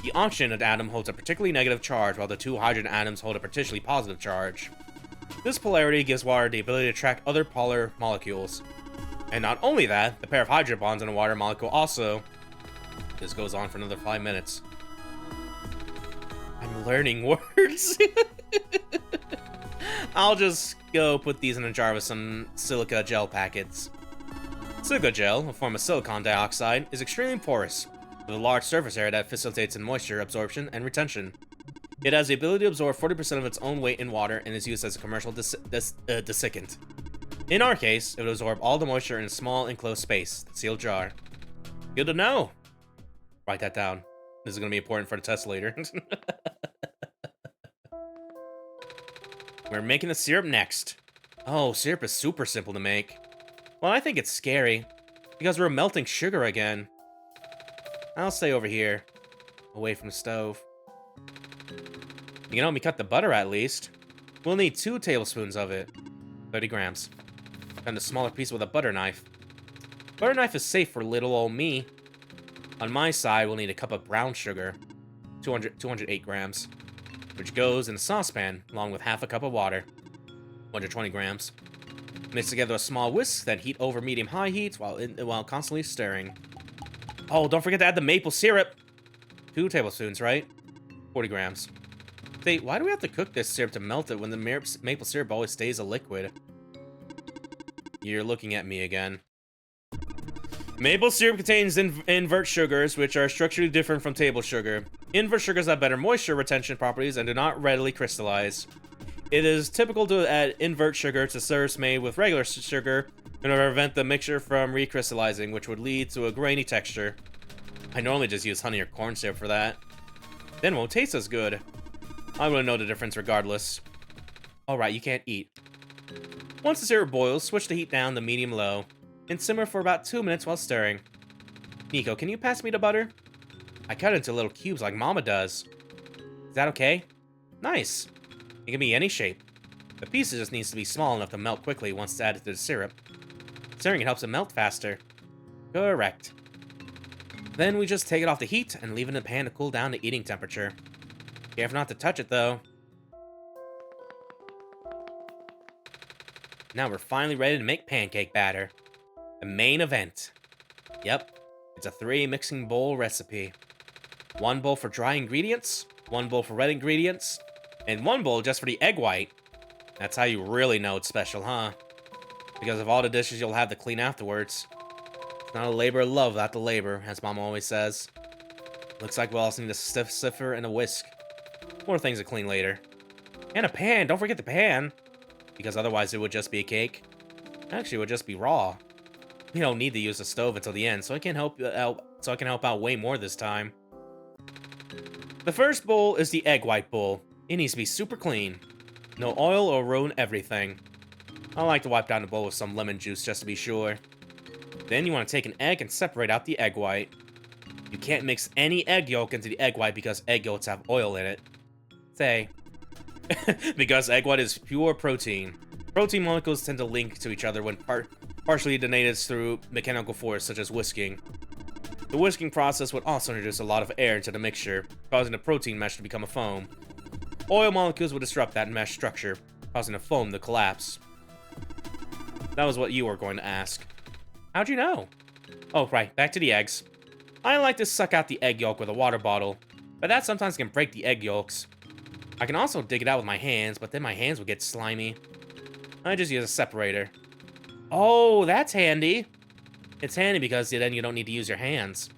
The oxygen atom holds a particularly negative charge, while the two hydrogen atoms hold a particularly positive charge. This polarity gives water the ability to attract other polar molecules. And not only that, the pair of hydrogen bonds in a water molecule also... This goes on for another 5 minutes. I'm learning words. I'll just go put these in a jar with some silica gel packets. Silica gel, a form of silicon dioxide, is extremely porous, with a large surface area that facilitates moisture absorption and retention. It has the ability to absorb 40% of its own weight in water and is used as a commercial desiccant. In our case, it would absorb all the moisture in a small enclosed space, the sealed jar. Good to know. Write that down. This is going to be important for the test later. We're making the syrup next. Oh, syrup is super simple to make. Well, I think it's scary. Because we're melting sugar again. I'll stay over here. Away from the stove. You can help me cut the butter at least. We'll need 2 tablespoons of it. 30 grams. And a smaller piece with a butter knife. Butter knife is safe for little old me. On my side, we'll need a cup of brown sugar. 208 grams. Which goes in a saucepan, along with half a cup of water. 120 grams. Mix together a small whisk, then heat over medium-high heat while constantly stirring. Oh, don't forget to add the maple syrup. 2 tablespoons, right? 40 grams. Wait, why do we have to cook this syrup to melt it when the maple syrup always stays a liquid? You're looking at me again. Maple syrup contains invert sugars, which are structurally different from table sugar. Invert sugars have better moisture retention properties and do not readily crystallize. It is typical to add invert sugar to syrups made with regular sugar in order to prevent the mixture from recrystallizing, which would lead to a grainy texture. I normally just use honey or corn syrup for that. Then it won't taste as good. I wouldn't know the difference regardless. Alright, you can't eat. Once the syrup boils, switch the heat down to medium-low, and simmer for about 2 minutes while stirring. Nico, can you pass me the butter? I cut it into little cubes like Mama does. Is that okay? Nice. It can be any shape. The piece just needs to be small enough to melt quickly once it's added to the syrup. Stirring it helps it melt faster. Correct. Then we just take it off the heat and leave it in the pan to cool down to eating temperature. Careful not to touch it though. Now we're finally ready to make pancake batter. The main event. Yep, it's a 3 mixing bowl recipe. 1 bowl for dry ingredients, 1 bowl for wet ingredients, and 1 bowl just for the egg white. That's how you really know it's special, huh? Because of all the dishes you'll have to clean afterwards. It's not a labor of love without the labor, as Mom always says. Looks like we'll also need a stiff sifter and a whisk. More things to clean later. And a pan, don't forget the pan! Because otherwise it would just be a cake. Actually, it would just be raw. We don't need to use the stove until the end, so I can help out way more this time. The first bowl is the egg white bowl. It needs to be super clean. No oil or ruin everything. I like to wipe down the bowl with some lemon juice just to be sure. Then you want to take an egg and separate out the egg white. You can't mix any egg yolk into the egg white because egg yolks have oil in it. Say. Because egg white is pure protein. Protein molecules tend to link to each other when partially detonated through mechanical force such as whisking. The whisking process would also introduce a lot of air into the mixture, causing the protein mesh to become a foam. Oil molecules would disrupt that mesh structure, causing the foam to collapse. That was what you were going to ask. How'd you know? Oh, right, back to the eggs. I like to suck out the egg yolk with a water bottle, but that sometimes can break the egg yolks. I can also dig it out with my hands, but then my hands would get slimy. I just use a separator. Oh, that's handy. It's handy because then you don't need to use your hands.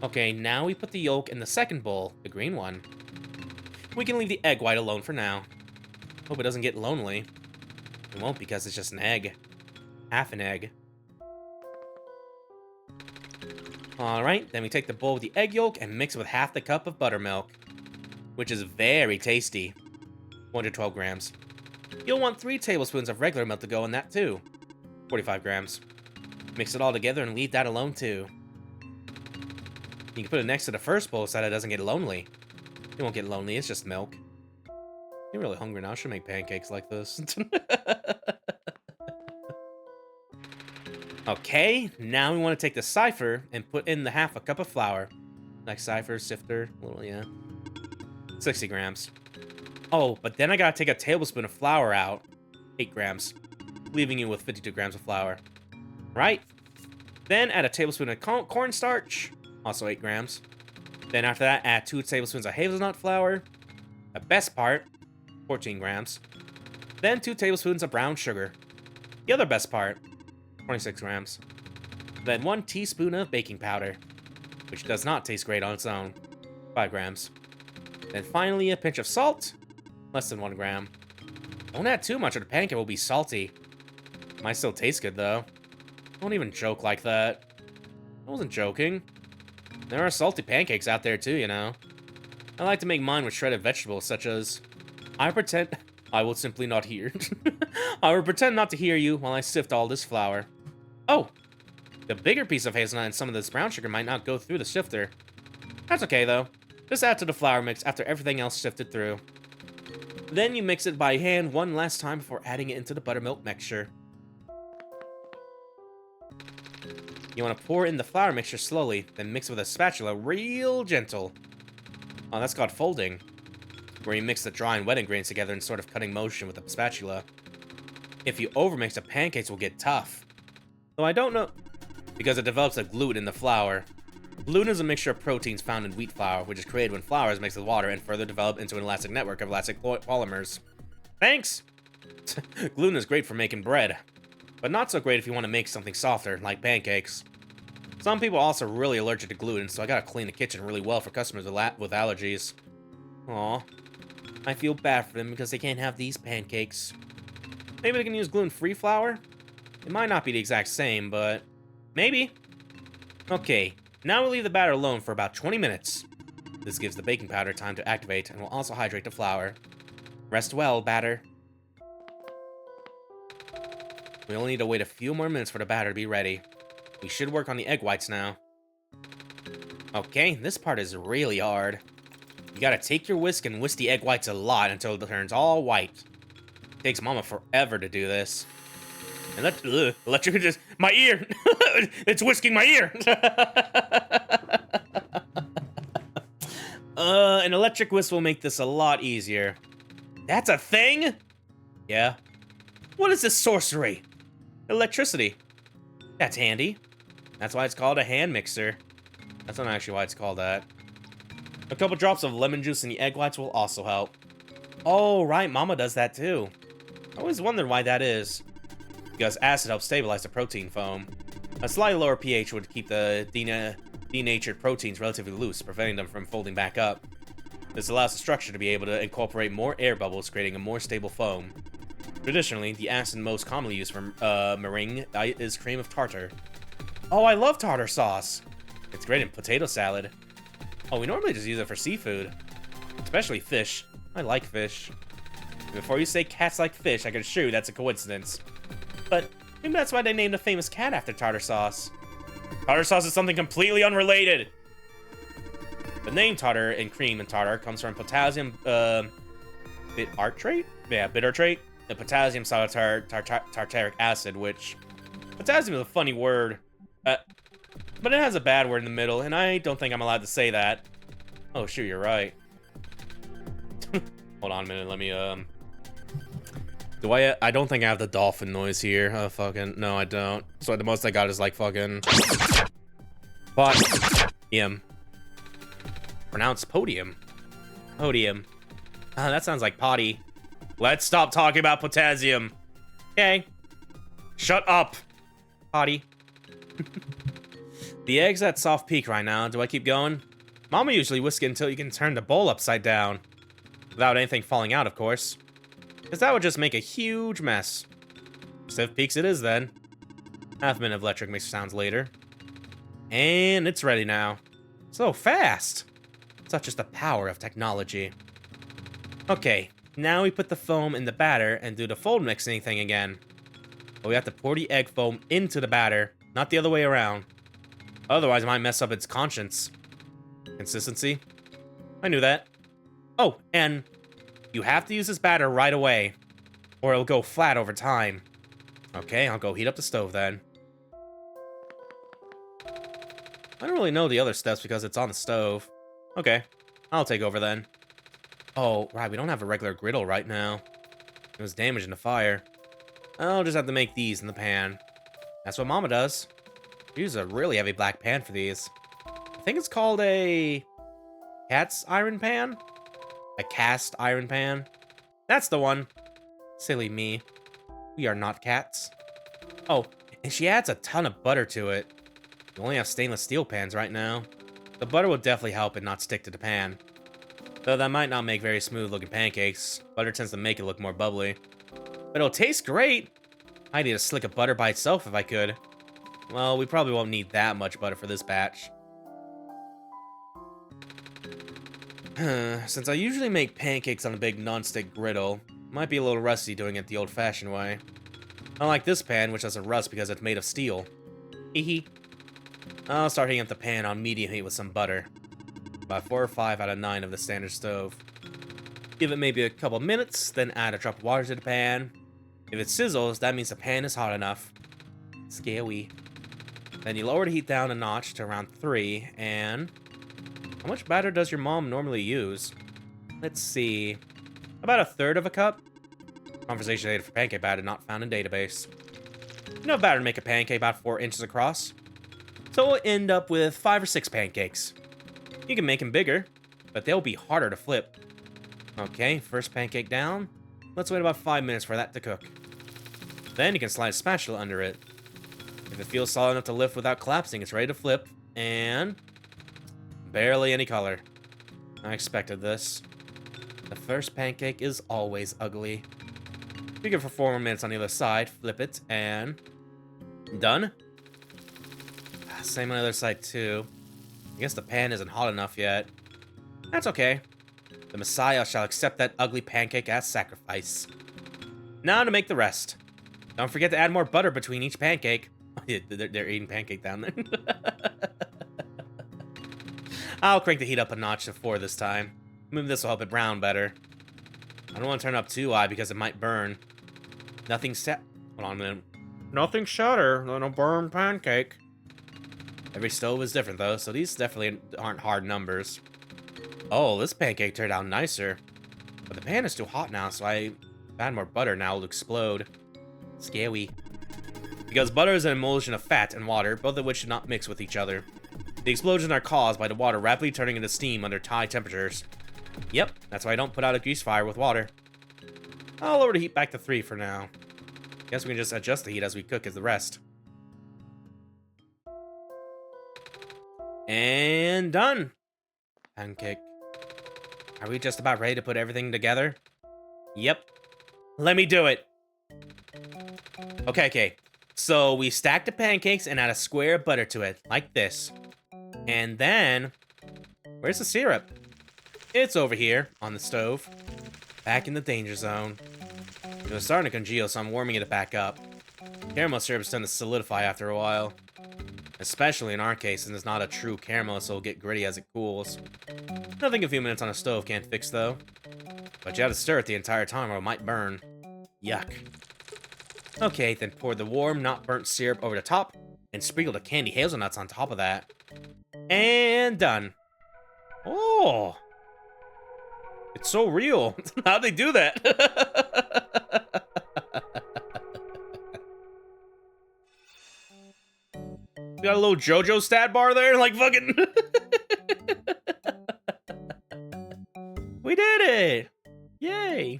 Okay, now we put the yolk in the second bowl, the green one. We can leave the egg white alone for now. Hope it doesn't get lonely. It won't because it's just an egg. Half an egg. Alright, then we take the bowl with the egg yolk and mix it with half the cup of buttermilk. Which is very tasty. 112 grams. You'll want 3 tablespoons of regular milk to go in that too. 45 grams. Mix it all together and leave that alone too. You can put it next to the first bowl so that it doesn't get lonely. It won't get lonely, it's just milk. You're really hungry now, I should make pancakes like this. Okay, now we want to take the cipher and put in the half a cup of flour. Like cipher, sifter, little, yeah. 60 grams. Oh, but then I gotta take a tablespoon of flour out. 8 grams. Leaving you with 52 grams of flour. Right? Then add a tablespoon of cornstarch. Also 8 grams. Then after that, add 2 tablespoons of hazelnut flour. The best part, 14 grams. Then 2 tablespoons of brown sugar. The other best part, 26 grams. Then 1 teaspoon of baking powder, which does not taste great on its own. 5 grams. Then finally a pinch of salt, less than 1 gram. Don't add too much or the pancake will be salty. Might still taste good though. Don't even joke like that. I wasn't joking. There are salty pancakes out there too, you know. I like to make mine with shredded vegetables such as... I will simply not hear. I will pretend not to hear you while I sift all this flour. Oh, the bigger piece of hazelnut and some of this brown sugar might not go through the shifter. That's okay though. Just add to the flour mix after everything else shifted through. Then you mix it by hand one last time before adding it into the buttermilk mixture. You want to pour in the flour mixture slowly, then mix it with a spatula real gentle. Oh, that's called folding, where you mix the dry and wet ingredients together in sort of cutting motion with a spatula. If you overmix, the pancakes will get tough. Though I don't know, because it develops a gluten in the flour. Gluten is a mixture of proteins found in wheat flour, which is created when flour is mixed with water and further developed into an elastic network of elastic polymers. Thanks! Gluten is great for making bread, but not so great if you want to make something softer, like pancakes. Some people are also really allergic to gluten, so I gotta clean the kitchen really well for customers with allergies. Aw, I feel bad for them because they can't have these pancakes. Maybe they can use gluten-free flour? It might not be the exact same, but maybe. Okay, now we'll leave the batter alone for about 20 minutes. This gives the baking powder time to activate and will also hydrate the flour. Rest well, batter. We only need to wait a few more minutes for the batter to be ready. We should work on the egg whites now. Okay, this part is really hard. You gotta take your whisk and whisk the egg whites a lot until it turns all white. It takes Mama forever to do this. And electric just my ear. It's whisking my ear. An electric whisk will make this a lot easier. That's a thing? Yeah. What is this sorcery? Electricity. That's handy. That's why it's called a hand mixer. That's not actually why it's called that. A couple drops of lemon juice in the egg whites will also help. Oh, right, Mama does that too. I always wondered why that is. Because acid helps stabilize the protein foam. A slightly lower pH would keep the denatured proteins relatively loose, preventing them from folding back up. This allows the structure to be able to incorporate more air bubbles, creating a more stable foam. Traditionally, the acid most commonly used for meringue is cream of tartar. Oh, I love tartar sauce. It's great in potato salad. Oh, we normally just use it for seafood. Especially fish. I like fish. Before you say cats like fish, I can assure you that's a coincidence. But maybe that's why they named a famous cat after tartar sauce. Tartar sauce is something completely unrelated. The name tartar and cream and tartar comes from potassium bitartrate? Yeah, bitartrate. The potassium tartaric acid, which... Potassium is a funny word. But it has a bad word in the middle, and I don't think I'm allowed to say that. Oh, shoot, you're right. Hold on a minute, let me, I don't think I have the dolphin noise here. Oh, fucking... No, I don't. So the most I got is, like, fucking... Podium. Pronounced podium. Podium. That sounds like potty. Let's stop talking about potassium. Okay. Shut up. Potty. The egg's at soft peak right now. Do I keep going? Mama usually whisks it until you can turn the bowl upside down. Without anything falling out, of course. Because that would just make a huge mess. Stiff peaks it is then. Half a minute of electric mixer sounds later. And it's ready now. So fast. Such is the power of technology. Okay, now we put the foam in the batter and do the fold mixing thing again. But we have to pour the egg foam into the batter, not the other way around. Otherwise, it might mess up its conscience. Consistency? I knew that. Oh, and you have to use this batter right away, or it'll go flat over time. Okay, I'll go heat up the stove then. I don't really know the other steps because it's on the stove. Okay, I'll take over then. Oh, right, we don't have a regular griddle right now. It was damaged in the fire. I'll just have to make these in the pan. That's what Mama does. She uses a really heavy black pan for these. I think it's called a cat's iron pan? A cast iron pan? That's the one. Silly me. We are not cats. Oh, and she adds a ton of butter to it. We only have stainless steel pans right now. The butter will definitely help it not stick to the pan. Though that might not make very smooth looking pancakes. Butter tends to make it look more bubbly. But it'll taste great. I'd eat a slick of butter by itself if I could. Well, we probably won't need that much butter for this batch. Since I usually make pancakes on a big non-stick griddle, might be a little rusty doing it the old-fashioned way. Unlike this pan, which doesn't rust because it's made of steel. Hehe. I'll start heating up the pan on medium heat with some butter. About 4 or 5 out of 9 of the standard stove. Give it maybe a couple minutes, then add a drop of water to the pan. If it sizzles, that means the pan is hot enough. Scary. Then you lower the heat down a notch to around 3, and... How much batter does your mom normally use? Let's see. About 1/3 of a cup? Conversation data for pancake batter not found in database. Enough batter to make a pancake about 4 inches across. So we'll end up with 5 or 6 pancakes. You can make them bigger, but they'll be harder to flip. Okay, first pancake down. Let's wait about 5 minutes for that to cook. Then you can slide a spatula under it. If it feels solid enough to lift without collapsing, it's ready to flip. And... barely any color. I expected this. The first pancake is always ugly. Cook it for 4 more minutes on the other side, flip it, and... done? Same on the other side, too. I guess the pan isn't hot enough yet. That's okay. The Messiah shall accept that ugly pancake as sacrifice. Now to make the rest. Don't forget to add more butter between each pancake. They're eating pancake down there. I'll crank the heat up a notch to 4 this time. Maybe this will help it brown better. I don't want to turn it up too high because it might burn. Nothing set. Hold on a minute. Nothing shorter than a burned pancake. Every stove is different though, so these definitely aren't hard numbers. Oh, this pancake turned out nicer. But the pan is too hot now, so I add more butter now it'll explode. Scary. Because butter is an emulsion of fat and water, both of which should not mix with each other. The explosions are caused by the water rapidly turning into steam under high temperatures. Yep, that's why I don't put out a grease fire with water. I'll lower the heat back to 3 for now. Guess we can just adjust the heat as we cook as the rest. And done. Pancake. Are we just about ready to put everything together? Yep. Let me do it. Okay. So we stack the pancakes and add a square of butter to it, like this. And then... where's the syrup? It's over here, on the stove. Back in the danger zone. It was starting to congeal, so I'm warming it back up. Caramel syrup tends to solidify after a while. Especially in our case, since it's not a true caramel, so it'll get gritty as it cools. Nothing a few minutes on a stove can't fix, though. But you have to stir it the entire time or it might burn. Yuck. Okay, then pour the warm, not burnt syrup over the top, and sprinkle the candy hazelnuts on top of that. And done. Oh! It's so real. How'd they do that? Got a little JoJo stat bar there, like fucking... We did it! Yay!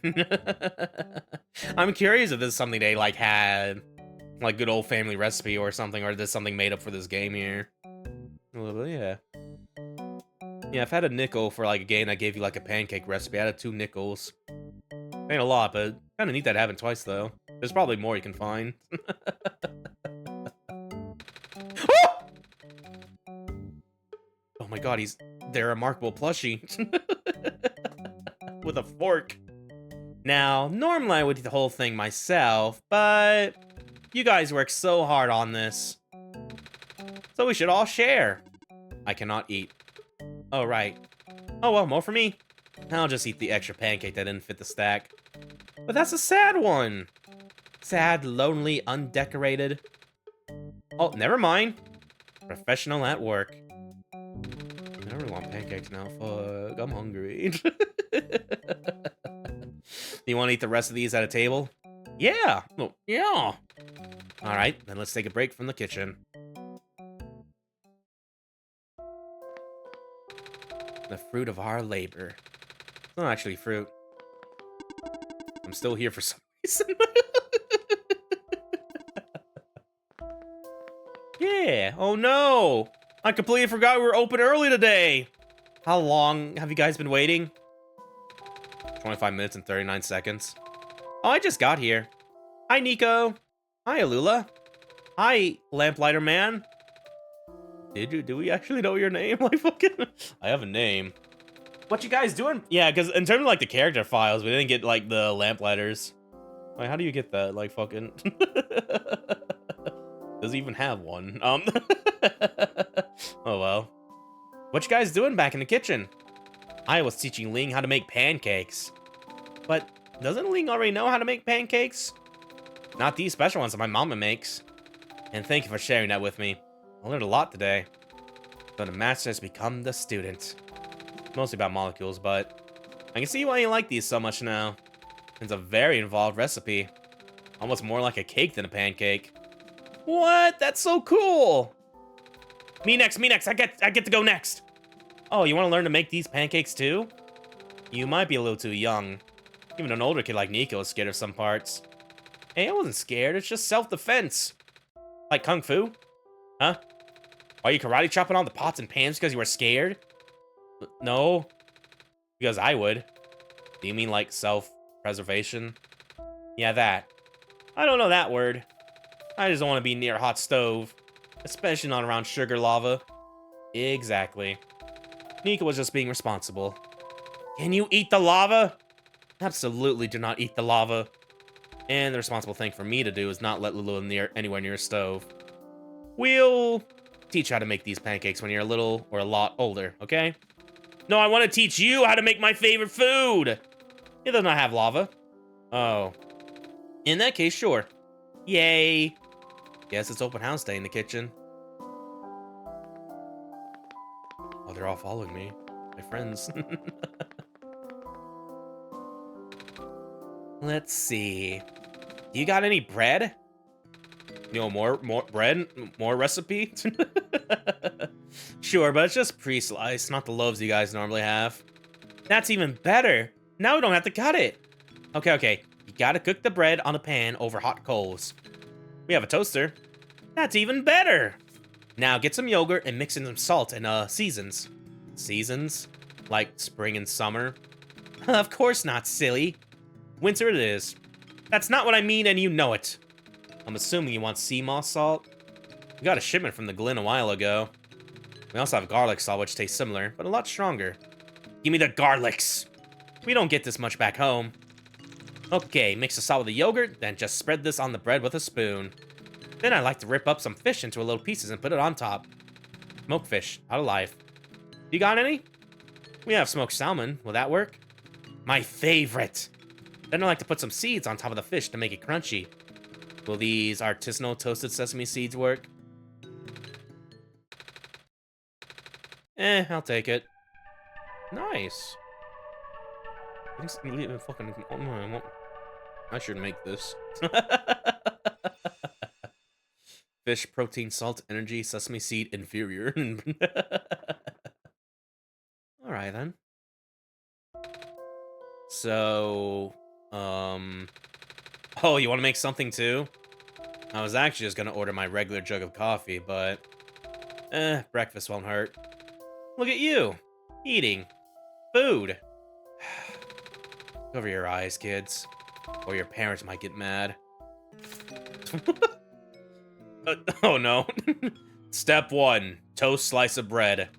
I'm curious if this is something they, like, had, like, good old family recipe or something, or is this something made up for this game here? Well, yeah. Yeah, I've had a nickel for, like, a game that gave you, like, a pancake recipe. I had 2 nickels. Ain't a lot, but kind of neat that happened twice, though. There's probably more you can find. Oh my god, they're a remarkable plushie. With a fork. Now, normally I would do the whole thing myself, but you guys work so hard on this. So we should all share. I cannot eat. Oh, right. Oh well, more for me. I'll just eat the extra pancake that didn't fit the stack. But that's a sad one. Sad, lonely, undecorated. Oh, never mind. Professional at work. I really want pancakes now. Fuck, I'm hungry. You want to eat the rest of these at a table? Yeah. Oh, yeah. All right, then let's take a break from the kitchen. The fruit of our labor. It's not actually fruit. I'm still here for some reason. Yeah. Oh no. I completely forgot we were open early today. How long have you guys been waiting? 25 minutes and 39 seconds. Oh, I just got here. Hi, Nico. Hi, Alula. Hi, Lamplighter Man. Do we actually know your name? Like, fucking... I have a name. What you guys doing? Yeah, because in terms of, like, the character files, we didn't get, like, the Lamplighters. Wait, how do you get that? Like, fucking... Does he even have one? Oh, well. What you guys doing back in the kitchen? I was teaching Ling how to make pancakes. But doesn't Ling already know how to make pancakes? Not these special ones that my mama makes. And thank you for sharing that with me. I learned a lot today. So the master has become the student. Mostly about molecules, but I can see why you like these so much now. It's a very involved recipe. Almost more like a cake than a pancake. What? That's so cool! Me next, me next. I get to go next. Oh, you want to learn to make these pancakes too? You might be a little too young. Even an older kid like Nico is scared of some parts. Hey, I wasn't scared. It's just self-defense. Like kung fu? Huh? Are you karate chopping all the pots and pans because you were scared? No. Because I would. Do you mean like self-preservation? Yeah, that. I don't know that word. I just don't want to be near a hot stove. Especially not around sugar lava. Exactly. Nico was just being responsible. Can you eat the lava? Absolutely do not eat the lava. And the responsible thing for me to do is not let Lulu anywhere near a stove. We'll teach you how to make these pancakes when you're a little or a lot older, okay? No, I want to teach you how to make my favorite food. It does not have lava. Oh. In that case, sure. Yay. Guess it's open house day in the kitchen. Oh, they're all following me. My friends. Let's see. You got any bread? You know, more bread? More recipe? Sure, but it's just pre-sliced, not the loaves you guys normally have. That's even better. Now we don't have to cut it. Okay. You gotta cook the bread on a pan over hot coals. We have a toaster. That's even better. Now get some yogurt and mix in some salt and seasons. Seasons? Like spring and summer? Of course not, silly. Winter it is. That's not what I mean, and you know it. I'm assuming you want sea moss salt. We got a shipment from the Glen a while ago. We also have garlic salt, which tastes similar, but a lot stronger. Give me the garlics. We don't get this much back home. Okay, mix the salt with the yogurt, then just spread this on the bread with a spoon. Then I like to rip up some fish into little pieces and put it on top. Smoked fish, out of life. You got any? We have smoked salmon. Will that work? My favorite. Then I like to put some seeds on top of the fish to make it crunchy. Will these artisanal toasted sesame seeds work? I'll take it. Nice. I should make this. Fish, protein, salt, energy, sesame seed, inferior. Alright then. So, oh, you want to make something too? I was actually just gonna order my regular jug of coffee, but breakfast won't hurt. Look at you, eating food. Cover your eyes, kids, or your parents might get mad. Oh no. Step 1, toast slice of bread.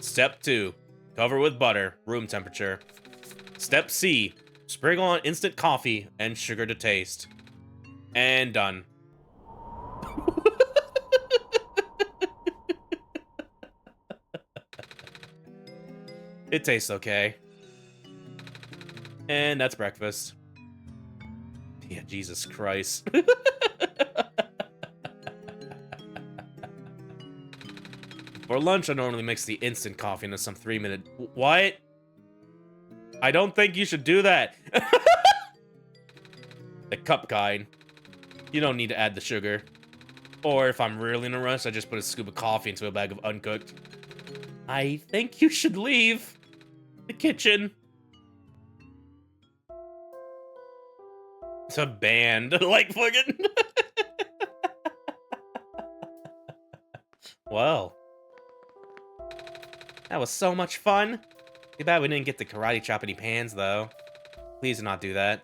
Step 2, cover with butter, room temperature. Step C, sprinkle on instant coffee and sugar to taste. And done. It tastes okay. And that's breakfast. Yeah, Jesus Christ. For lunch, I normally mix the instant coffee into some 3-minute... What? I don't think you should do that. The cup kind. You don't need to add the sugar. Or if I'm really in a rush, I just put a scoop of coffee into a bag of uncooked. I think you should leave the kitchen. It's a band. Like, fucking... Well. That was so much fun. Too bad we didn't get to karate chop any pans, though. Please do not do that.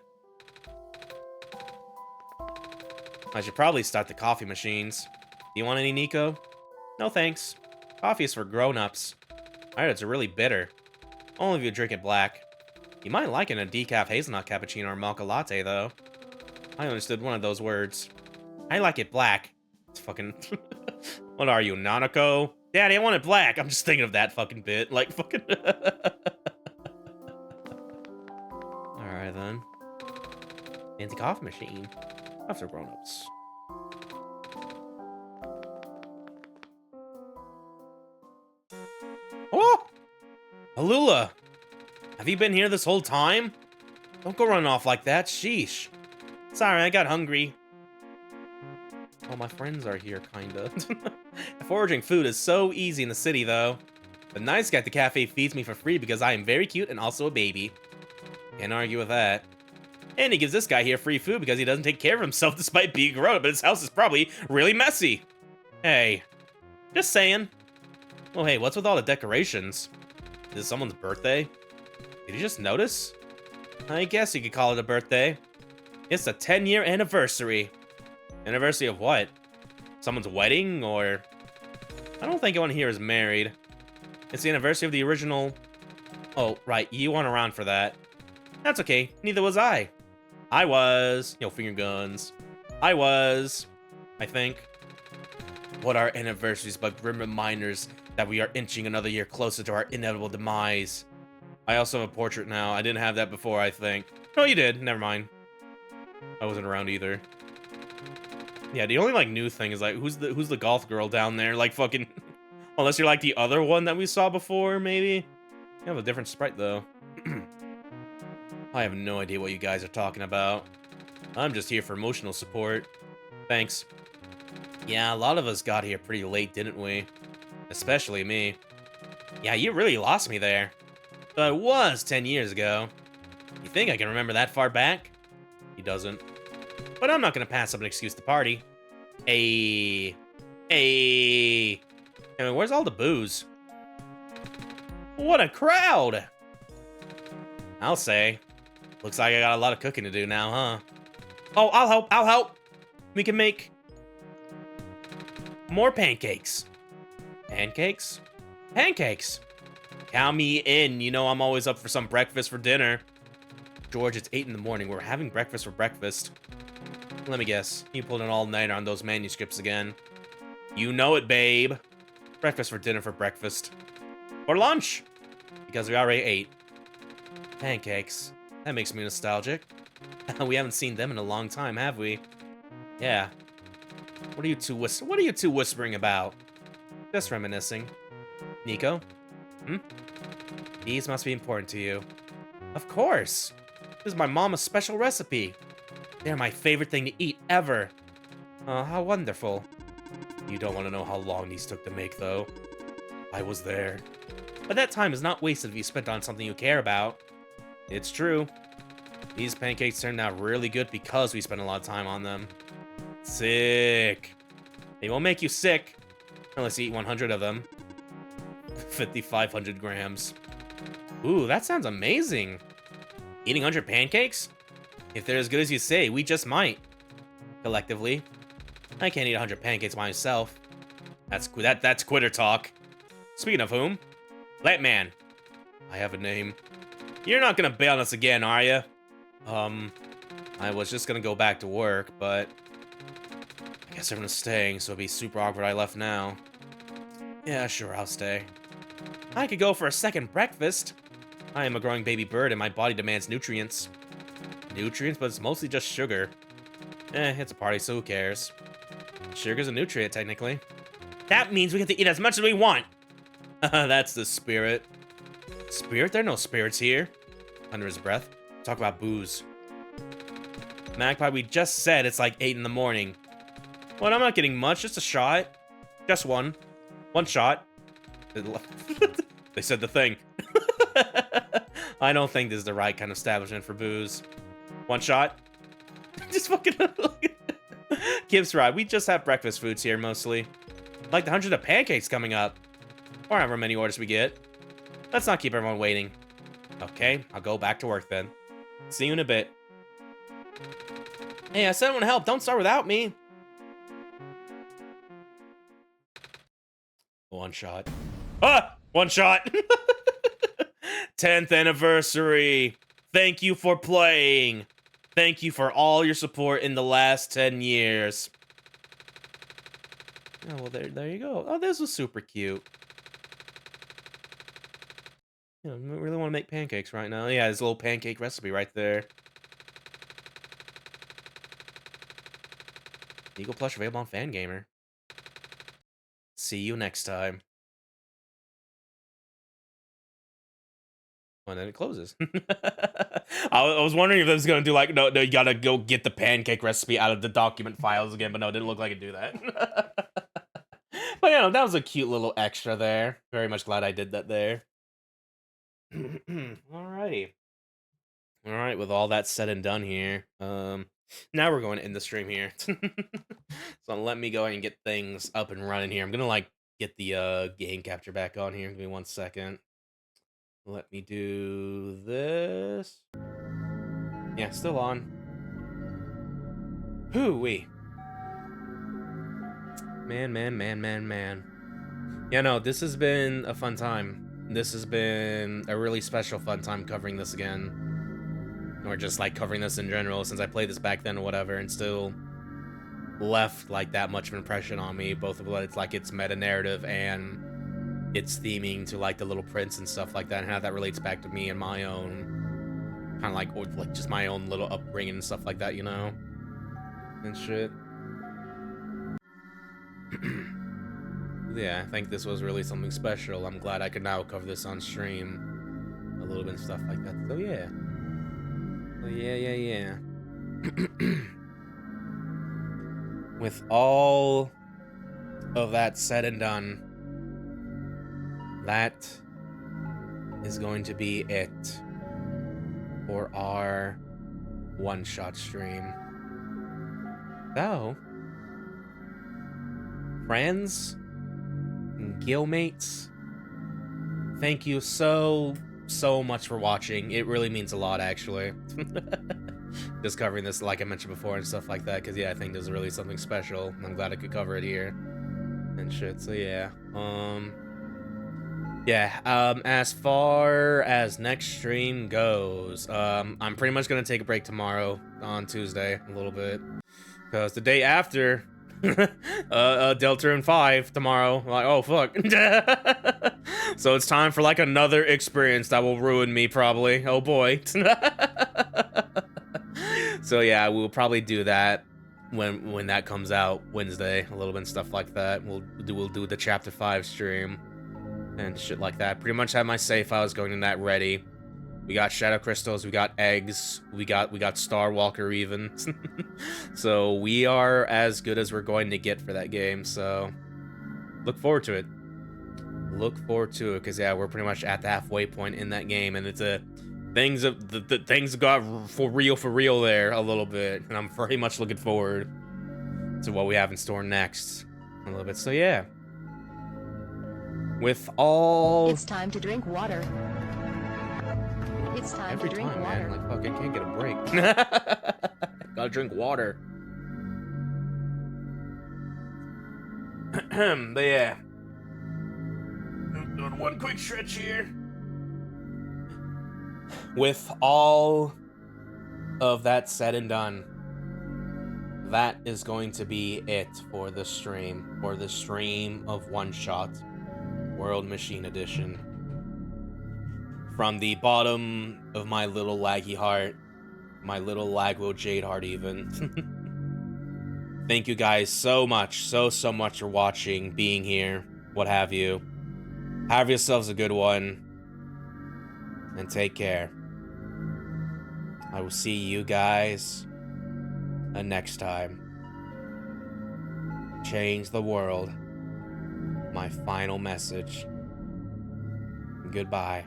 I should probably start the coffee machines. Do you want any, Nico? No thanks. Coffee is for grown-ups. I heard it's really bitter. Only if you drink it black. You might like it in a decaf hazelnut cappuccino or mocha latte, though. I understood one of those words. I like it black. It's fucking... What are you, Nanako? Daddy, I want it black. I'm just thinking of that fucking bit. Like, fucking... Alright, then. Fancy coffee machine. After grown-ups. Oh! Alula! Have you been here this whole time? Don't go running off like that. Sheesh. Sorry, I got hungry. Well, my friends are here, kinda. Foraging food is so easy in the city, though. The nice guy at the cafe feeds me for free because I am very cute and also a baby. Can't argue with that. And he gives this guy here free food because he doesn't take care of himself despite being grown up, but his house is probably really messy. Hey. Just saying. Oh, hey, what's with all the decorations? Is it someone's birthday? Did you just notice? I guess you could call it a birthday. It's the 10-year anniversary. Anniversary of what? Someone's wedding, or... I don't think anyone here is married. It's the anniversary of the original... Oh, right, you weren't around for that. That's okay, neither was I. I was... Yo, finger guns. I was... I think. What are anniversaries but grim reminders that we are inching another year closer to our inevitable demise? I also have a portrait now. I didn't have that before, I think. No, you did. Never mind. I wasn't around either. Yeah, the only, like, new thing is, like, who's the golf girl down there? Like, fucking... Unless you're, like, the other one that we saw before, maybe? You have a different sprite, though. I have no idea what you guys are talking about. I'm just here for emotional support. Thanks. Yeah, a lot of us got here pretty late, didn't we? Especially me. Yeah, you really lost me there. So it was 10 years ago. You think I can remember that far back? He doesn't. But I'm not gonna pass up an excuse to party. Hey. Hey. I mean, where's all the booze? What a crowd! I'll say. Looks like I got a lot of cooking to do now, huh? Oh, I'll help, I'll help! We can make... more pancakes. Pancakes? Pancakes! Count me in, you know I'm always up for some breakfast for dinner. George, it's 8 in the morning, we're having breakfast for breakfast. Let me guess, you pulled an all-nighter on those manuscripts again. You know it, babe. Breakfast for dinner for breakfast. For lunch! Because we already ate. Pancakes. That makes me nostalgic. We haven't seen them in a long time, have we? Yeah. What are you two whispering about? Just reminiscing. Nico? Hmm? These must be important to you. Of course! This is my mama's special recipe. They're my favorite thing to eat ever. Oh, how wonderful. You don't want to know how long these took to make, though. I was there. But that time is not wasted if you spent on something you care about. It's true. These pancakes turned out really good because we spent a lot of time on them. Sick. They won't make you sick unless you eat 100 of them. 5,500 grams. Ooh, that sounds amazing. Eating 100 pancakes? If they're as good as you say, we just might. Collectively. I can't eat 100 pancakes myself. That's quitter talk. Speaking of whom, Lightman. I have a name. You're not gonna bail on us again, are you? I was just gonna go back to work, but I guess everyone's staying, so it'd be super awkward I left now. Yeah, sure, I'll stay. I could go for a second breakfast. I am a growing baby bird and my body demands nutrients. Nutrients, but it's mostly just sugar. It's a party, so who cares? Sugar's a nutrient, technically. That means we get to eat as much as we want! That's the spirit. Spirit? There are no spirits here. Under his breath. Talk about booze. Magpie, we just said it's like 8 in the morning. Well, I'm not getting much, just a shot. Just one. One shot. They said the thing. I don't think this is the right kind of establishment for booze. One shot. Just fucking... Gibbs right, we just have breakfast foods here, mostly. Like the 100 of pancakes coming up. Or however many orders we get. Let's not keep everyone waiting. Okay, I'll go back to work then. See you in a bit. Hey, I said I want to help. Don't start without me. One shot. Ah! One shot! 10th anniversary. Thank you for playing. Thank you for all your support in the last 10 years. Oh, well, there you go. Oh, this was super cute. Yeah, I really want to make pancakes right now. Yeah, there's a little pancake recipe right there. Eagle plush available on Fangamer. See you next time. Oh, and then it closes. I was wondering if it was gonna do like, no, you gotta go get the pancake recipe out of the document files again, but no, it didn't look like it'd do that. But yeah, no, that was a cute little extra there. Very much glad I did that there. Alrighty. Alright, with all that said and done here, now we're going to end the stream here. So let me go ahead and get things up and running here. I'm gonna like get the game capture back on here. Give me 1 second. Let me do this. Yeah, still on. Hoo-wee. Man. Yeah, no, this has been a fun time. This has been a really special fun time covering this again. Or just like covering this in general, since I played this back then or whatever, and still left like that much of an impression on me, both of what it's like its meta narrative and its theming to like the Little Prince and stuff like that, and how that relates back to me and my own kind of like, or like just my own little upbringing and stuff like that, you know, and shit. Yeah, I think this was really something special. I'm glad I could now cover this on stream a little bit and stuff like that. So yeah. Yeah. With all of that said and done, that is going to be it for our one-shot stream. So, friends and guildmates, thank you so much for watching. It really means a lot, actually. Just covering this, like I mentioned before, and stuff like that, because yeah, I think there's really something special. I'm glad I could cover it here and shit. So yeah, as far as next stream goes, I'm pretty much gonna take a break tomorrow on Tuesday a little bit, because the day after Deltarune 5 tomorrow, like, oh fuck. So it's time for like another experience that will ruin me probably. Oh boy. So yeah, we'll probably do that when that comes out Wednesday, a little bit and stuff like that. We'll do the chapter 5 stream and shit like that. Pretty much have my save files going in that ready. We got Shadow Crystals, we got eggs, we got Star Walker even. So we are as good as we're going to get for that game, so look forward to it. Look forward to it, because yeah, we're pretty much at the halfway point in that game, and it's the things got for real there a little bit, and I'm very much looking forward to what we have in store next a little bit. So yeah, with all, It's time to drink water. It's time every to drink time, water. man, like fuck, I can't get a break. Gotta drink water. But yeah, doing one quick stretch here. With all of that said and done, that is going to be it for the stream, of One-Shot World Machine Edition. From the bottom of my little laggy heart, my little Laguo Jade heart even. Thank you guys so much, so much for watching, being here, what have you. Have yourselves a good one, and take care. I will see you guys next time. Change the world. My final message. Goodbye.